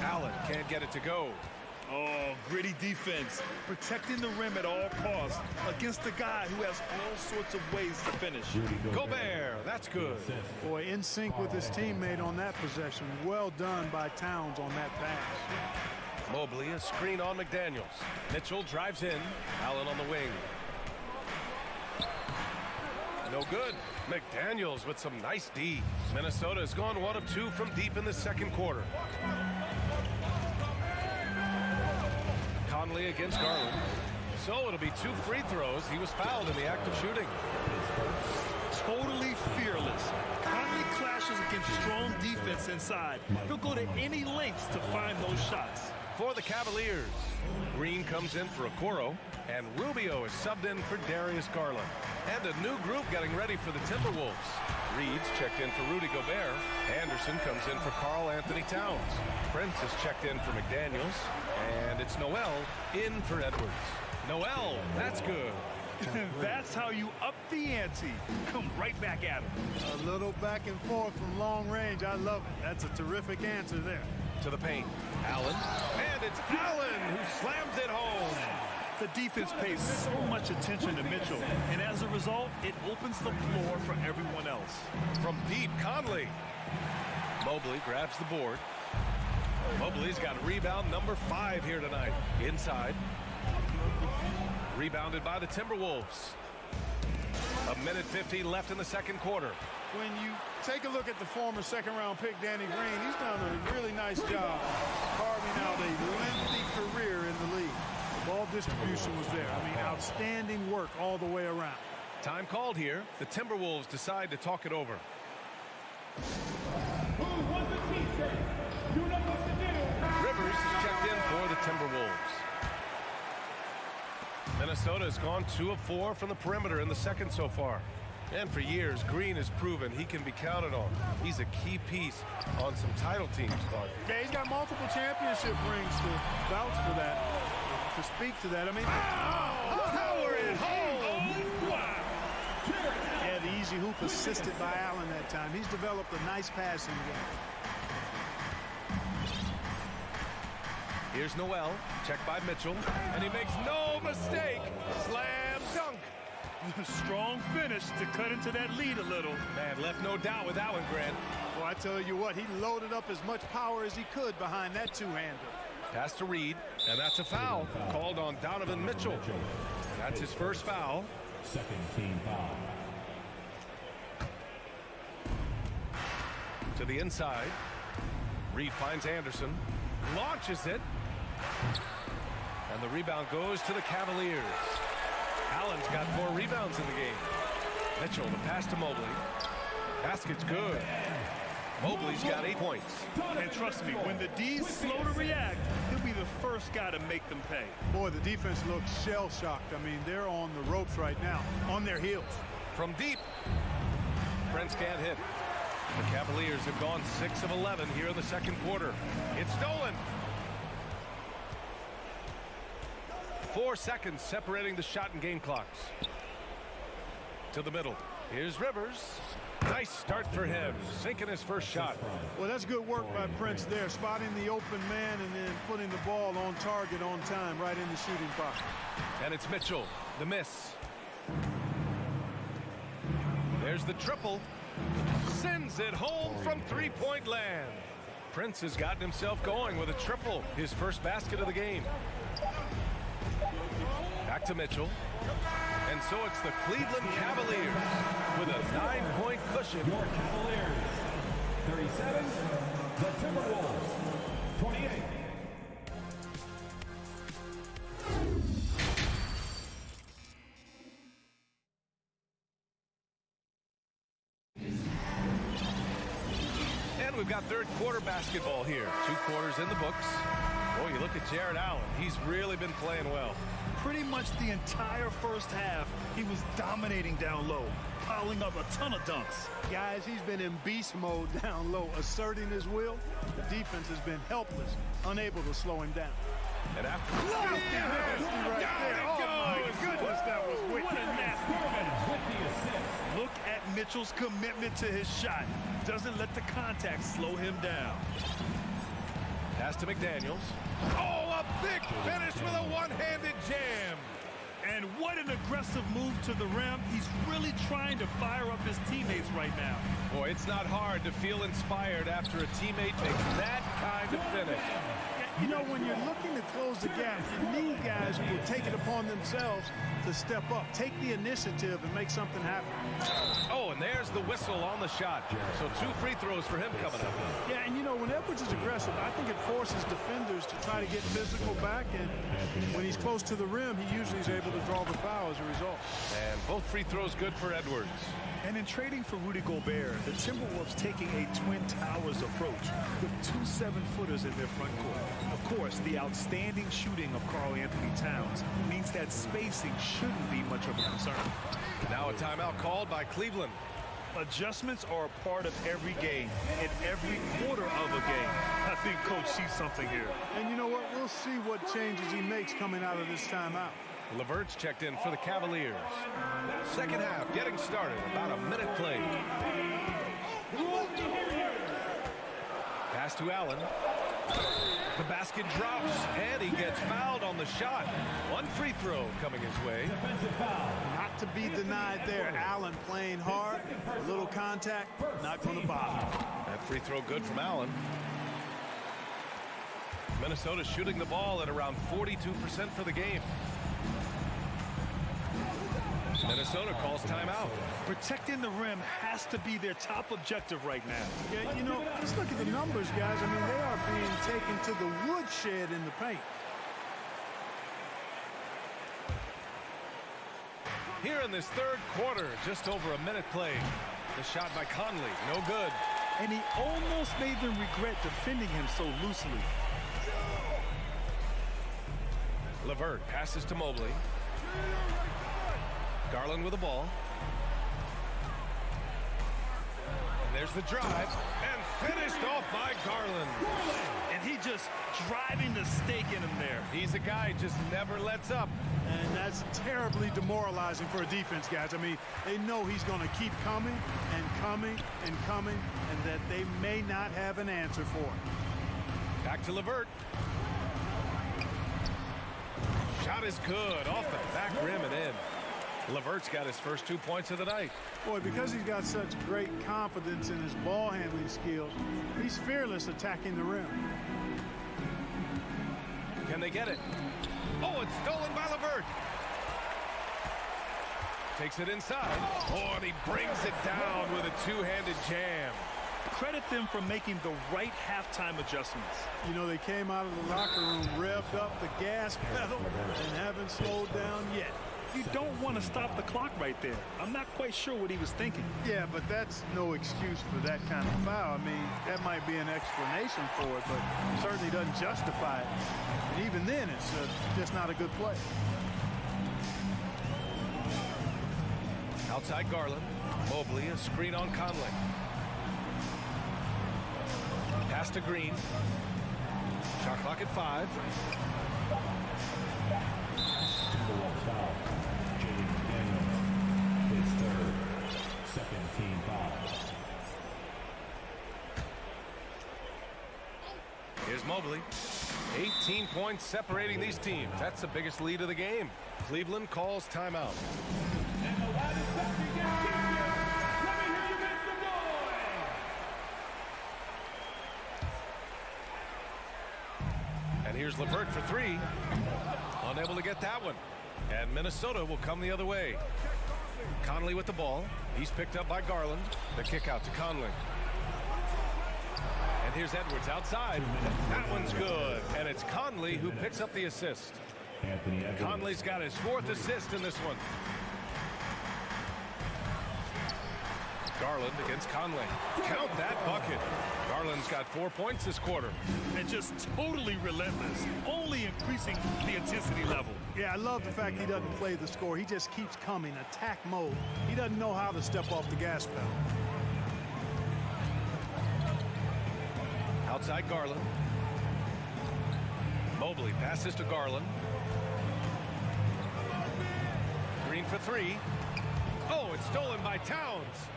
Allen can't get it to go. Oh, gritty defense. Protecting the rim at all costs against a guy who has all sorts of ways to finish. Gobert, that's good. Boy, in sync with his teammate on that possession. Well done by Towns on that pass. Mobley, a screen on McDaniels. Mitchell drives in. Allen on the wing. No good. McDaniels with some nice D. Minnesota has gone 1 of 2 from deep in the second quarter. Conley against Garland. So it'll be 2 free throws. He was fouled in the act of shooting. Totally fearless. Conley clashes against strong defense inside. He'll go to any lengths to find those shots. For the Cavaliers, Green comes in for Okoro, and Rubio is subbed in for Darius Garland. And a new group getting ready for the Timberwolves. Reed's checked in for Rudy Gobert. Anderson comes in for Karl Anthony Towns. Prince is checked in for McDaniels. And it's Noel in for Edwards. Noel, that's good. That's how you up the ante. Come right back at him. A little back and forth from long range. I love it. That's a terrific answer there. To the paint. Allen. And it's Allen who slams it home. The defense pays so much attention to Mitchell, and as a result, it opens the floor for everyone else. From deep, Conley. Mobley grabs the board. Mobley's got rebound number 5 here tonight. Inside. Rebounded by the Timberwolves. 1:50 left in the second quarter. When you take a look at the former second-round pick, Danny Green, he's done a really nice job carving out a lengthy career in the league. The ball distribution was there. I mean, outstanding work all the way around. Time called here. The Timberwolves decide to talk it over. Who wants a t-shirt? You know what to do. Rivers is checked in for the Timberwolves. Minnesota has gone 2 of 4 from the perimeter in the second so far. And for years, Green has proven he can be counted on. He's a key piece on some title teams, Clark. Yeah, he's got multiple championship rings to vouch for that, to speak to that. I mean, Power it home! Wow! Yeah, the easy hoop assisted by Allen that time. He's developed a nice passing game. Here's Noel, checked by Mitchell, and he makes no mistake. Slam dunk. Strong finish to cut into that lead a little. Man, left no doubt with that one, Grant. Well, I tell you what, he loaded up as much power as he could behind that two-hander. Pass to Reed, and that's a foul called on Donovan Mitchell. That's his first foul. Second team foul. To the inside. Reed finds Anderson, launches it, and the rebound goes to the Cavaliers. Allen's got 4 rebounds in the game. Mitchell, the pass to Mobley. Basket's good. Mobley's got 8 points. And trust me, when the D's slow to react, he'll be the first guy to make them pay. Boy, the defense looks shell-shocked. I mean, they're on the ropes right now, on their heels. From deep. Prince can't hit. The Cavaliers have gone 6 of 11 here in the second quarter. It's stolen. 4 seconds separating the shot and game clocks. To the middle. Here's Rivers. Nice start for him, sinking his first shot. Well, that's good work by Prince there, spotting the open man and then putting the ball on target on time right in the shooting pocket. And it's Mitchell, the miss. There's the triple. Sends it home from 3-point land. Prince has gotten himself going with a triple, his first basket of the game. Back to Mitchell. And so it's the Cleveland Cavaliers with a 9-point cushion. Your Cavaliers, 37. The Timberwolves, 28. And we've got third quarter basketball here. 2 quarters in the books. Boy, you look at Jared Allen. He's really been playing well. Pretty much the entire first half, he was dominating down low, piling up a ton of dunks. Guys, he's been in beast mode down low, asserting his will. The defense has been helpless, unable to slow him down. And after right there. Oh, my goodness, that was wicked. What a nasty finish. Look at Mitchell's commitment to his shot. Doesn't let the contact slow him down. Pass to McDaniels. Oh, a big finish with a one-handed jam. And what an aggressive move to the rim. He's really trying to fire up his teammates right now. Boy, it's not hard to feel inspired after a teammate makes that kind of finish. You know, when you're looking to close the gap, you need guys who will take it upon themselves to step up, take the initiative, and make something happen. Oh, and there's the whistle on the shot. So 2 free throws for him coming up. Yeah, and you know, when Edwards is aggressive, I think it forces defenders to try to get physical back, and when he's close to the rim, he usually is able to draw the foul as a result. And both free throws good for Edwards. And in trading for Rudy Gobert, the Timberwolves taking a Twin Towers approach with 2 7-footers in their front court. Of course, the outstanding shooting of Karl-Anthony Towns means that spacing shouldn't be much of a concern. Now a timeout called by Cleveland. Adjustments are a part of every game, in every quarter of a game. I think Coach sees something here. And you know what? We'll see what changes he makes coming out of this timeout. LeVert's checked in for the Cavaliers. Second half getting started. About a minute played. Pass to Allen. The basket drops, and he gets fouled on the shot. 1 free throw coming his way. Not to be denied there. Allen playing hard. A little contact, not going to bother. That free throw good from Allen. Minnesota shooting the ball at around 42% for the game. Minnesota calls timeout. Protecting the rim has to be their top objective right now. Yeah, you know, let's look at the numbers, guys. I mean, they are being taken to the woodshed in the paint. Here in this third quarter, just over a minute played. The shot by Conley, no good. And he almost made them regret defending him so loosely. LeVert passes to Mobley. Garland with the ball. And there's the drive. And finished off by Garland. And he just driving the stake in him there. He's a guy who just never lets up. And that's terribly demoralizing for a defense, guys. I mean, they know he's going to keep coming and coming and coming, and that they may not have an answer for it. Back to LeVert. Shot is good. Off the back rim and in. LeVert's got his first 2 points of the night. Boy, because he's got such great confidence in his ball handling skills, he's fearless attacking the rim. Can they get it? Oh, it's stolen by LeVert. Takes it inside. Oh, and he brings it down with a two-handed jam. Credit them for making the right halftime adjustments. You know, they came out of the locker room, revved up the gas pedal, and haven't slowed down yet. You don't want to stop the clock right there. I'm not quite sure what he was thinking. Yeah, but that's no excuse for that kind of foul. I mean, that might be an explanation for it, but it certainly doesn't justify it. And even then, it's just not a good play. Outside Garland. Mobley, a screen on Conley. Pass to Green. Shot clock at 5. Second team foul. Here's Mobley. 18 points separating these teams. That's the biggest lead of the game. Cleveland calls timeout. And the latest second game champion. Let me hear you make some noise. And here's LeVert for 3. Unable to get that one. And Minnesota will come the other way. Conley with the ball. He's picked up by Garland. The kick out to Conley. And here's Edwards outside. That one's good. And it's Conley who picks up the assist. Conley's got his 4th assist in this one. Garland against Conley. Count that bucket. Garland's got 4 points this quarter. And just totally relentless, only increasing the intensity level. Yeah, I love the fact he doesn't play the score. He just keeps coming, attack mode. He doesn't know how to step off the gas pedal. Outside Garland. Mobley passes to Garland. Green for 3. Oh, it's stolen by Towns.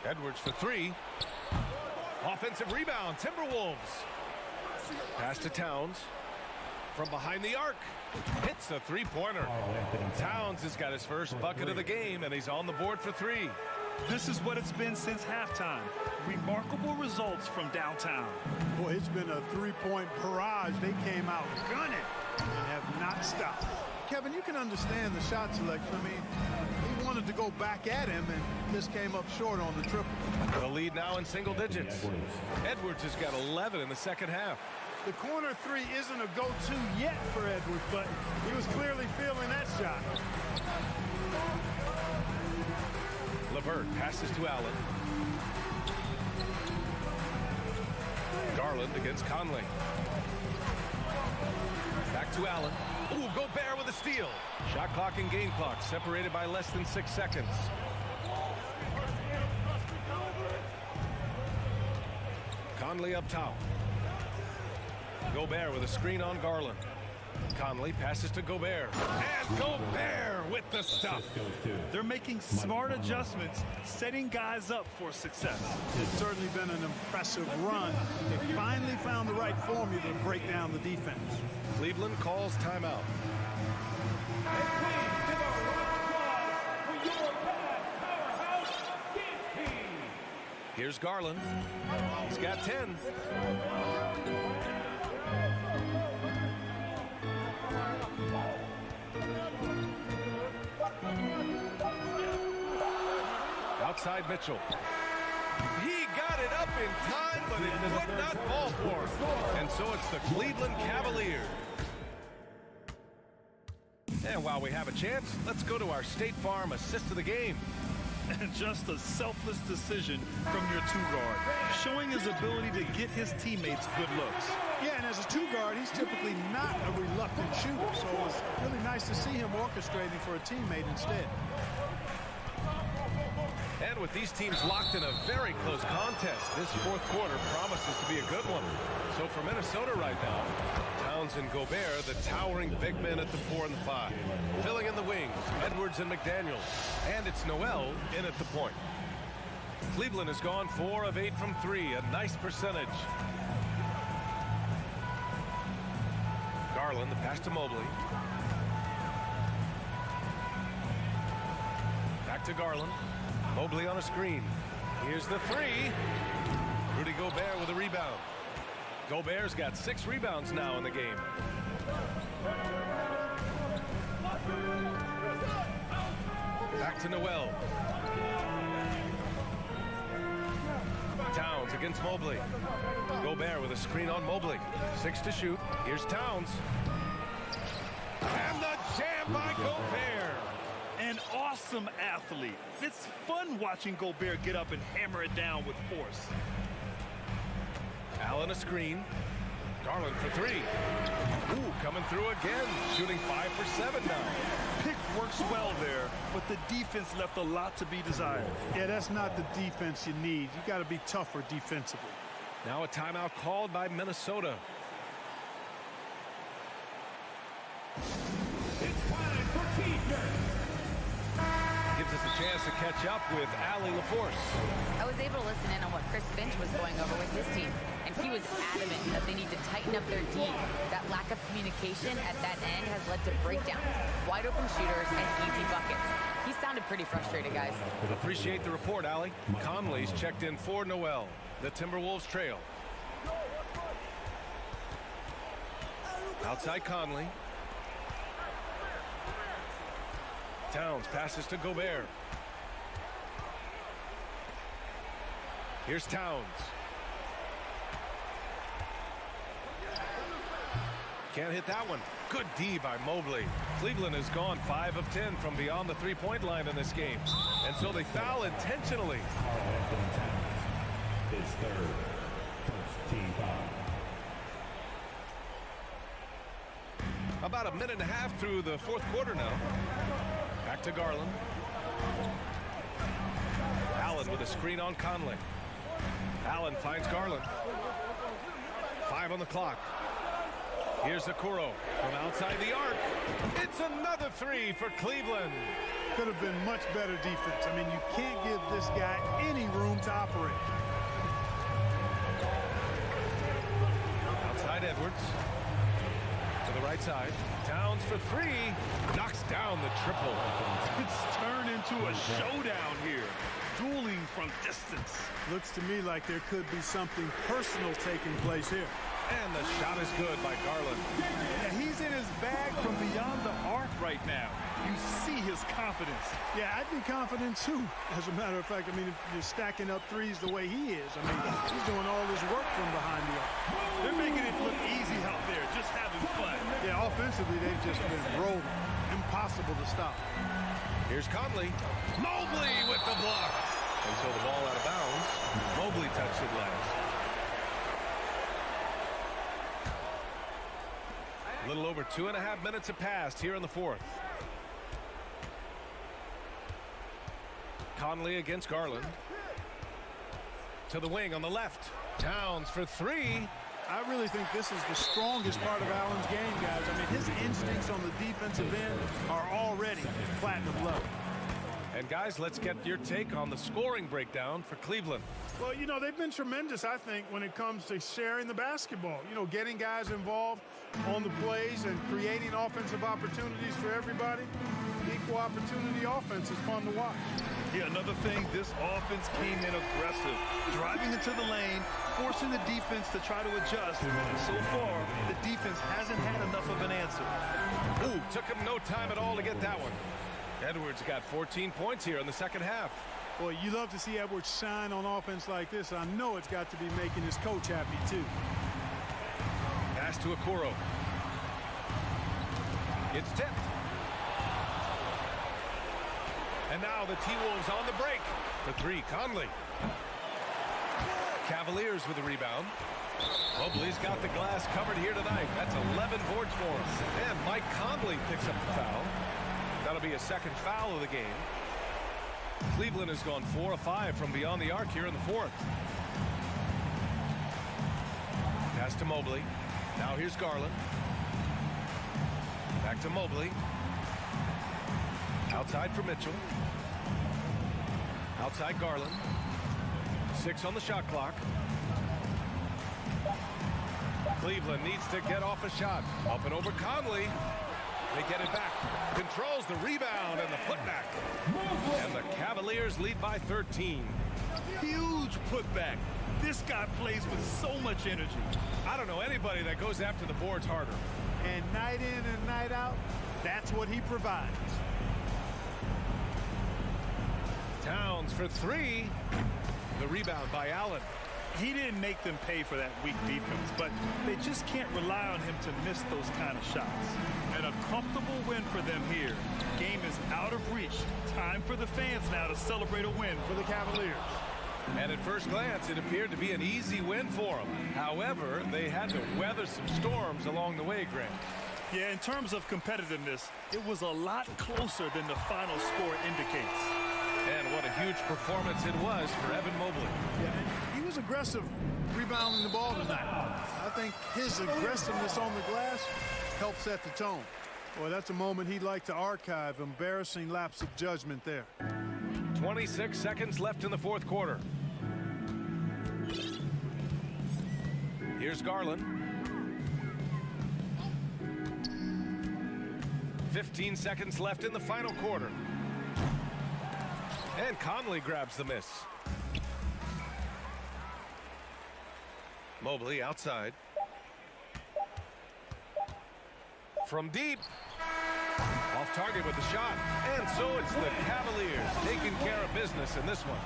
Edwards for 3. Offensive rebound, Timberwolves. Pass to Towns. From behind the arc. Hits a 3-pointer. Towns has got his first bucket of the game, and he's on the board for 3. This is what it's been since halftime. Remarkable results from downtown. Boy, it's been a three-point barrage. They came out gunning and have not stopped. Kevin, you can understand the shot selection. I mean, he wanted to go back at him and just came up short on the triple. The lead now in single digits. Edwards has got 11 in the second half. The corner three isn't a go-to yet for Edwards, but he was clearly feeling that shot. LeVert passes to Allen. Garland against Conley. Back to Allen. Ooh, Gobert with a steal. Shot clock and game clock separated by less than 6 seconds. Conley up top. Gobert with a screen on Garland. Conley passes to Gobert. And Gobert with the stuff. They're making smart adjustments, setting guys up for success. It's certainly been an impressive run. They finally found the right formula to break down the defense. Cleveland calls timeout. Here's Garland. He's got 10. Outside Mitchell. He got it up in time, but it would not fall for him. And so it's the Cleveland Cavaliers. And while we have a chance, let's go to our State Farm assist of the game. And just a selfless decision from your two-guard, showing his ability to get his teammates good looks. Yeah, and as a two-guard, he's typically not a reluctant shooter, so it's really nice to see him orchestrating for a teammate instead. And with these teams locked in a very close contest, this fourth quarter promises to be a good one. So for Minnesota right now, Towns and Gobert, the towering big men at the 4 and the 5. Filling in the wings, Edwards and McDaniels. And it's Noel in at the point. Cleveland has gone 4 of 8 from 3, a nice percentage. Garland, the pass to Mobley. Back to Garland. Mobley on a screen. Here's the three. Rudy Gobert with a rebound. Gobert's got 6 rebounds now in the game. Back to Noel. Towns against Mobley. Gobert with a screen on Mobley. 6 to shoot. Here's Towns. And the jam by Gobert. An awesome athlete. It's fun watching Gobert get up and hammer it down with force. Allen a screen. Garland for 3. Ooh, coming through again. Shooting 5 for 7 now. Pick works well there, but the defense left a lot to be desired. Yeah, that's not the defense you need. You got to be tougher defensively. Now a timeout called by Minnesota. It's time for T-shirts. Gives us a chance to catch up with Allie LaForce. I was able to listen in on what Chris Finch was going over with his team, and he was adamant that they need to tighten up their D. That lack of communication at that end has led to breakdowns, wide open shooters, and easy buckets. He sounded pretty frustrated, guys. Appreciate the report, Allie. Conley's checked in for Noel. The Timberwolves trail. Outside Conley. Towns passes to Gobert. Here's Towns. Can't hit that one. Good D by Mobley. Cleveland has gone 5 of 10 from beyond the three-point line in this game. And so they foul intentionally. His third. First team foul. About a minute and a half through the fourth quarter now. Back to Garland. Allen with a screen on Conley. Allen finds Garland. 5 on the clock. Here's Okoro from outside the arc. It's another 3 for Cleveland. Could have been much better defense. I mean, you can't give this guy any room to operate. Outside Edwards. To the right side. Towns for 3. Knocks down the triple. It's turned into a showdown here. dueling from distance. Looks to me like there could be something personal taking place here. And the shot is good by Garland. Yeah, he's in his bag from beyond the arc right now. You see his confidence. Yeah, I'd be confident too. As a matter of fact, I mean, if you're stacking up threes the way he is, I mean, he's doing all his work from behind the arc. They're making it look easy out there, just having fun. Yeah, offensively, they've just been rolling. Impossible to stop. Here's Conley. Mobley with the block. And so the ball out of bounds. Mobley touched it last. A little over 2.5 minutes have passed here in the fourth. Conley against Garland. To the wing on the left. Towns for three. I really think this is the strongest part of Allen's game, guys. I mean, his instincts on the defensive end are already platinum level. And guys, let's get your take on the scoring breakdown for Cleveland. Well, you know, they've been tremendous, I think, when it comes to sharing the basketball. You know, getting guys involved on the plays and creating offensive opportunities for everybody. Equal opportunity offense is fun to watch. Yeah, another thing, this offense came in aggressive, driving into the lane, forcing the defense to try to adjust. So far, the defense hasn't had enough of an answer. Ooh, took him no time at all to get that one. Edwards got 14 points here in the second half. Boy, you love to see Edwards shine on offense like this. I know it's got to be making his coach happy, too. Pass to Okoro. It's tipped. And now the T-Wolves on the break. For three, Conley. Cavaliers with the rebound. Mobley's got the glass covered here tonight. That's 11 boards for him. And Mike Conley picks up the foul. That'll be a second foul of the game. Cleveland has gone 4 of 5 from beyond the arc here in the fourth. Pass to Mobley. Now here's Garland. Back to Mobley. Outside for Mitchell. Outside Garland. 6 on the shot clock. Cleveland needs to get off a shot. Up and over Conley. They get it back. Controls the rebound and the putback. And the Cavaliers lead by 13. Huge putback. This guy plays with so much energy. I don't know anybody that goes after the boards harder. And night in and night out, that's what he provides. Towns for three. The rebound by Allen. He didn't make them pay for that weak defense, but they just can't rely on him to miss those kind of shots. And a comfortable win for them here. Game is out of reach. Time for the fans now to celebrate a win for the Cavaliers. And at first glance, it appeared to be an easy win for them. However, they had to weather some storms along the way, Grant. Yeah, in terms of competitiveness, it was a lot closer than the final score indicates. And what a huge performance it was for Evan Mobley. Yeah, he was aggressive rebounding the ball tonight. I think his aggressiveness on the glass helped set the tone. Boy, that's a moment he'd like to archive. Embarrassing lapse of judgment there. 26 seconds left in the fourth quarter. Here's Garland. 15 seconds left in the final quarter. And Conley grabs the miss. Mobley outside. From deep. Off target with the shot. And so it's the Cavaliers taking care of business in this one.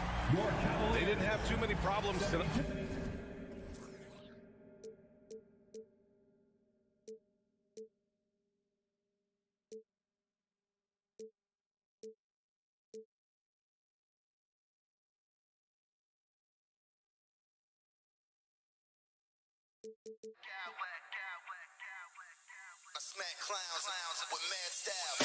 They didn't have too many problems tonight. I smack clowns with mad style.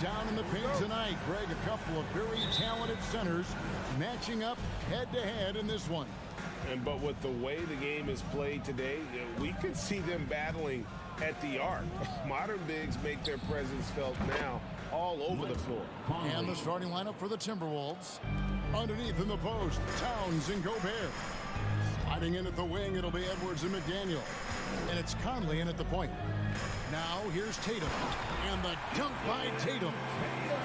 down in the paint tonight. Greg, a couple of very talented centers matching up head-to-head in this one. But with the way the game is played today, we could see them battling at the arc. Modern bigs make their presence felt now all over the floor. And the starting lineup for the Timberwolves. Underneath in the post, Towns and Gobert. Sliding in at the wing, it'll be Edwards and McDaniel. And it's Conley in at the point. Now here's Tatum. And the dunk by Tatum.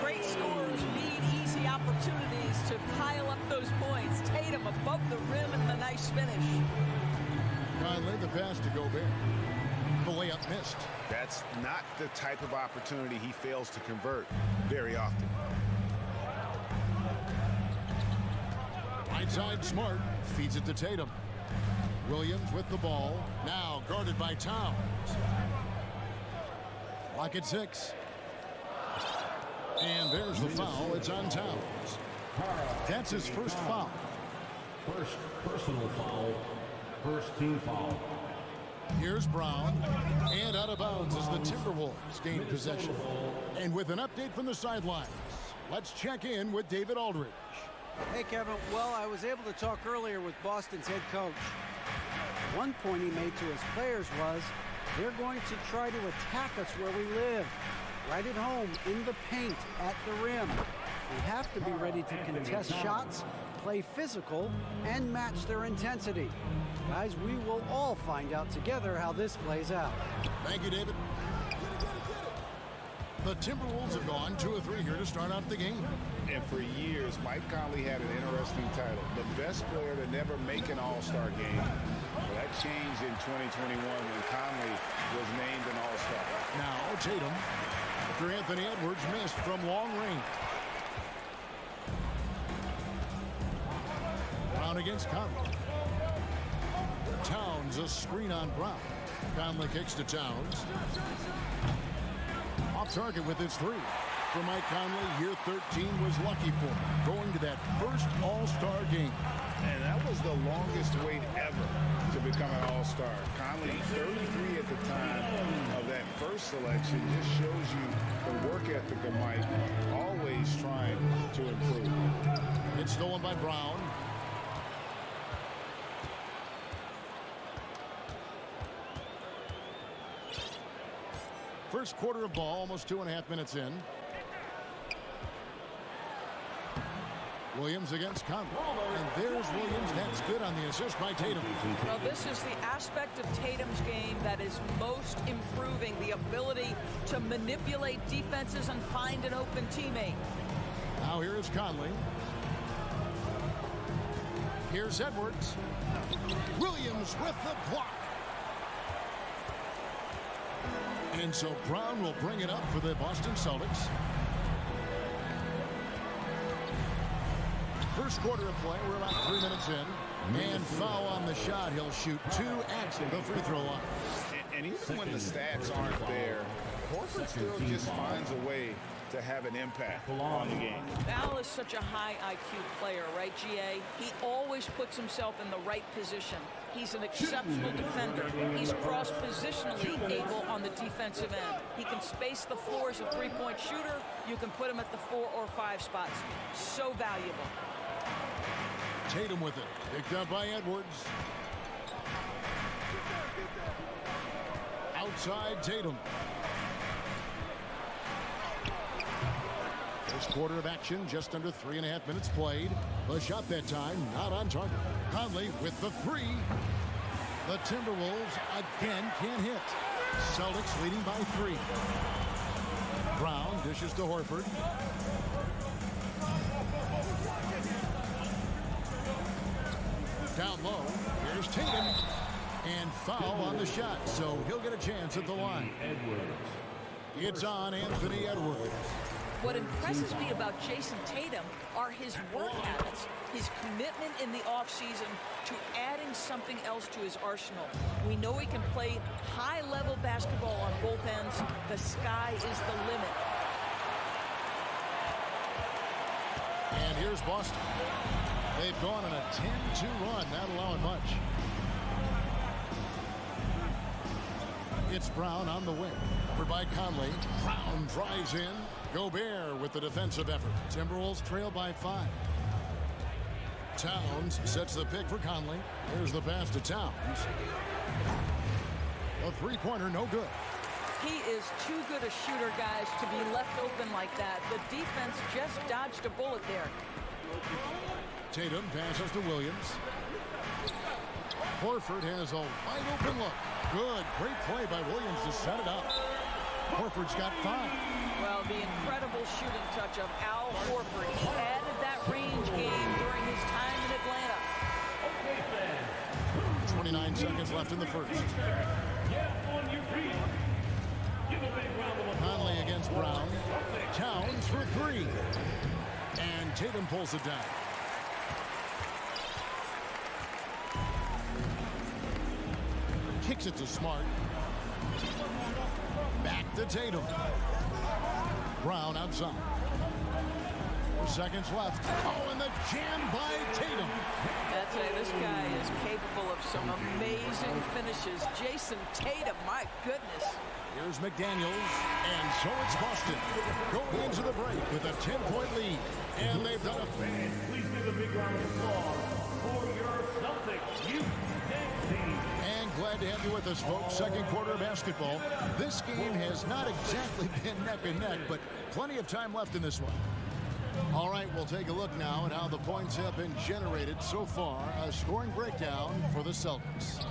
Great scorers need easy opportunities to pile up those points. Tatum above the rim and the nice finish. Conley, the pass to Gobert. The layup missed. That's not the type of opportunity he fails to convert very often. Right side, Smart feeds it to Tatum. Williams with the ball. Now guarded by Towns. Clock at 6. And there's the foul. It's on Towns. That's his first foul. First personal foul. First team foul. Here's Brown. And out of bounds as the Timberwolves gain possession. And with an update from the sidelines, let's check in with David Aldridge. Hey, Kevin. Well, I was able to talk earlier with Boston's head coach. One point he made to his players was, they're going to try to attack us where we live. Right at home, in the paint, at the rim. We have to be ready to contest shots, play physical, and match their intensity. Guys, we will all find out together how this plays out. Thank you, David. The Timberwolves have gone 2 of 3 here to start out the game. And for years, Mike Conley had an interesting title. The best player to never make an all-star game. Well, that changed in 2021 when Conley was named an all-star. Now Tatum, after Anthony Edwards missed from long range. Brown against Conley. Towns, a screen on Brown. Conley kicks to Towns. Off target with his 3. For Mike Conley, year 13 was lucky for him, going to that first all-star game. And that was the longest wait ever to become an all-star. Conley, 33 at the time of that first selection, just shows you the work ethic of Mike, always trying to improve. It's stolen by Brown. First quarter of ball, almost 2.5 minutes in. Williams against Conley. And there's Williams. That's good on the assist by Tatum. Well, this is the aspect of Tatum's game that is most improving, the ability to manipulate defenses and find an open teammate. Now here is Conley. Here's Edwards. Williams with the block. And so Brown will bring it up for the Boston Celtics. First quarter of play, we're about 3 minutes in. And foul on the shot. He'll shoot 2 at the free throw line. And even when the stats aren't there, Horford still just finds a way to have an impact on the game. Al is such a high IQ player, right, GA? He always puts himself in the right position. He's an exceptional defender. He's cross-positionally able on the defensive end. He can space the floor as a three-point shooter. You can put him at the 4 or 5 spots. So valuable. Tatum with it. Picked up by Edwards. Outside Tatum. First quarter of action, just under 3.5 minutes played. The shot that time, not on target. Conley with the 3. The Timberwolves again can't hit. Celtics leading by 3. Brown dishes to Horford. Down low, here's Tatum. And foul on the shot, so he'll get a chance at the line. It's on Anthony Edwards. What impresses me about Jason Tatum are his work habits, his commitment in the offseason to adding something else to his arsenal. We know he can play high-level basketball on both ends. The sky is the limit. And here's Boston. They've gone on a 10-2 run, not allowing much. It's Brown on the wing. Covered by Conley. Brown drives in. Gobert with the defensive effort. Timberwolves trail by 5. Towns sets the pick for Conley. Here's the pass to Towns. A three-pointer, no good. He is too good a shooter, guys, to be left open like that. The defense just dodged a bullet there. Tatum passes to Williams. Horford has a wide open look. Good, great play by Williams to set it up. Horford's got 5. Well, the incredible shooting touch of Al Horford. He added that range game during his time in Atlanta. 29 seconds left in the first. Conley against Brown. Towns for 3. And Tatum pulls it down. Kicks it to Smart. Back to Tatum. Brown outside. 4 seconds left. Oh, and the jam by Tatum. That's it. This guy is capable of some amazing finishes. Jason Tatum, my goodness. Here's McDaniels, and so it's Boston. Going into the break with a 10-point lead. And they've done it. Please give a big round of applause for your Celtics youth dance team. And glad to have you with us, folks. Second quarter basketball. This game has not exactly been neck and neck, but plenty of time left in this one. All right, we'll take a look now at how the points have been generated so far. A scoring breakdown for the Celtics.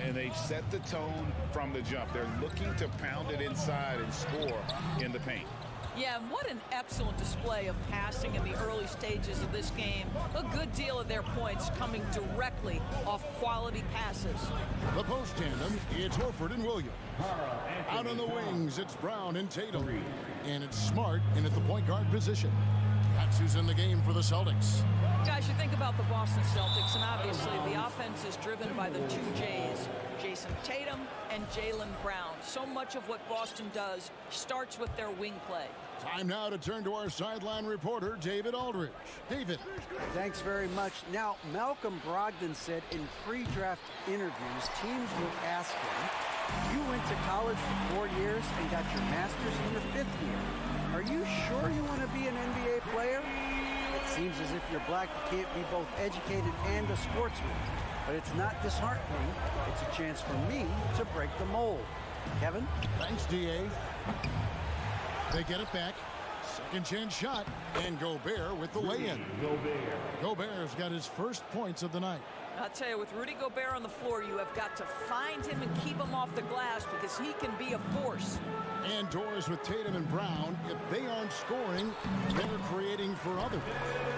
And they've set the tone from the jump. They're looking to pound it inside and score in the paint. Yeah, and what an excellent display of passing in the early stages of this game. A good deal of their points coming directly off quality passes. The post tandem, it's Horford and Williams. Out on the wings, it's Brown and Tatum. And it's Smart in at the point guard position. That's who's in the game for the Celtics. Guys, you think about the Boston Celtics, and obviously the offense is driven by the 2 J's, Jason Tatum and Jaylen Brown. So much of what Boston does starts with their wing play. Time now to turn to our sideline reporter, David Aldridge. David. Thanks very much. Now, Malcolm Brogdon said in pre-draft interviews, teams will ask him, you went to college for 4 years and got your master's in your 5th year. Are you sure you want to be an NBA player? It seems as if you're black, you can't be both educated and a sportsman. But it's not disheartening. It's a chance for me to break the mold. Kevin? Thanks, D.A. They get it back. Second chance shot. And Gobert with the lay-in. Gobert's got his first points of the night. I'll tell you, with Rudy Gobert on the floor, you have got to find him and keep him off the glass because he can be a force. And doors with Tatum and Brown. If they aren't scoring, they're creating for others.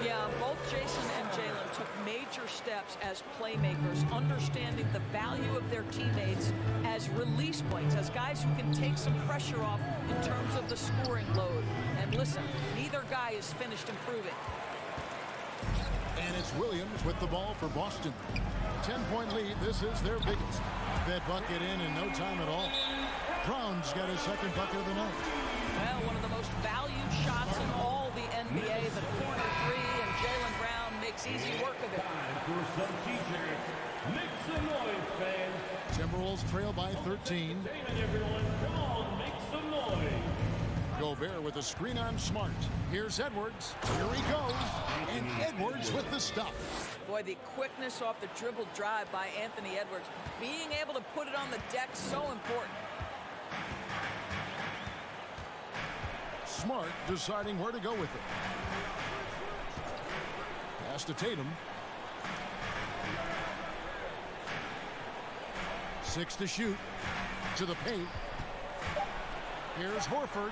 Yeah, both Jason and Jaylen took major steps as playmakers, understanding the value of their teammates as release points, as guys who can take some pressure off in terms of the scoring load. And listen, neither guy is finished improving. And it's Williams with the ball for Boston. 10-point lead. This is their biggest. That bucket in no time at all. Brown's got his second bucket of the night. Well, one of the most valued shots in all the NBA, the corner 3, and Jaylen Brown makes easy work of it. For some t-shirts, make some noise, fans. Timberwolves trail by 13. Everyone, come on, make some noise. Gobert with a screen on Smart. Here's Edwards. Here he goes. And Edwards with the stuff. Boy, the quickness off the dribble drive by Anthony Edwards. Being able to put it on the deck, so important. Smart deciding where to go with it. Pass to Tatum. 6 to shoot. To the paint. Here's Horford.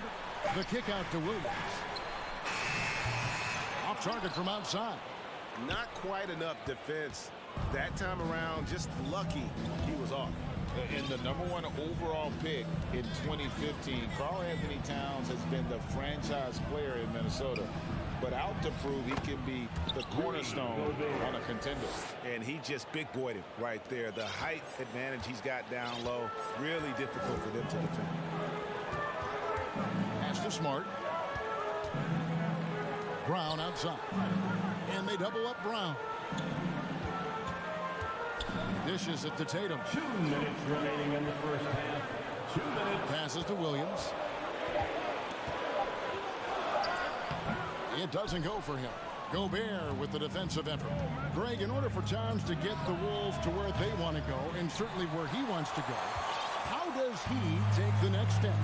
The kick out to Williams. Off target from outside. Not quite enough defense that time around. Just lucky he was off. In the #1 overall pick in 2015, Karl Anthony Towns has been the franchise player in Minnesota, but out to prove he can be the cornerstone on a contender. And he just big boyed it right there. The height advantage he's got down low, really difficult for them to defend. Pass to Smart. Brown outside. And they double up Brown. Dishes it to Tatum. 2 minutes remaining in the first half. 2 minutes. Passes to Williams. It doesn't go for him. Gobert with the defensive effort. Greg, in order for Towns to get the Wolves to where they want to go, and certainly where he wants to go, how does he take the next step?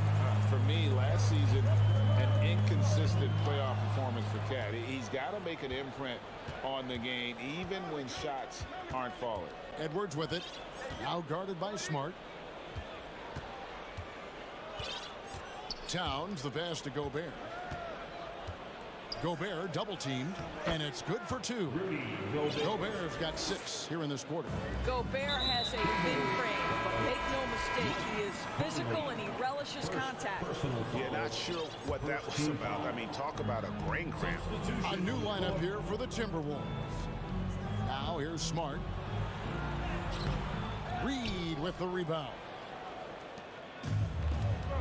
For me, last season, an inconsistent playoff performance for Cat. He's got to make an imprint on the game, even when shots aren't falling. Edwards with it. Now guarded by Smart. Towns, the pass to Gobert. Gobert double-teamed, and it's good for 2. Gobert's got 6 here in this quarter. Gobert has a big frame, but make no mistake, he is physical and he relishes contact. Yeah, not sure what that was about. I mean, talk about a brain cramp. A new lineup here for the Timberwolves. Now here's Smart. Reed with the rebound.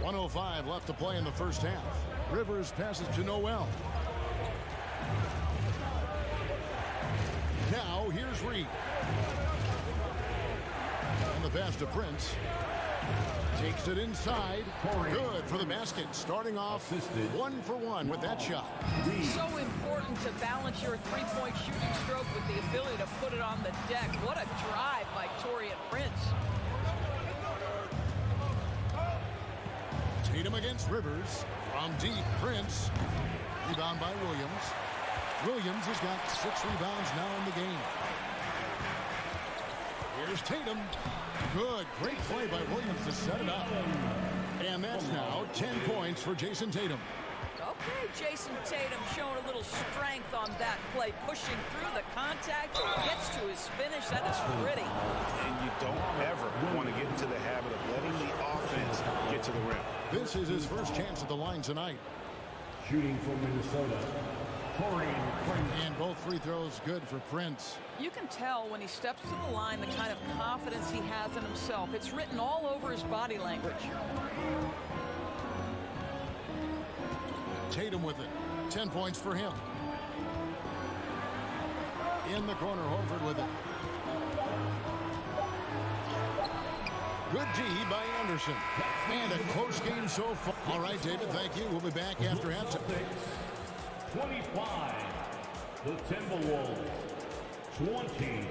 1:05 left to play in the first half. Rivers passes to Noel. Now here's Reed. And the pass to Prince. Takes it inside. Good for the basket. Starting off 1 for 1 with that shot. So important to balance your three-point shooting stroke with the ability to put it on the deck. What a drive by Taurean Prince. Tatum against Rivers. From deep, Prince. Rebound by Williams. Williams has got 6 rebounds now in the game. Here's Tatum. Good. Great play by Williams to set it up. And that's now 10 points for Jason Tatum. Okay, Jason Tatum showing a little strength on that play, pushing through the contact, gets to his finish. That is pretty. And you don't ever want to get into the habit of letting the offense get to the rim. This is his first chance at the line tonight. Shooting from Minnesota, Taurean Prince. And both free throws good for Prince. You can tell when he steps to the line the kind of confidence he has in himself. It's written all over his body language. Tatum with it. 10 points for him. In the corner, Horford with it. Good D by Anderson. And a close game so far. All right, David, thank you. We'll be back after halftime. 25. The Timberwolves. 20.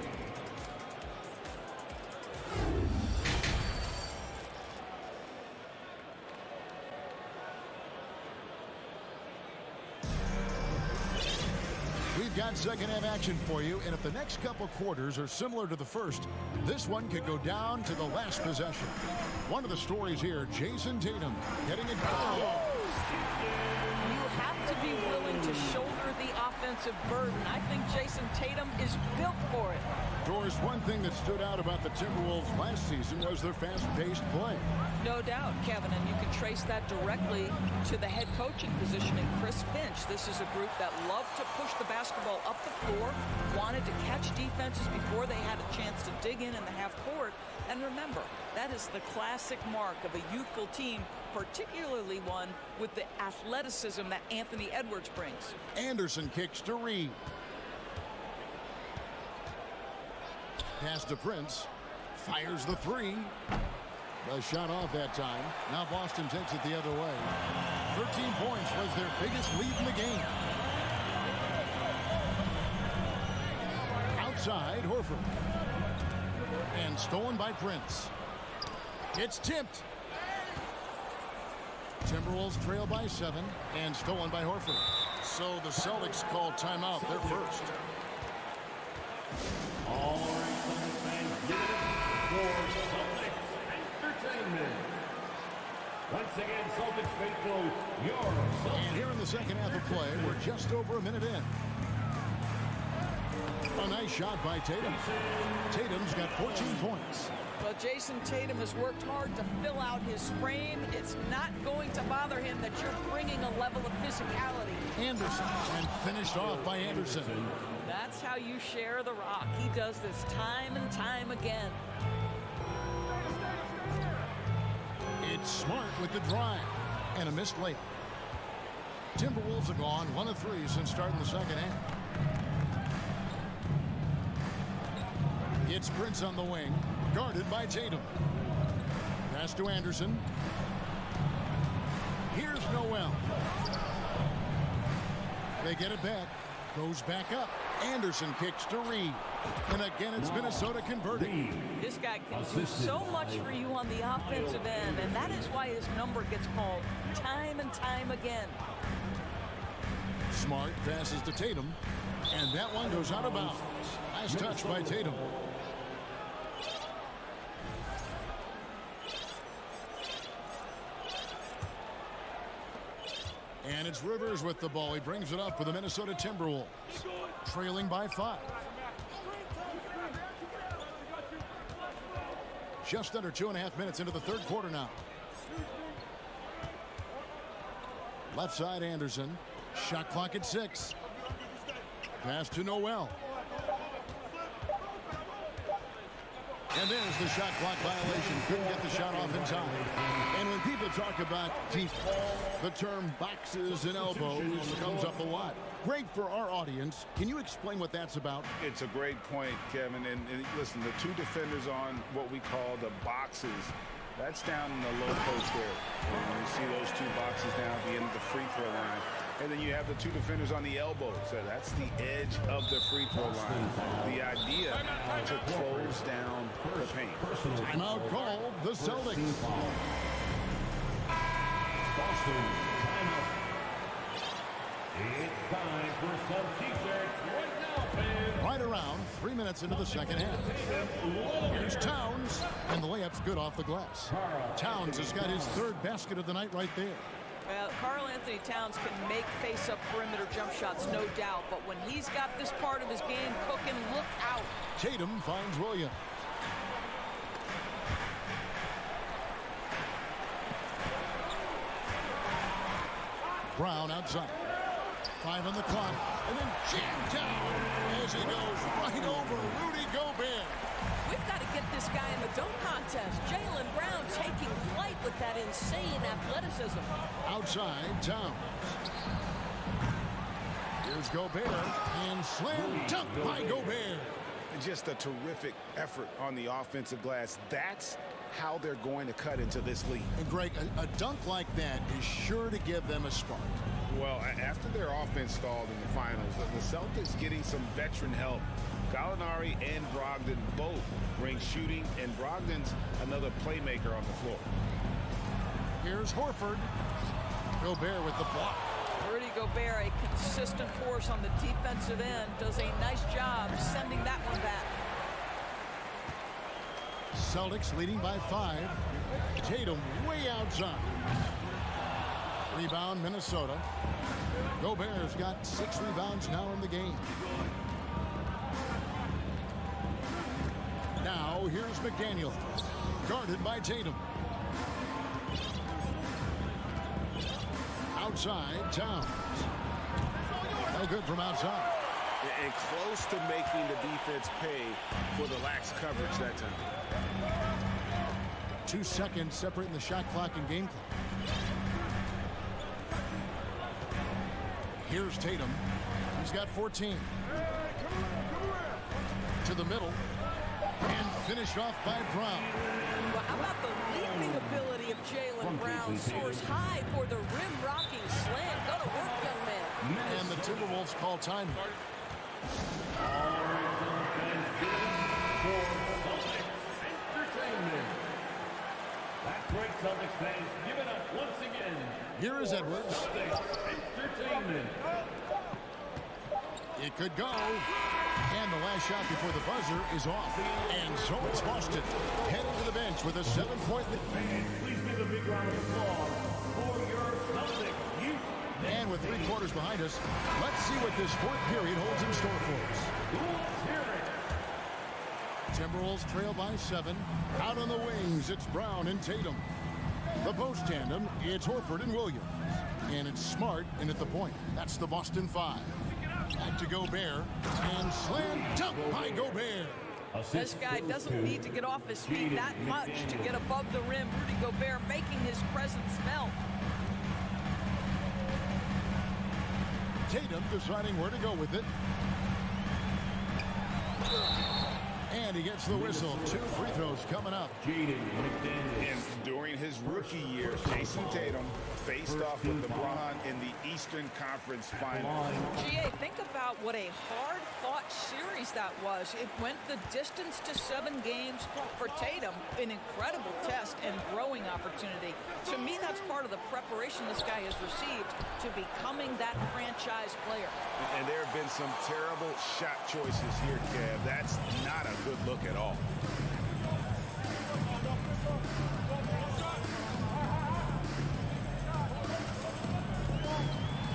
We've got second half action for you, and if the next couple quarters are similar to the first, this one could go down to the last possession. One of the stories here, Jason Tatum getting it going. You have to be willing to shoulder the offensive burden. I think Jason Tatum is built for it. Doris, one thing that stood out about the Timberwolves last season was their fast-paced play. No doubt, Kevin, and you can trace that directly to the head coaching position in Chris Finch. This is a group that loved to push the basketball up the floor, wanted to catch defenses before they had a chance to dig in the half court. And remember, that is the classic mark of a youthful team, particularly one with the athleticism that Anthony Edwards brings. Anderson kicks to Reed. Pass to Prince. Fires the 3. The shot off that time. Now Boston takes it the other way. 13 points was their biggest lead in the game. Outside, Horford. And stolen by Prince. It's tipped. Timberwolves trail by 7 and stolen by Horford. So the Celtics call timeout. They're first. All right, fans, give it up for Celtics Entertainment. Once again, Celtics faithful, your Celtics. And here in the second half of play, we're just over a minute in. A nice shot by Tatum. Tatum's got 14 points. Well, Jason Tatum has worked hard to fill out his frame. It's not going to bother him that you're bringing a level of physicality. Anderson, and finished off by Anderson. That's how you share the rock. He does this time and time again. It's Smart with the drive and a missed layup. Timberwolves have gone 1 of 3 since starting the second half. It's Prince on the wing, guarded by Tatum. Pass to Anderson. Here's Noel. They get it back. Goes back up. Anderson kicks to Reed. And again, it's Minnesota converting. This guy can do so much for you on the offensive end, and that is why his number gets called time and time again. Smart passes to Tatum. And that one goes out of bounds. Nice touch by Tatum. And it's Rivers with the ball. He brings it up for the Minnesota Timberwolves. Trailing by 5. Just under 2.5 minutes into the third quarter now. Left side Anderson. Shot clock at 6. Pass to Noel. And there's the shot clock violation. Couldn't get the shot off in time. And when people talk about default, the term boxes and elbows comes up a lot. Great for our audience. Can you explain what that's about? It's a great point, Kevin. And listen, the two defenders on what we call the boxes, that's down in the low post there. And you see those two boxes down at the end of the free throw line. And then you have the two defenders on the elbows. So that's the edge of the free throw line. The idea to close down the paint. Timeout called the Celtics. Boston, timeout. It's time for some T-shirts right now, fans. Right around 3 minutes into the second half. Here's Towns, and the layup's good off the glass. Towns has got his third basket of the night right there. Well, Karl Anthony Towns can make face-up perimeter jump shots, no doubt. But when he's got this part of his game cooking, look out. Tatum finds Williams. Brown outside. 5 on the clock. And then jammed down as he goes right over Rudy Gobert. We've got to get this guy in the dunk contest. Jaylen Brown taking flight with that insane athleticism. Outside, Towns. Here's Gobert, and slam dunk by Gobert. Just a terrific effort on the offensive glass. That's how they're going to cut into this league. And Greg, a dunk like that is sure to give them a spark. Well, after their offense stalled in the finals, the Celtics getting some veteran help. Gallinari and Brogdon both bring shooting, and Brogdon's another playmaker on the floor. Here's Horford. Gobert with the block. Rudy Gobert, a consistent force on the defensive end, does a nice job sending that one back. Celtics leading by 5. Tatum way outside. Rebound, Minnesota. Gobert's got 6 rebounds now in the game. Now, here's McDaniel. Guarded by Tatum. Outside, Towns. No good from outside. And close to making the defense pay for the lax coverage that time. 2 seconds separating the shot clock and game clock. Here's Tatum. He's got 14. To the middle. And finished off by Brown. Well, how about the leaping ability of Jaylen Brown? Soars high for the rim-rocking slam. Go to work, young man. And the Timberwolves call time. That's right, Celtics fans. Give it up once again. Here is Edwards. Entertainment. It could go. And the last shot before the buzzer is off. And so it's Boston heading to the bench with a 7-point lead. Please give a big round of applause for your Celtics youth. And with 3 quarters behind us, let's see what this fourth period holds in store for us. Let's hear it. Timberwolves trail by 7. Out on the wings, it's Brown and Tatum. The post tandem, it's Horford and Williams. And it's Smart in at the point. That's the Boston 5. Back to Gobert. And slam dunk by Gobert. This guy doesn't need to get off his feet that much to get above the rim. Rudy Gobert making his presence felt. Tatum deciding where to go with it. And he gets the whistle. 2 free throws coming up. And during his rookie years, Jason Tatum faced off with LeBron in the Eastern Conference Finals. GA, think about what a hard-fought series that was. It went the distance to 7 games. For Tatum, an incredible test and growing opportunity. To me, that's part of the preparation this guy has received to becoming that franchise player. And there have been some terrible shot choices here, Kev. That's not a good look at all.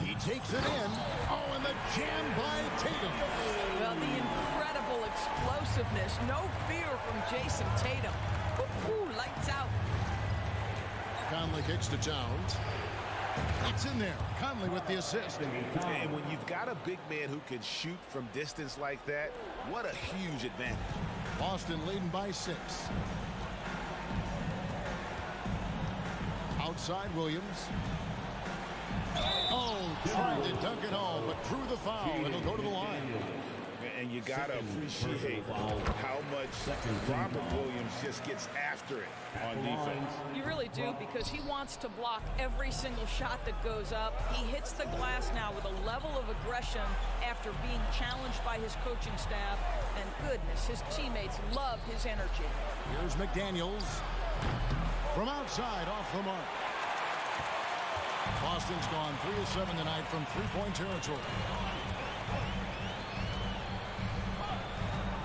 He takes it in. Oh, and the jam by Tatum. Well, the incredible explosiveness. No fear from Jason Tatum. Ooh, lights out. Conley kicks to Towns. It's in there. Conley with the assist. And when you've got a big man who can shoot from distance like that, what a huge advantage. Boston leading by 6. Outside Williams. Oh, tried to dunk it home, but drew the foul, and he'll go to the line. And you got to appreciate how much Robert Williams just gets after it on defense. You really do, because he wants to block every single shot that goes up. He hits the glass now with a level of aggression after being challenged by his coaching staff. And goodness, his teammates love his energy. Here's McDaniels from outside off the mark. Boston's gone 3 of 7 tonight from three-point territory.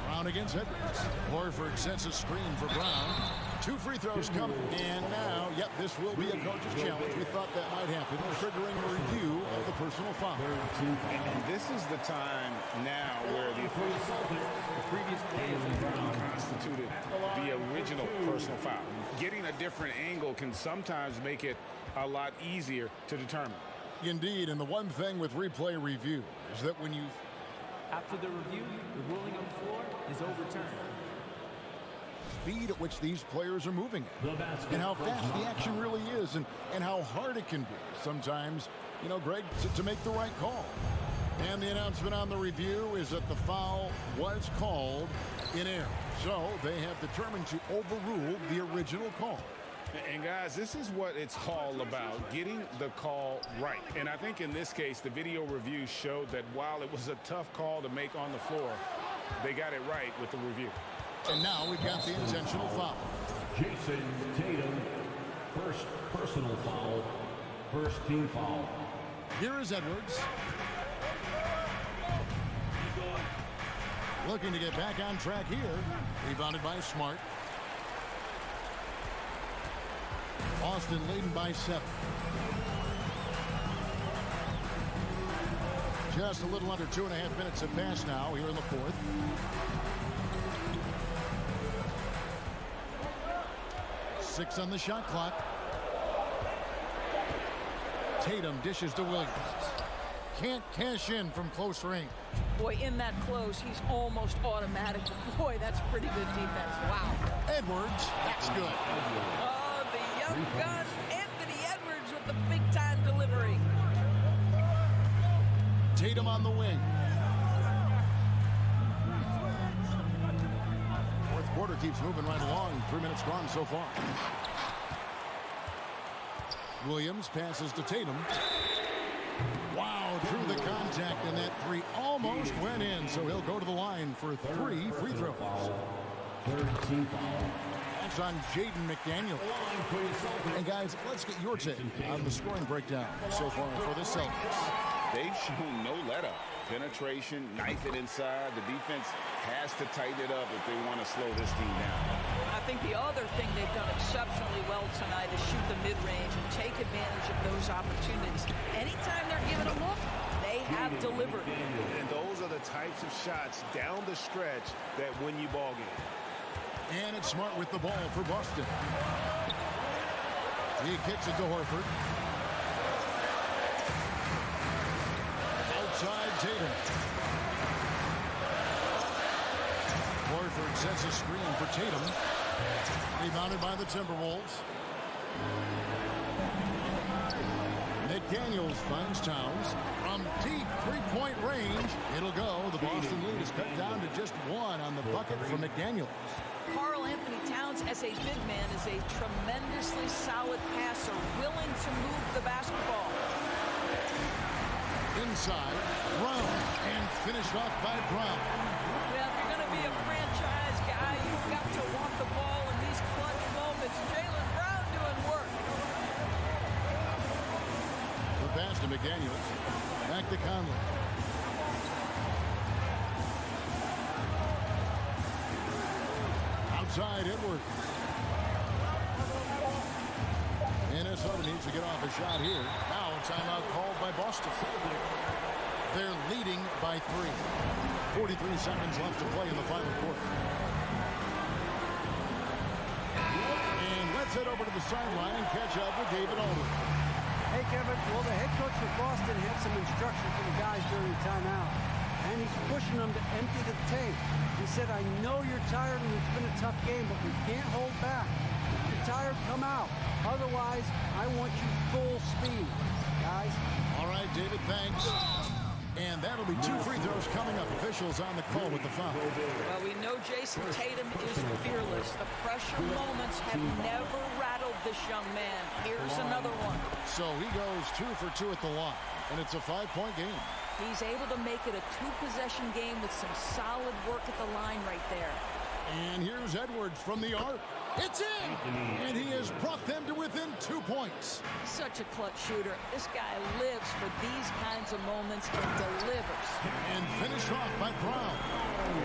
Brown against Edwards. Horford sets a screen for Brown. 2 free throws come. And now, yep, this will be a coach's challenge. We thought that might happen, triggering a review of the personal foul. And this is the time now where the previous play has constituted the original personal foul. Getting a different angle can sometimes make it a lot easier to determine. Indeed, and the one thing with replay review is that when you... After the review, the ruling on the floor is overturned. Speed at which these players are moving at, and how fast the action really is, and how hard it can be sometimes, you know, Greg, to make the right call. And the announcement on the review is that the foul was called in error. So they have determined to overrule the original call. And guys, this is what it's all about, getting the call right. And I think in this case, the video review showed that while it was a tough call to make on the floor, they got it right with the review. And now we've got the intentional foul. Jason Tatum, first personal foul, first team foul. Here is Edwards. Looking to get back on track here. Rebounded by Smart. Boston leading by 7. Just a little under 2.5 minutes have passed now here in the 4th. Six on the shot clock. Tatum dishes to Williams. Can't cash in from close range. Boy, in that close, he's almost automatic. Boy, that's pretty good defense. Wow. Edwards, that's good. Oh, the young gun, Anthony Edwards with the big-time delivery. Tatum on the wing. Fourth quarter keeps moving right along. 3 minutes gone so far. Williams passes to Tatum. Wow, drew the contact, and that 3 almost went in, so he'll go to the line for 3 free throws. That's on Jaden McDaniel. And guys, let's get your take on the scoring breakdown so far for the Celtics. They've shown no let-up. Penetration, knife it inside. The defense has to tighten it up if they want to slow this team down. I think the other thing they've done exceptionally well tonight is shoot the mid-range and take advantage of those opportunities. Anytime they're given a look, they have delivered. And those are the types of shots down the stretch that win you ball games. And it's Smart with the ball for Boston. He kicks it to Horford. Outside Tatum. Horford sets a screen for Tatum. Rebounded by the Timberwolves. McDaniels finds Towns from deep three-point range. It'll go. The Boston lead is cut down to just one on the bucket for McDaniels. Karl Anthony Towns, as a big man, is a tremendously solid passer, willing to move the basketball. Inside, Brown, and finished off by Brown. Well, if you're going to be a franchise guy, you've got to want the ball in these clutch moments. Jaylen Brown doing work. The pass to McDaniels. Back to Conley. Outside Edwards. Minnesota needs to get off a shot here. Now a timeout called by Boston. They're leading by 3. 43 seconds left to play in the final quarter. And let's head over to the sideline and catch up with David Aldridge. Hey, Kevin. Well, the head coach for Boston had some instruction for the guys during the timeout, and he's pushing them to empty the tank. He said, I know you're tired and it's been a tough game, but we can't hold back. If you're tired, come out. Otherwise, I want you full speed, guys. All right, David, thanks. And that'll be 2 free throws coming up. Officials on the call with the foul. Well, we know Jason Tatum is fearless. The pressure moments have never rattled this young man. Here's another one. So he goes 2 for 2 at the line, and it's a 5-point game. He's able to make it a 2-possession game with some solid work at the line right there. And here's Edwards from the arc. It's in! And he has brought them to within 2 points. Such a clutch shooter. This guy lives for these kinds of moments and delivers. And finished off by Brown.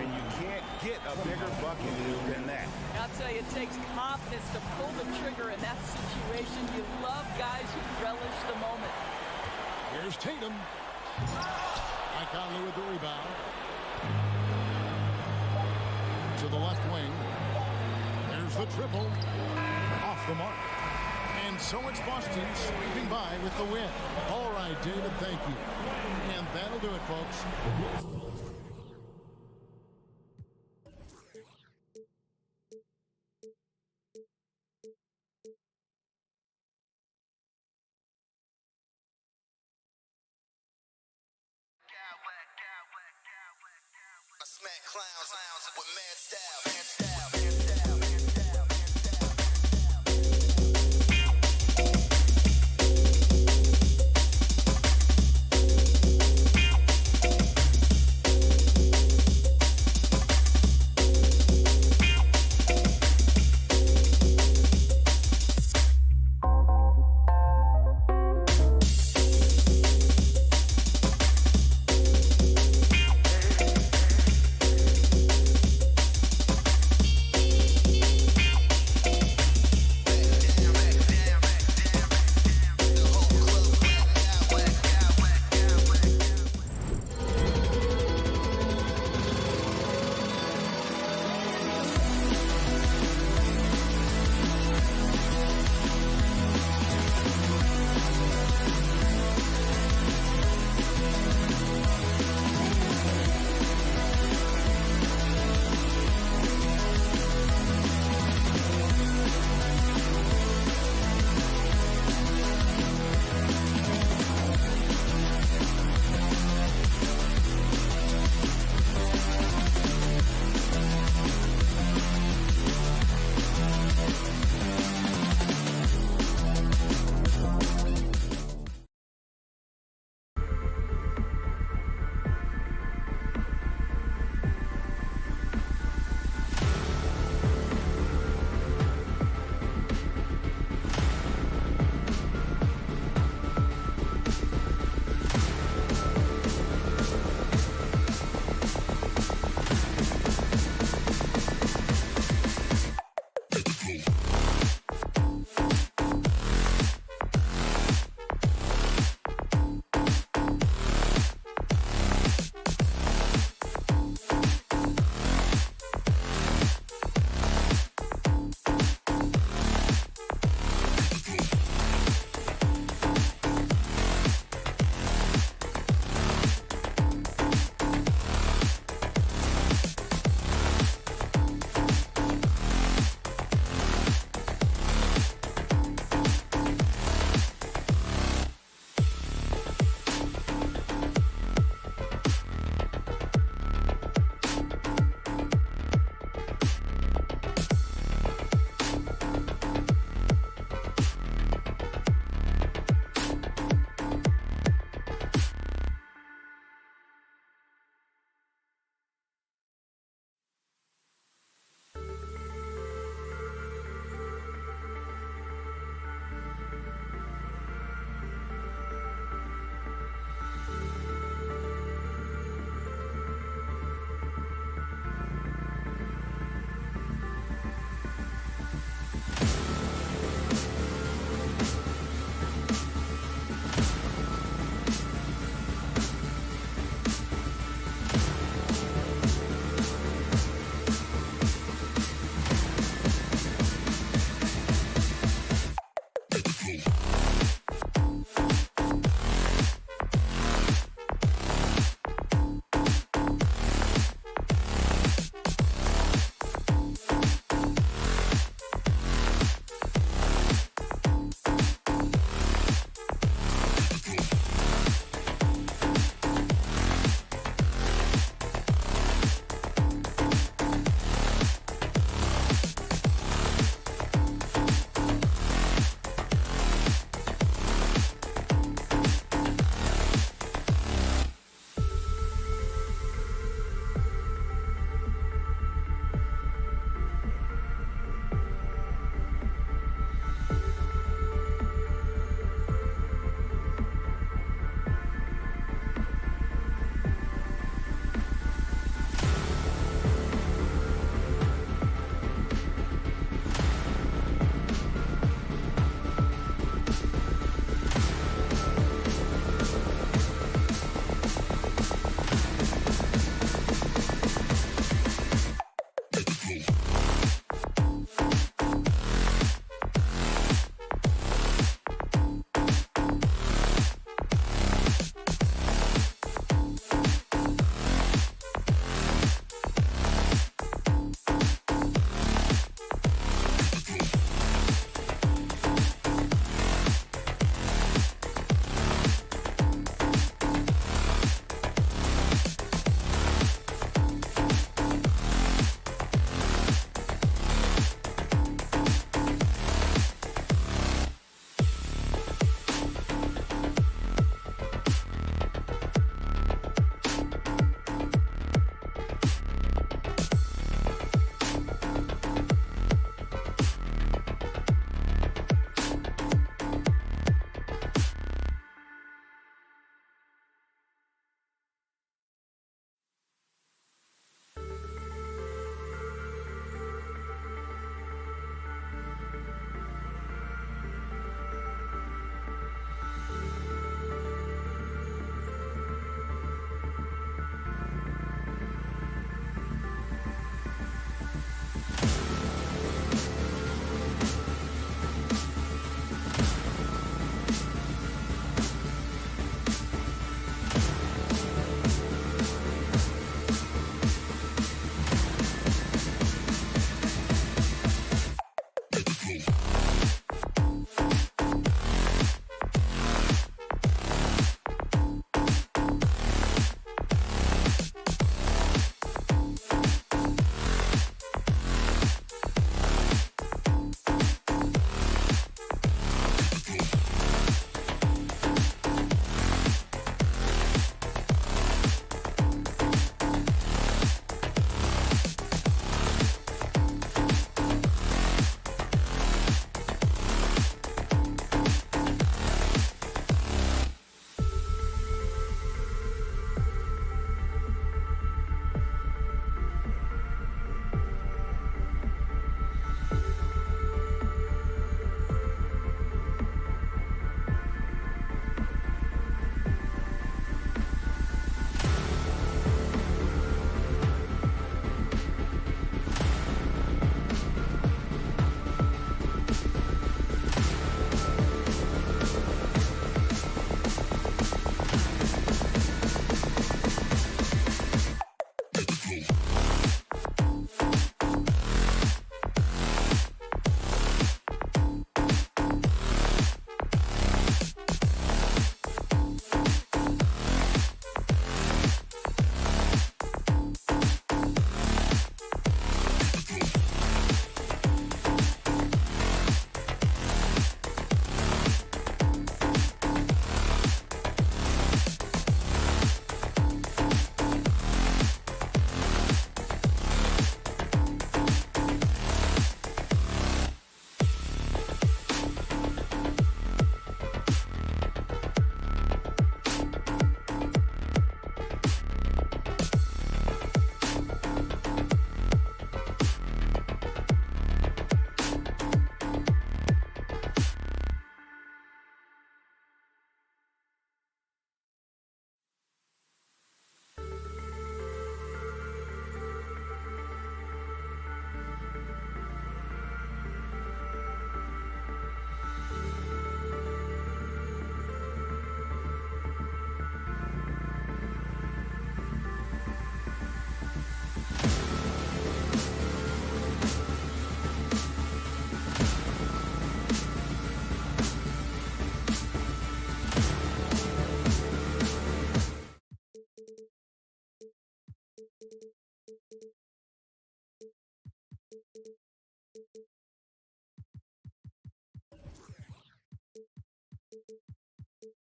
And you can't get a bigger bucket than that. I'll tell you, it takes confidence to pull the trigger in that situation. You love guys who relish the moment. Here's Tatum. Mike Conley with the rebound. To the left wing. There's the triple. Off the mark. And so it's Boston sweeping by with the win. All right, David, thank you. And that'll do it, folks. I smack clowns with mad style.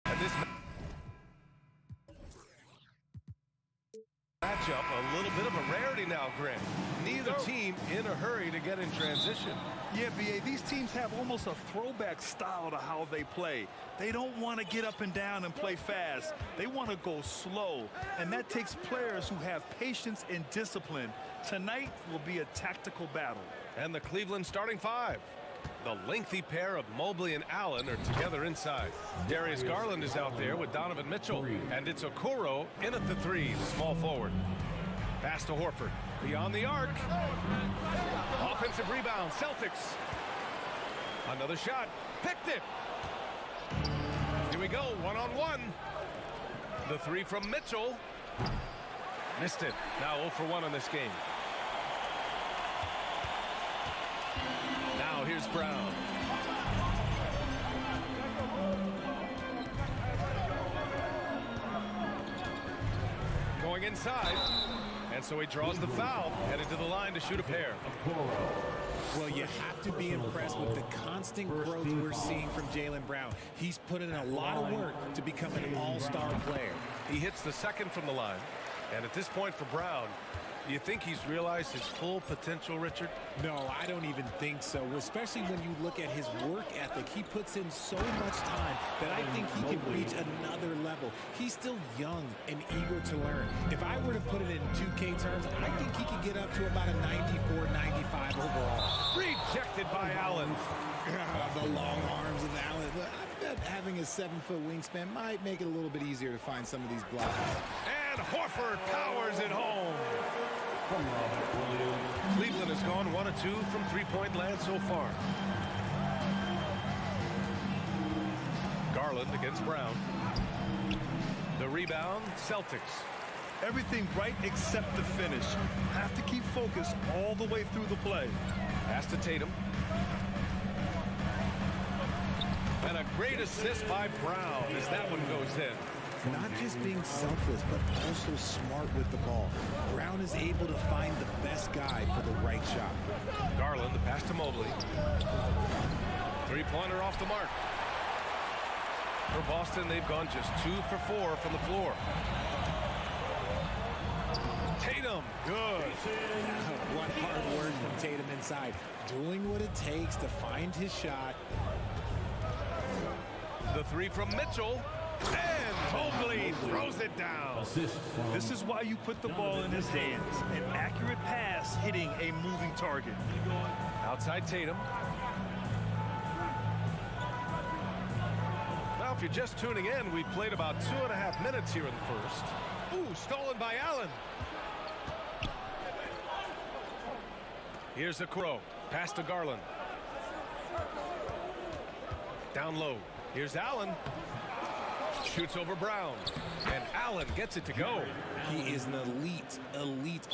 And this matchup, a little bit of a rarity now, Grant. Neither team in a hurry to get in transition. Yeah, B.A., these teams have almost a throwback style to how they play. They don't want to get up and down and play fast. They want to go slow, and that takes players who have patience and discipline. Tonight will be a tactical battle. And the Cleveland starting five. The lengthy pair of Mobley and Allen are together inside. Darius Garland is out there with Donovan Mitchell. And it's Okoro in at the three, the small forward. Pass to Horford. Beyond the arc. Offensive rebound, Celtics. Another shot. Picked it. Here we go, one-on-one. The three from Mitchell. Missed it. Now 0 for 1 in this game. Now here's Brown. Going inside. And so he draws the foul, headed to the line to shoot a pair. Well, you have to be impressed with the constant growth we're seeing from Jaylen Brown. He's put in a lot of work to become an all-star player. He hits the second from the line. And at this point for Brown, do you think he's realized his full potential, Richard? No, I don't even think so, especially when you look at his work ethic. He puts in so much time that I think he can reach another level. He's still young and eager to learn. If I were to put it in 2K terms, I think he could get up to about a 94, 95 overall. Rejected by Allen. The long arms of Allen. I bet having a 7-foot wingspan might make it a little bit easier to find some of these blocks. And Horford powers it home. Cleveland has gone 1 of 2 from three-point land so far. Garland against Brown. The rebound, Celtics. Everything right except the finish. Have to keep focused all the way through the play. Pass to Tatum. Great assist by Brown as that one goes in. Not just being selfless, but also smart with the ball. Brown is able to find the best guy for the right shot. Garland, the pass to Mobley. Three-pointer off the mark. For Boston, they've gone just 2 for 4 from the floor. Tatum, good. One hard word from Tatum inside. Doing what it takes to find his shot. The three from Mitchell. And Mobley throws it down. This is why you put the ball in his hands. An accurate pass hitting a moving target. Outside Tatum. Now, if you're just tuning in, we played about 2.5 minutes here in the first. Ooh, stolen by Allen. Here's a Crow. Pass to Garland. Down low. Here's Allen. Shoots over Brown. And Allen gets it to go. He is an elite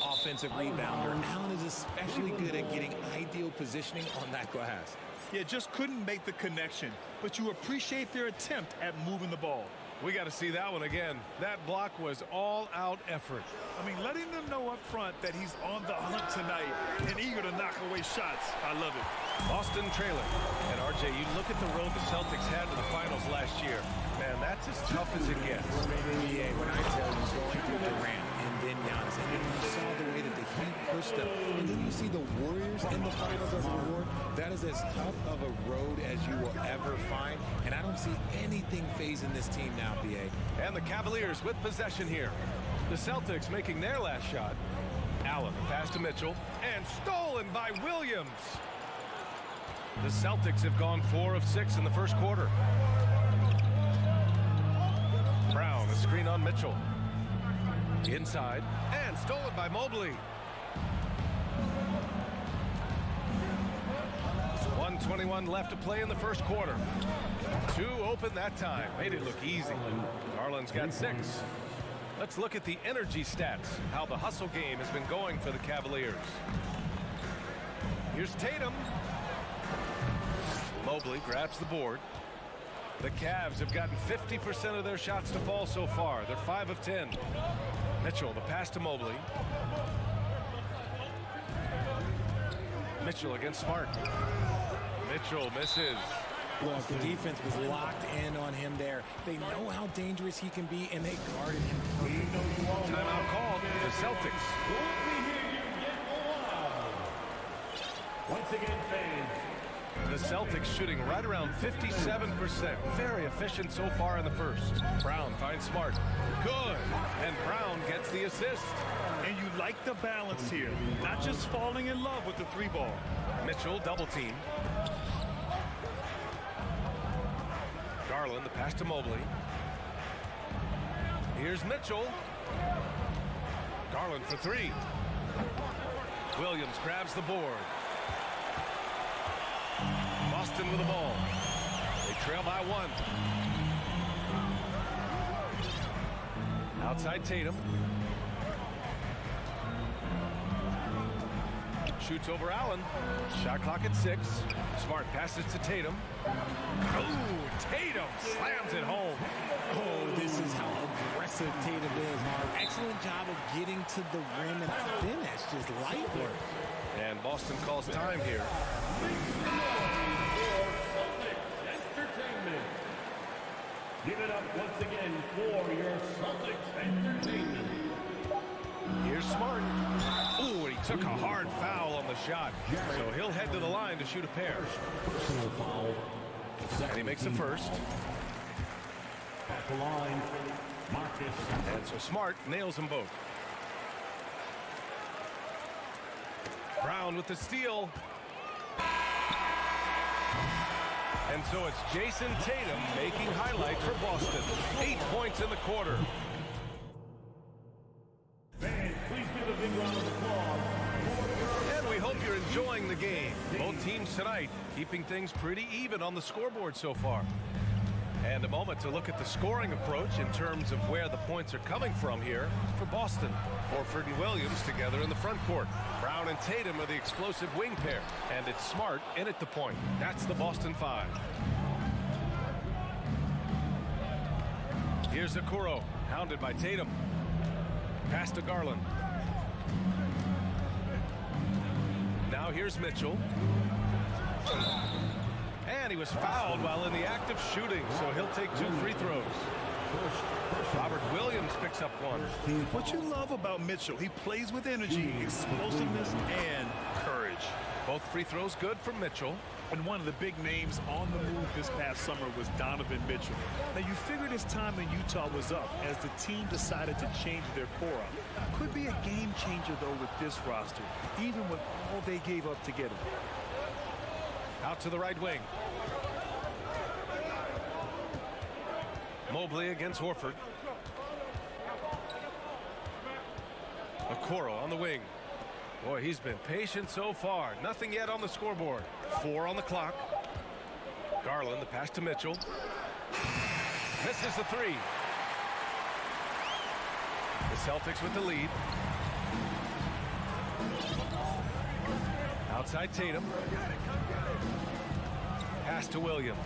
offensive rebounder. Allen is especially good at getting ideal positioning on that glass. Yeah, just couldn't make the connection. But you appreciate their attempt at moving the ball. We got to see that one again. That block was all-out effort. I mean, letting them know up front that he's on the hunt tonight and eager to knock away shots. I love it. Boston trailing. And, RJ, you look at the road the Celtics had to the finals last year. Man, that's as tough as it gets. Yeah, when I tell you going through Durant and then Giannis, and then you saw the way that the Heat pushed them, and then you see the Warriors in the finals as a reward, that is as tough of a road as you will ever find, and I don't see anything phasing this team now, BA. And the Cavaliers with possession here. The Celtics making their last shot. Allen, pass to Mitchell, and stolen by Williams. The Celtics have gone 4 of 6 in the first quarter. Brown, a screen on Mitchell. Inside, and stolen by Mobley. 1:21 left to play in the first quarter. 2 open that time. Made it look easy. Garland's got 6. Let's look at the energy stats, how the hustle game has been going for the Cavaliers. Here's Tatum. Mobley grabs the board. The Cavs have gotten 50% of their shots to fall so far. They're 5 of 10. Mitchell, the pass to Mobley. Mitchell against Smart. Mitchell misses. Look, the defense was locked in on him there. They know how dangerous he can be, and they guarded him perfectly. Timeout called. The Celtics. Once again, fans. The Celtics shooting right around 57%. Very efficient so far in the first. Brown finds Smart. Good. And Brown gets the assist. And you like the balance here. Not just falling in love with the 3-ball. Mitchell double team. Garland, the pass to Mobley. Here's Mitchell. Garland for 3. Williams grabs the board. Boston with the ball. They trail by 1. Outside Tatum. Shoots over Allen. Shot clock at 6. Smart passes to Tatum. Oh, Tatum slams it home. Oh, this is how aggressive Tatum is, Mark. Excellent job of getting to the rim and finish. Just light work. And Boston calls time here. Entertainment. Give it up once again for your Celtics entertainment. Here's Smart. Ooh, and he took a hard foul on the shot. So he'll head to the line to shoot a pair. And he makes the first. At the line, Marcus. And so Smart nails them both. Brown with the steal. And so it's Jason Tatum making highlights for Boston. 8 points in the quarter. Fans, please give a big round of applause. And we hope you're enjoying the game. Both teams tonight keeping things pretty even on the scoreboard so far. And a moment to look at the scoring approach in terms of where the points are coming from here for Boston. Horford and Williams together in the front court. Brown and Tatum are the explosive wing pair. And it's Smart in at the point. That's the Boston 5. Here's Okoro, hounded by Tatum. Pass to Garland. Now here's Mitchell. And he was fouled while in the act of shooting, so he'll take 2 free throws. Robert Williams picks up one. What you love about Mitchell, he plays with energy, explosiveness, and courage. Both free throws good for Mitchell. And one of the big names on the move this past summer was Donovan Mitchell. Now, you figured his time in Utah was up as the team decided to change their core up. Could be a game changer, though, with this roster, even with all they gave up to get him. Out to the right wing. Mobley against Horford. Okoro on the wing. Boy, he's been patient so far. Nothing yet on the scoreboard. 4 on the clock. Garland, the pass to Mitchell. Misses the 3. The Celtics with the lead. Outside Tatum. Pass to Williams.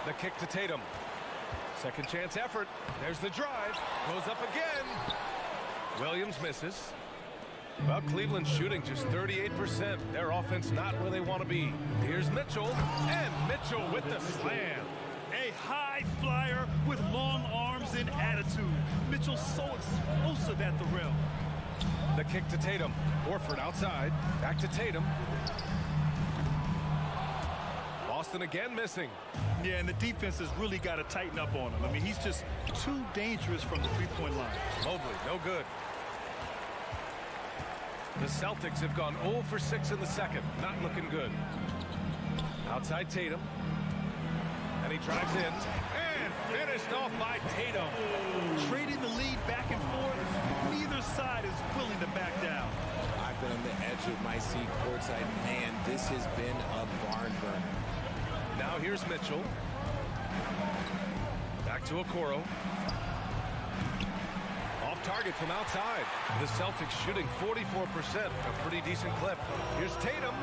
The kick to Tatum. Second chance effort. There's the drive. Goes up again. Williams misses. Well, Cleveland's shooting just 38%. Their offense not where they want to be. Here's Mitchell. And Mitchell with the slam. A high flyer with long arms and attitude. Mitchell's so explosive at the rim. The kick to Tatum. Horford outside. Back to Tatum. Boston again missing. Yeah, and the defense has really got to tighten up on him. I mean, he's just too dangerous from the three-point line. Mobley, no good. The Celtics have gone 0 for 6 in the second. Not looking good. Outside Tatum. And he drives in. And finished off by Tatum. Trading the lead back and forth. Neither side is willing to back down. I've been on the edge of my seat courtside. Man, this has been a barn burner. Now here's Mitchell. Back to Okoro. Off target from outside. The Celtics shooting 44%. A pretty decent clip. Here's Tatum.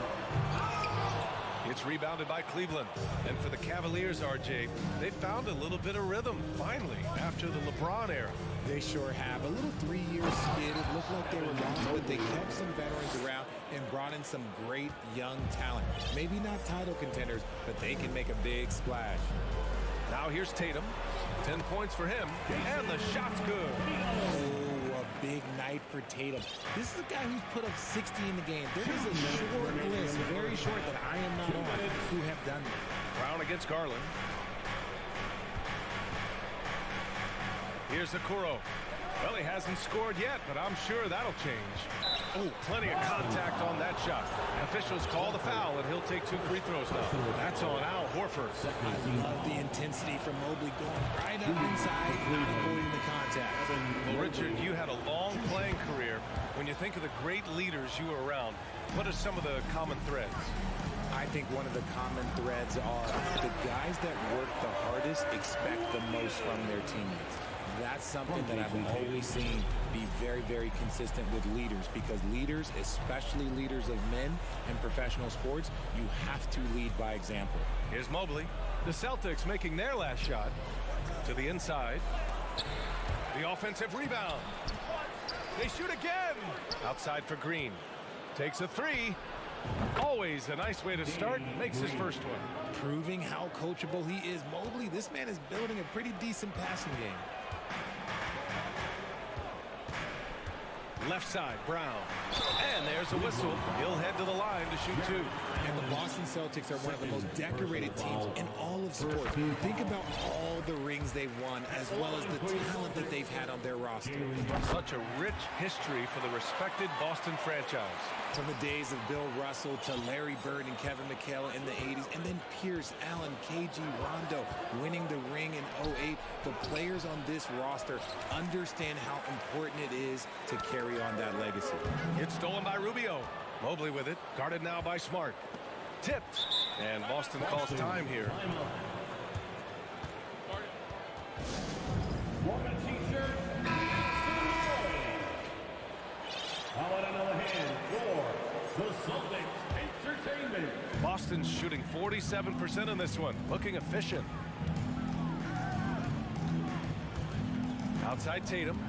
It's rebounded by Cleveland. And for the Cavaliers, RJ, they found a little bit of rhythm, finally, after the LeBron era. They sure have. A little 3-year skid. It looked like they were lost, but they kept some veterans around and brought in some great young talent. Maybe not title contenders, but they can make a big splash. Now here's Tatum. 10 points for him, and the shot's good. Oh, a big night for Tatum. This is a guy who's put up 60 in the game. There is a short list, very short, that I am not on, who have done that. Brown against Garland. Here's Okoro. Well, he hasn't scored yet, but I'm sure that'll change. Oh, plenty of contact on that shot. Officials call the foul, and he'll take 2 free throws now. That's on Al Horford. I love the intensity from Mobley going right up inside, not avoiding the contact. Well, Richard, you had a long playing career. When you think of the great leaders you were around, what are some of the common threads? I think one of the common threads are the guys that work the hardest expect the most from their teammates. That's something that I've always seen be very, very consistent with leaders, because leaders, especially leaders of men in professional sports, you have to lead by example. Here's Mobley. The Celtics making their last shot to the inside. The offensive rebound. They shoot again. Outside for Green. Takes a 3. Always a nice way to start. Makes his first one. Proving how coachable he is. Mobley, this man is building a pretty decent passing game. Left side, Brown. And there's a whistle. He'll head to the line to shoot 2. And the Boston Celtics are one of the most decorated teams in all of sports. Think about all the rings they've won, as well as the talent that they've had on their roster. Such a rich history for the respected Boston franchise. From the days of Bill Russell to Larry Bird and Kevin McHale in the 80s, and then Pierce, Allen, KG, Rondo winning the ring in 08. The players on this roster understand how important it is to carry on that legacy. It's stolen by Rubio. Mobley with it, guarded now by Smart. Tipped, and Boston calls time here. How about another hand for the Celtics Entertainment? Boston's shooting 47% in this one, looking efficient. Outside Tatum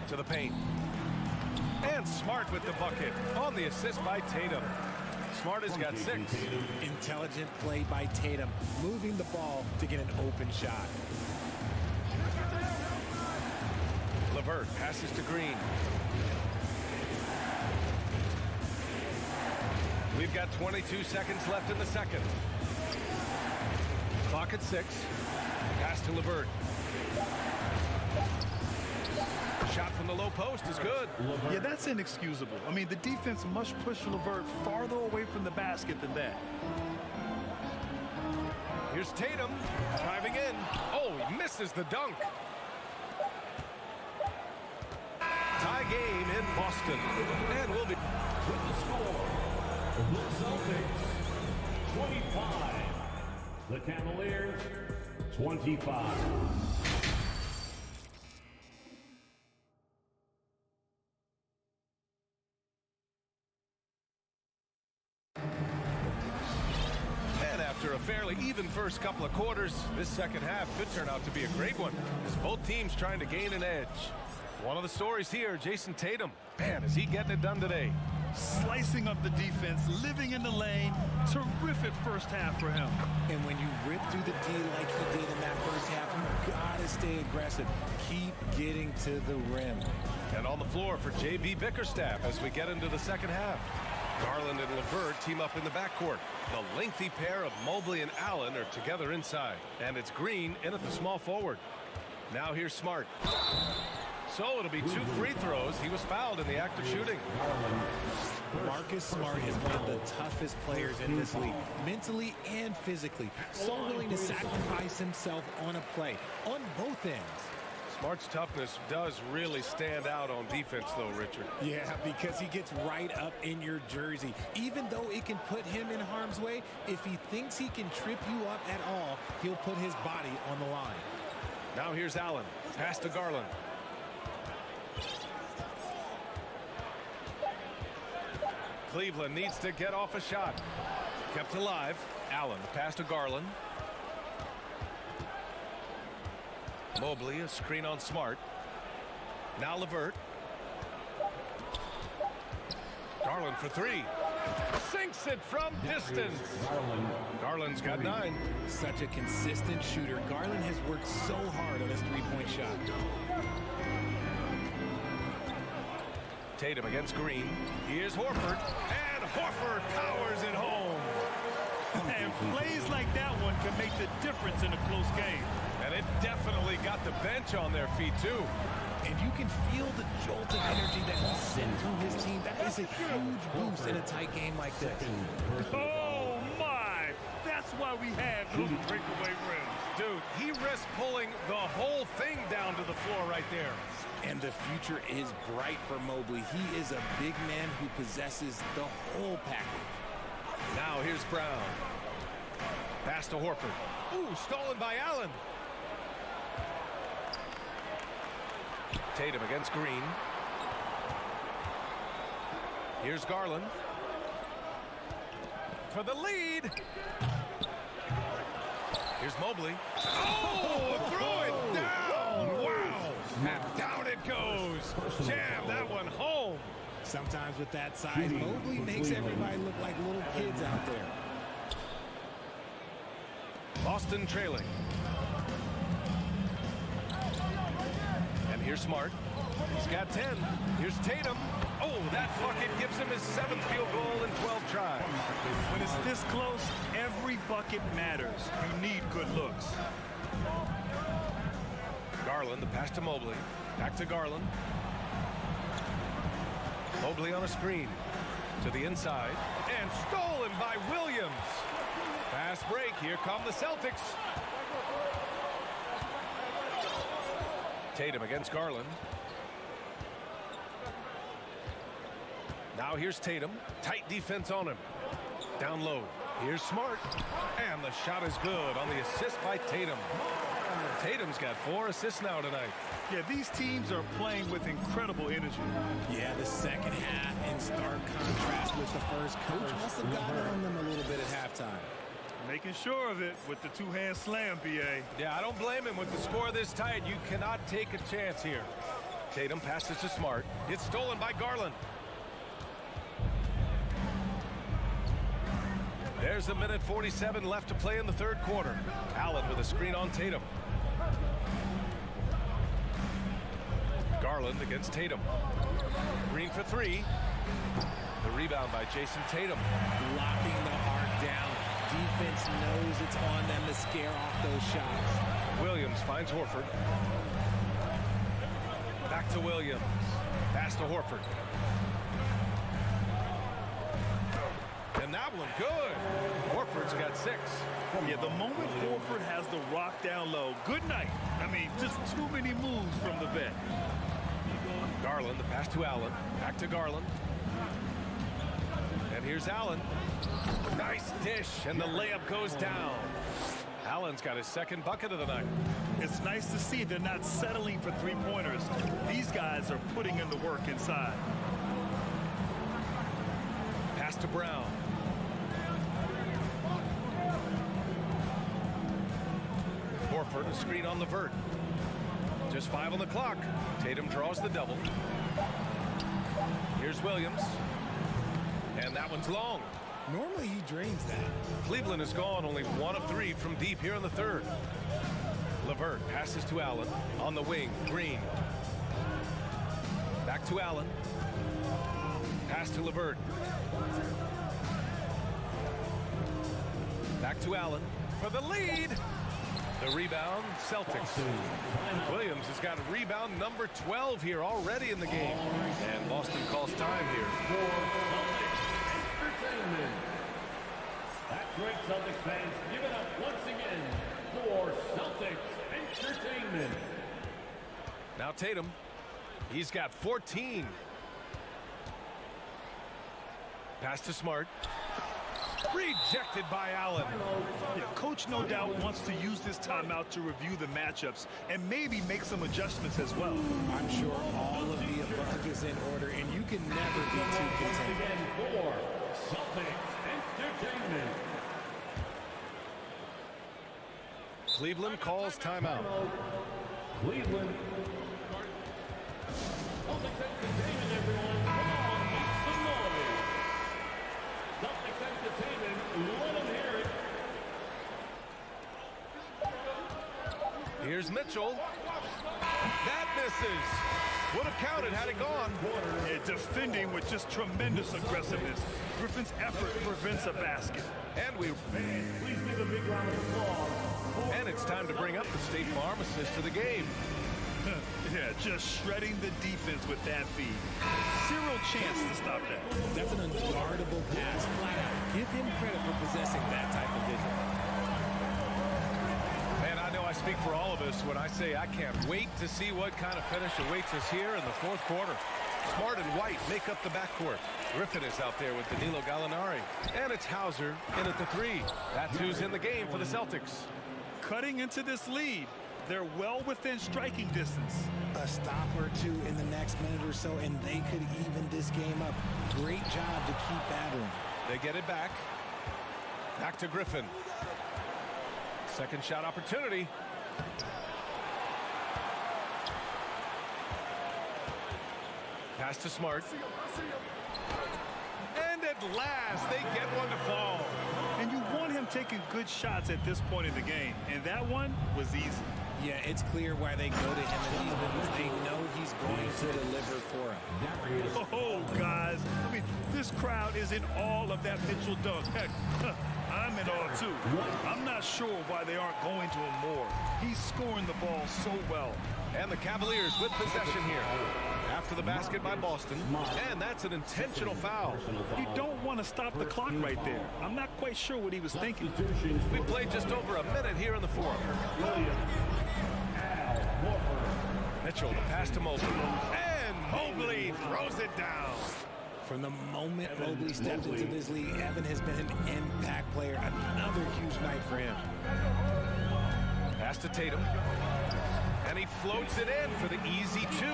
to the paint. And Smart with the bucket on the assist by Tatum. Smart has got 6. Intelligent play by Tatum, moving the ball to get an open shot. LeVert passes to Green. We've got 22 seconds left in the second. Clock at 6. Pass to LeVert. Shot from the low post is good. Yeah, that's inexcusable. I mean, the defense must push LeVert farther away from the basket than that. Here's Tatum driving in. Oh, he misses the dunk. Tie game in Boston. And we'll be with the score, the Celtics 25, the Cavaliers 25. After a fairly even first couple of quarters, this second half could turn out to be a great one, as both teams trying to gain an edge. One of the stories here, Jason Tatum. Man, is he getting it done today? Slicing up the defense, living in the lane. Terrific first half for him. And when you rip through the D like he did in that first half, you gotta stay aggressive. Keep getting to the rim. And on the floor for J.B. Bickerstaff as we get into the second half. Garland and LeVert team up in the backcourt. The lengthy pair of Mobley and Allen are together inside. And it's Green in at the small forward. Now here's Smart. So it'll be 2 free throws. He was fouled in the act of shooting. Marcus Smart is one of the toughest players in this league, mentally and physically. So willing to sacrifice himself on a play, on both ends. Smart's toughness does really stand out on defense, though, Richard. Yeah, because he gets right up in your jersey. Even though it can put him in harm's way, if he thinks he can trip you up at all, he'll put his body on the line. Now here's Allen. Pass to Garland. Cleveland needs to get off a shot. Kept alive. Allen, pass to Garland. Mobley, a screen on Smart. Now LeVert. Garland for 3. Sinks it from distance. Garland's got 9. Such a consistent shooter. Garland has worked so hard on his three-point shot. Tatum against Green. Here's Horford. And Horford powers it home. And plays like that one can make the difference in a close game. And it definitely got the bench on their feet, too. And you can feel the jolt of energy that he sent through his team. That is a huge boost in a tight game like this. Oh, my! That's why we have those breakaway rims. Dude, he risked pulling the whole thing down to the floor right there. And the future is bright for Mobley. He is a big man who possesses the whole package. Now here's Brown. Pass to Horford. Ooh, stolen by Allen. Tatum against Green. Here's Garland. For the lead. Here's Mobley. Oh, throw it down. Wow. And down it goes. Jam that one home. Sometimes with that size, Mobley makes everybody look like little kids out there. Boston trailing. And here's Smart. He's got 10. Here's Tatum. Oh, that bucket gives him his 7th field goal in 12 tries. When it's this close, every bucket matters. You need good looks. Garland, the pass to Mobley. Back to Garland. Mobley on a screen. To the inside. And stolen by Williams. Fast break. Here come the Celtics. Tatum against Garland. Now here's Tatum. Tight defense on him. Down low. Here's Smart. And the shot is good on the assist by Tatum. Tatum's got 4 assists now tonight. Yeah, these teams are playing with incredible energy. Yeah, the second half in stark contrast with with the first. Coach must have gotten on them a little bit at halftime. Making sure of it with the two-hand slam, B.A. Yeah, I don't blame him with the score this tight. You cannot take a chance here. Tatum passes to Smart. It's stolen by Garland. There's a minute 47 left to play in the third quarter. Allen with a screen on Tatum. Garland against Tatum. Green for three. The rebound by Jason Tatum. Locking the arc down. Defense knows it's on them to scare off those shots. Williams finds Horford. Back to Williams. Pass to Horford. And that one good. Horford's got 6. Yeah, the moment Horford has the rock down low, good night. I mean, just too many moves from the vet. Garland, the pass to Allen. Back to Garland. And here's Allen. Nice dish, and the layup goes down. Allen's got his second bucket of the night. It's nice to see they're not settling for three-pointers. These guys are putting in the work inside. Pass to Brown. Horford, a screen on Levert. Just 5 on the clock. Tatum draws the double. Here's Williams. And that one's long. Normally he drains that. Cleveland has gone only 1 of 3 from deep here in the third. Levert passes to Allen on the wing. Green. Back to Allen. Pass to Levert. Back to Allen for the lead. The rebound, Celtics. Williams has got a rebound number 12 here already in the game. And Boston calls time here. That's great, Celtics fans. Give it up once again for Celtics Entertainment. Now Tatum. He's got 14. Pass to Smart. Rejected by Allen. Yeah, coach no doubt wants to use this timeout to review the matchups and maybe make some adjustments as well. I'm sure all of the above is in order, and you can never be too content. Again for Celtics Entertainment. Cleveland calls timeout. Cleveland. Celtics Entertainment, everyone. Come on, make some noise. Celtics Entertainment, let them hear it. Here's Mitchell. That misses. Would have counted had it gone. Yeah, defending with just tremendous aggressiveness. Griffin's effort prevents a basket. And we... Please give a big round of applause. And it's time to bring up the State Farm assist of the game. Yeah, just shredding the defense with that feed. Zero chance to stop that. That's an unguardable pass. Flat out. Give him credit for possessing that type of vision. Man, I know I speak for all of us when I say I can't wait to see what kind of finish awaits us here in the fourth quarter. Smart and White make up the backcourt. Griffin is out there with Danilo Gallinari. And it's Hauser in at the 3. That's who's in the game for the Celtics. Cutting into this lead. They're well within striking distance. A stop or two in the next minute or so, and they could even this game up. Great job to keep battling. They get it back. Back to Griffin. Second shot opportunity. Pass to Smart. And at last, they get one to fall. And you want him taking good shots at this point in the game. And that one was easy. Yeah, it's clear why they go to him in these moments. They know he's going to deliver for them. Oh, guys. I mean, this crowd is in all of that Mitchell dunk. Heck, I'm in awe, too. I'm not sure why they aren't going to him more. He's scoring the ball so well. And the Cavaliers with possession here. After the basket by Boston. And that's an intentional foul. You don't want to stop the clock right there. I'm not quite sure what he was thinking. We played just over a minute here in the fourth. Mitchell, the pass to Mobley. And Mobley throws it down. From the moment Mobley stepped into this league, Evan has been an impact player. Another huge night for him. Pass to Tatum. And he floats it in for the easy 2.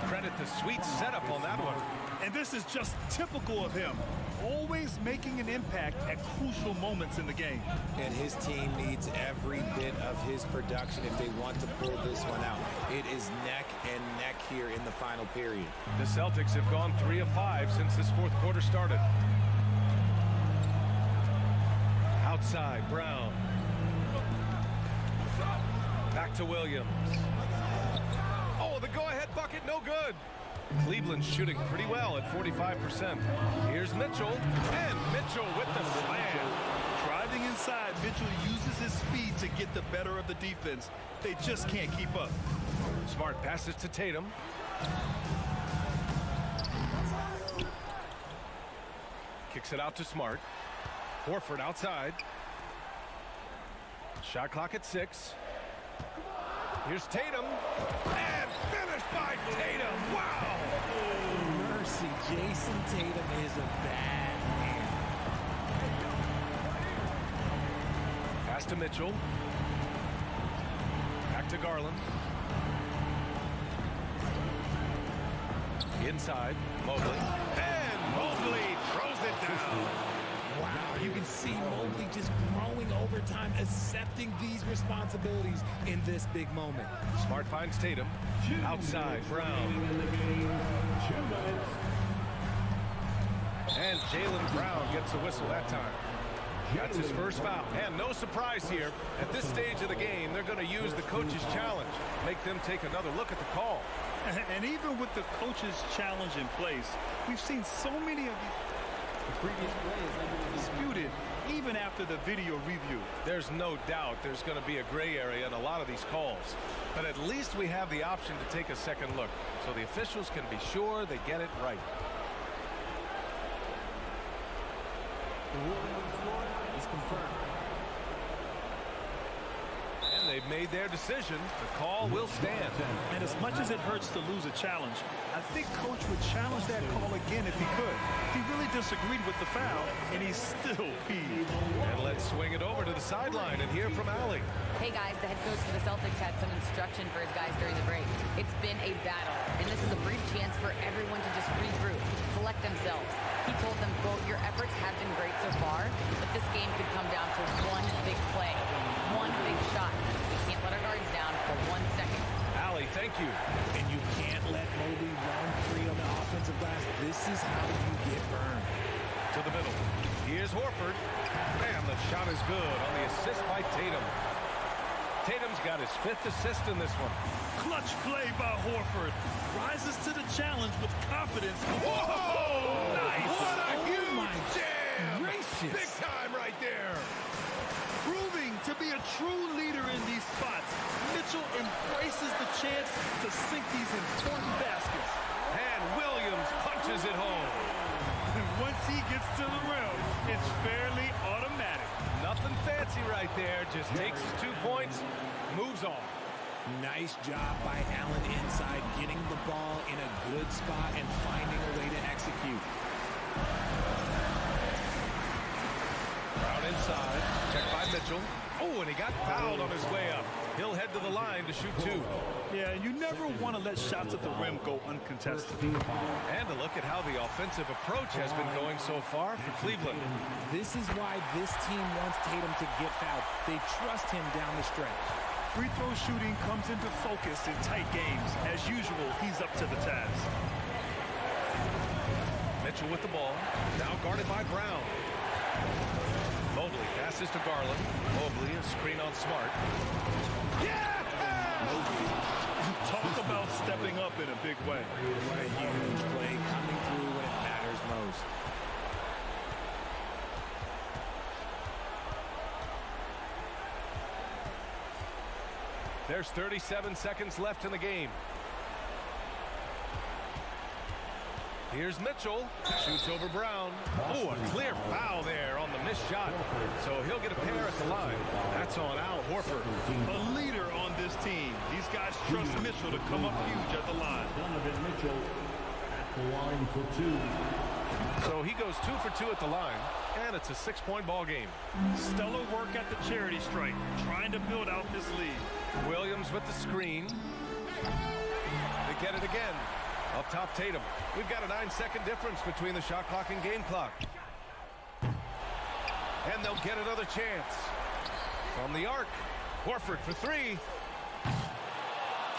Credit the sweet setup on that one. And this is just typical of him, always making an impact at crucial moments in the game. And his team needs every bit of his production if they want to pull this one out. It is neck and neck here in the final period. The Celtics have gone 3 of 5 since this fourth quarter started. Outside, Brown. Back to Williams. Oh, the go-ahead bucket, no good. Cleveland's shooting pretty well at 45%. Here's Mitchell, and Mitchell with the slam. Driving inside, Mitchell uses his speed to get the better of the defense. They just can't keep up. Smart passes to Tatum. Kicks it out to Smart. Horford outside. Shot clock at 6. Here's Tatum. And finished by Tatum. Wow. Mercy, Jason Tatum is a bad man. Pass to Mitchell. Back to Garland. Inside, Mobley. And Mobley throws it down. Wow, you can see Mobley just growing over time, accepting these responsibilities in this big moment. Smart finds Tatum. Outside, Brown. And Jaylen Brown gets a whistle that time. That's his first foul. And no surprise here. At this stage of the game, they're going to use the coach's challenge. Make them take another look at the call. And even with the coach's challenge in place, we've seen so many of the previous plays disputed even after the video review. There's no doubt there's going to be a gray area in a lot of these calls. But at least we have the option to take a second look, so the officials can be sure they get it right. The ruling on the floor is confirmed. And they've made their decision. The call will stand. And as much as it hurts to lose a challenge, I think Coach would challenge that call again if he could. He really disagreed with the foul, and he's still peeved. And let's swing it over to the sideline and hear from Allie. Hey guys, the head coach of the Celtics had some instruction for his guys during the break. It's been a battle, and this is a brief chance for everyone to just regroup, collect themselves. He told them, quote, your efforts have been great so far, but this game could come down to one big play, one big shot. We can't let our guards down for 1 second. Allie, thank you. And you can't let Mobley run free on the offensive glass. This is how you get burned. To the middle. Here's Horford. And the shot is good on the assist by Tatum. Tatum's got his 5th assist in this one. Clutch play by Horford. Rises to the challenge with confidence. Whoa! Nice! What a huge jam! Gracious. Big time right there. Proving to be a true leader in these spots. Mitchell embraces the chance to sink these important baskets. And Williams punches it home. And once he gets to the rim, it's fairly automatic. Nothing fancy right there. Just takes his 2 points, moves on. Nice job by Allen inside, getting the ball in a good spot and finding a way to execute. Brown inside, checked by Mitchell. Oh, and he got fouled on his way up. He'll head to the line to shoot 2. Yeah, you never want to let shots at the rim go uncontested. And a look at how the offensive approach has been going so far for Cleveland. This is why this team wants Tatum to get fouled. They trust him down the stretch. Free throw shooting comes into focus in tight games. As usual, he's up to the task. Mitchell with the ball, now guarded by Brown. Mobley passes to Garland. Mobley, a screen on Smart. Yeah! Talk about stepping up in a big way. What a huge play coming through when it matters most. There's 37 seconds left in the game. Here's Mitchell. Shoots over Brown. Oh, a clear foul there on the missed shot. So he'll get a pair at the line. That's on Al Horford. A leader on this team. These guys trust Mitchell to come up huge at the line. Donovan Mitchell at the line for 2. So he goes 2 for 2 at the line, and it's a 6-point ball game. Stellar work at the charity stripe, trying to build out this lead. Williams with the screen. They get it again. Up top, Tatum. We've got a 9-second difference between the shot clock and game clock. And they'll get another chance. From the arc, Horford for three.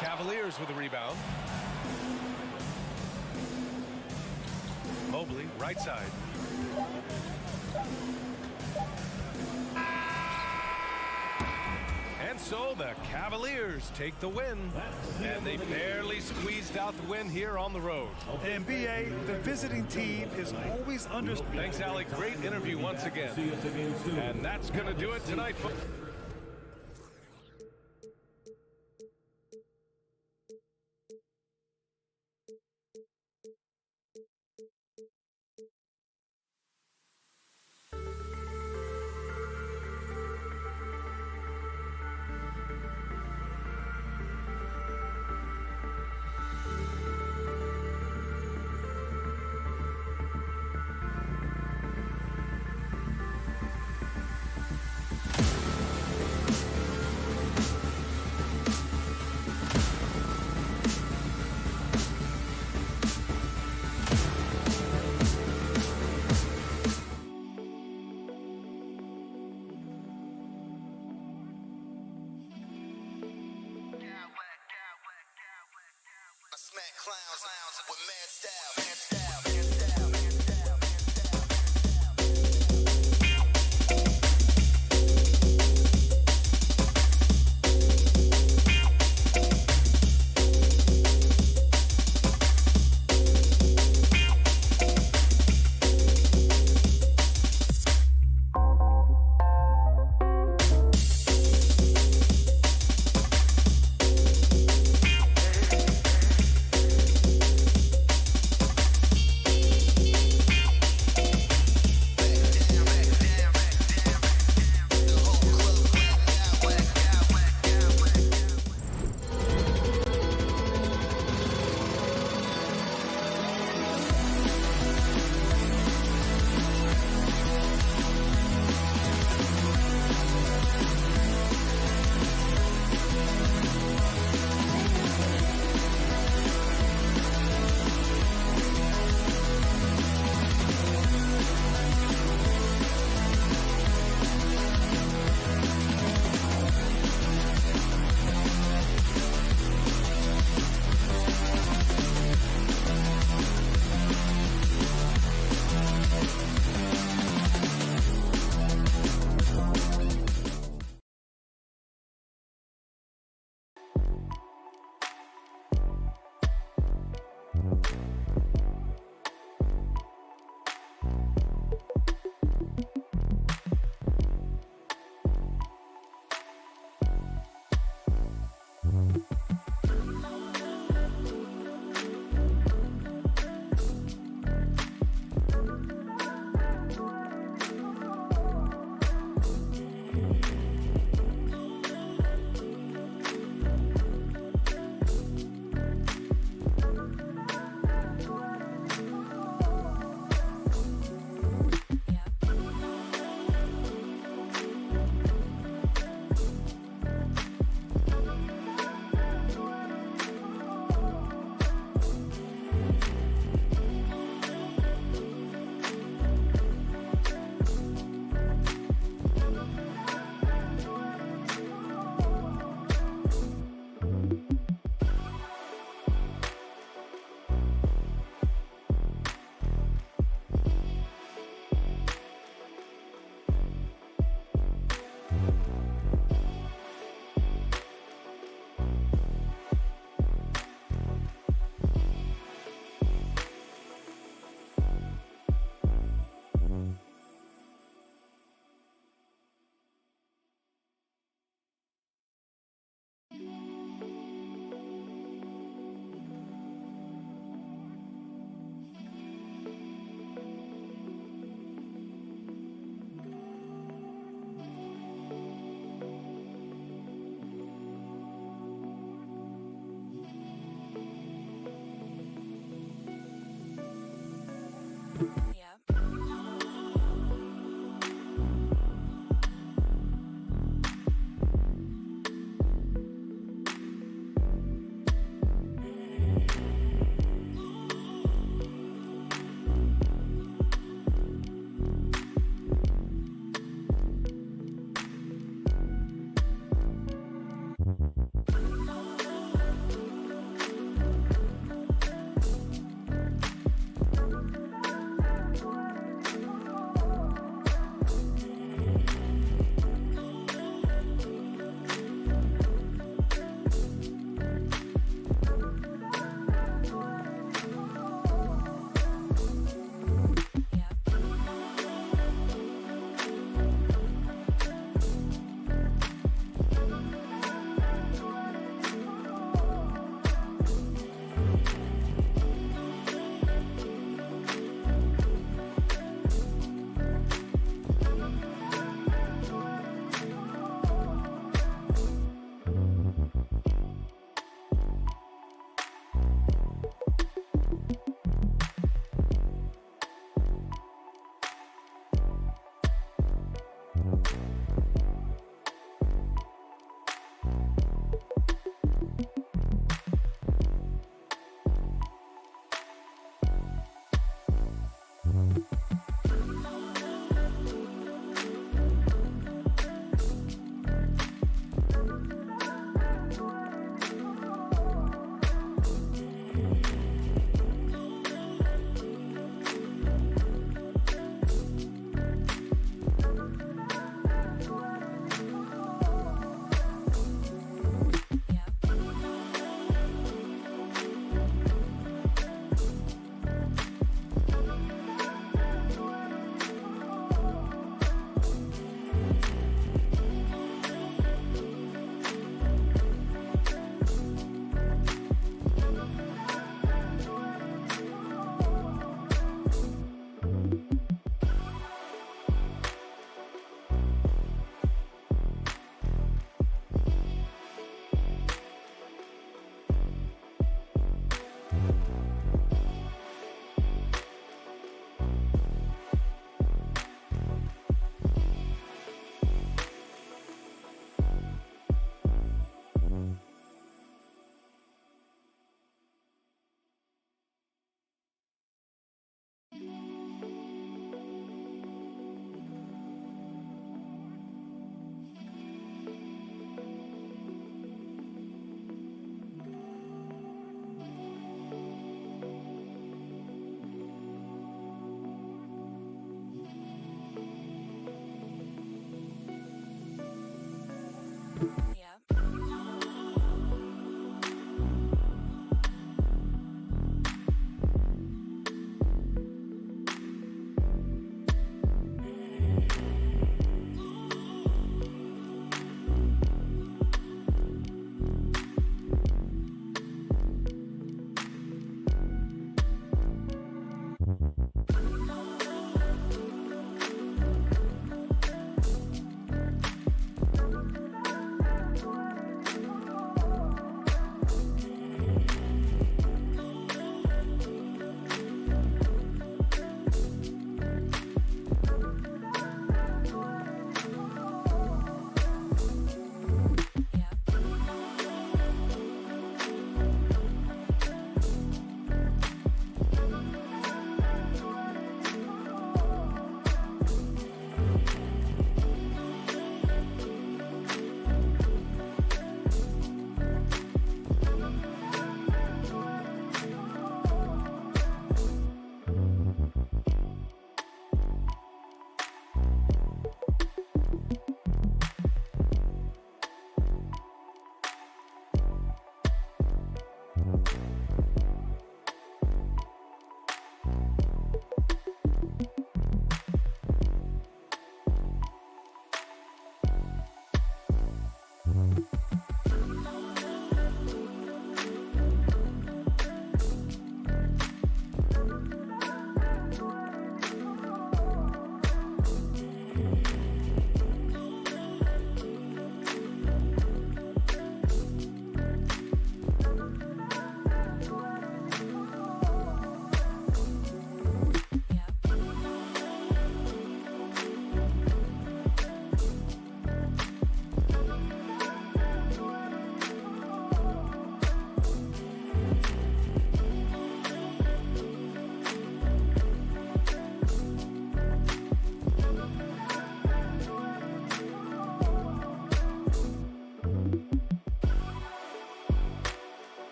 Cavaliers with a rebound. Mobley, right side. And so the Cavaliers take the win. And they barely squeezed out the win here on the road. NBA, the visiting team is always under... Thanks, Alec. Great interview once again. And that's going to do it tonight.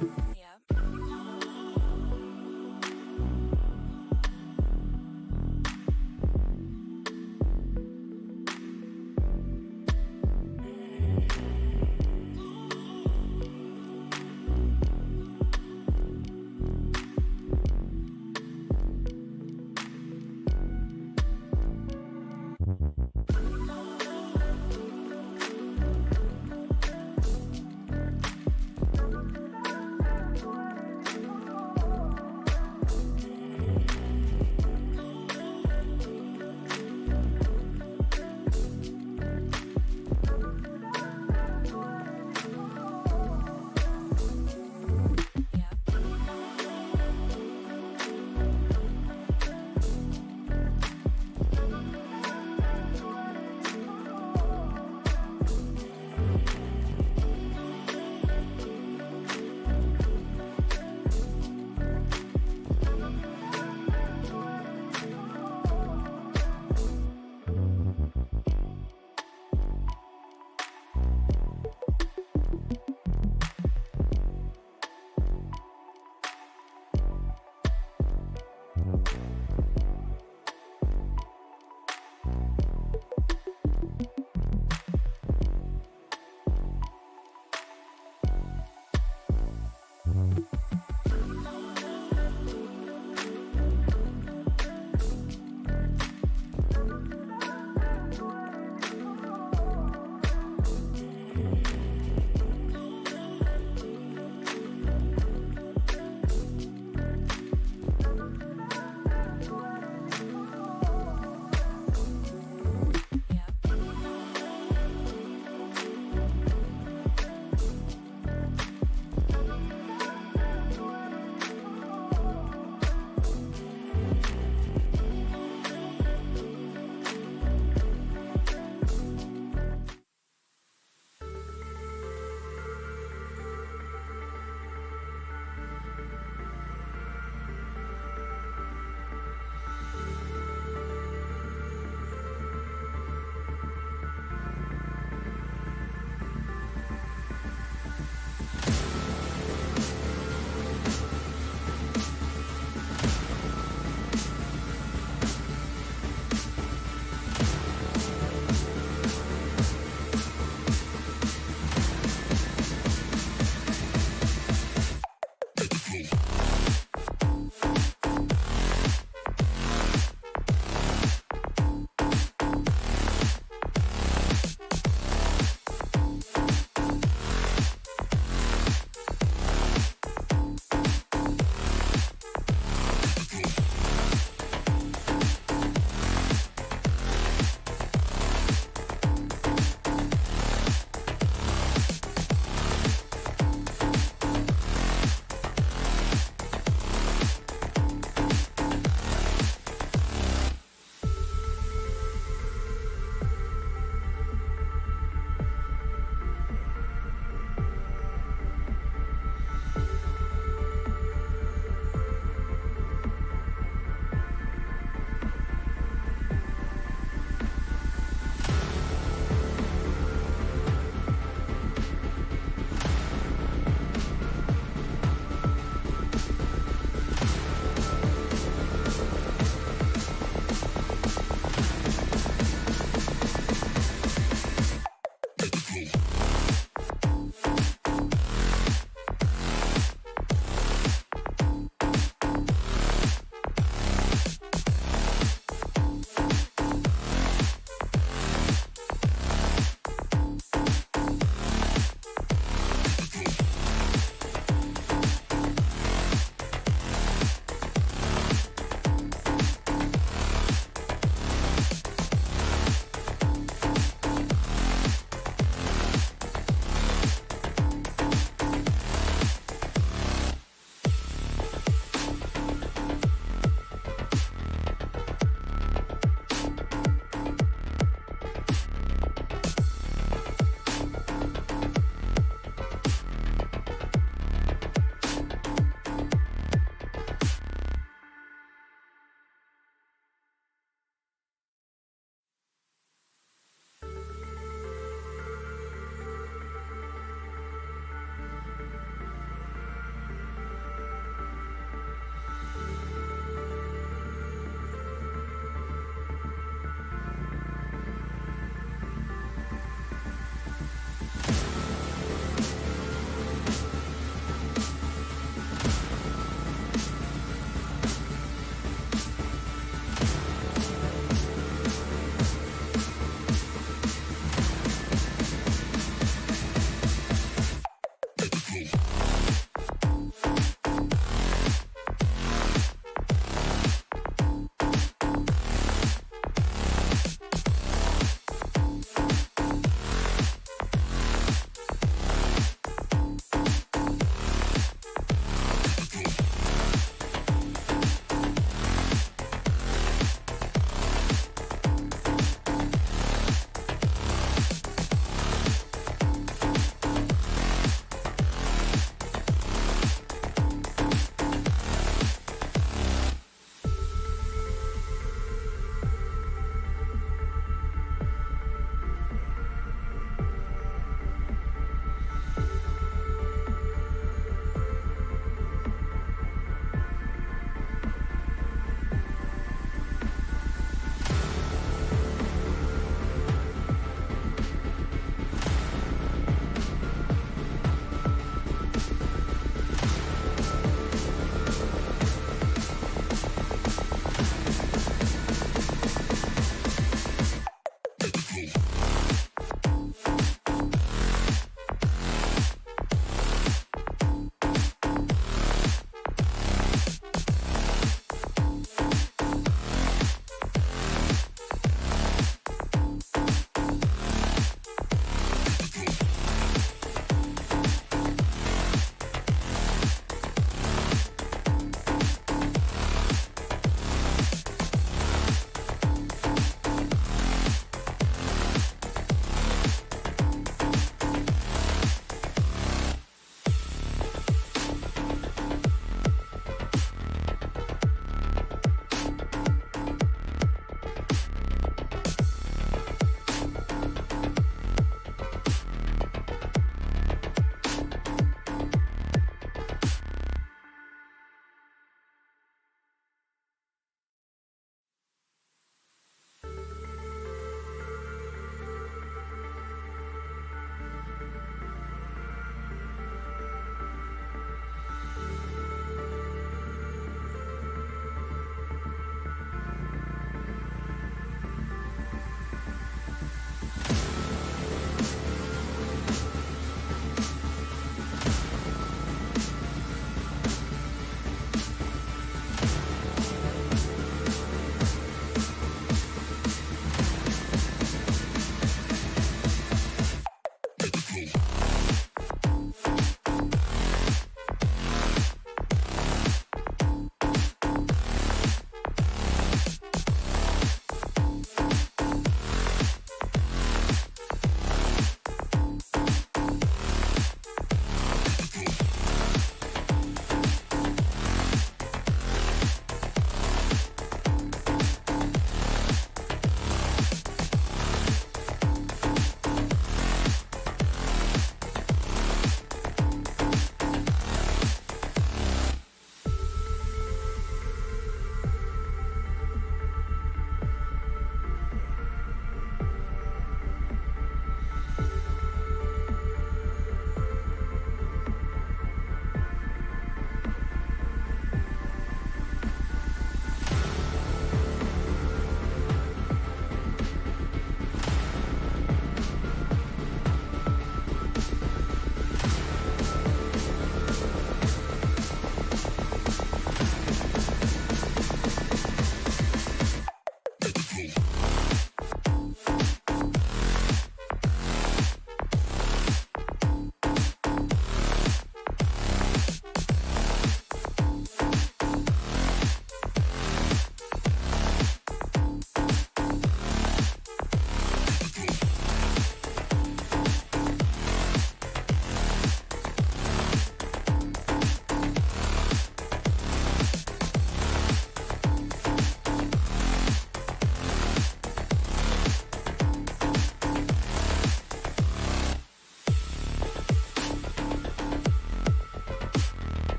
The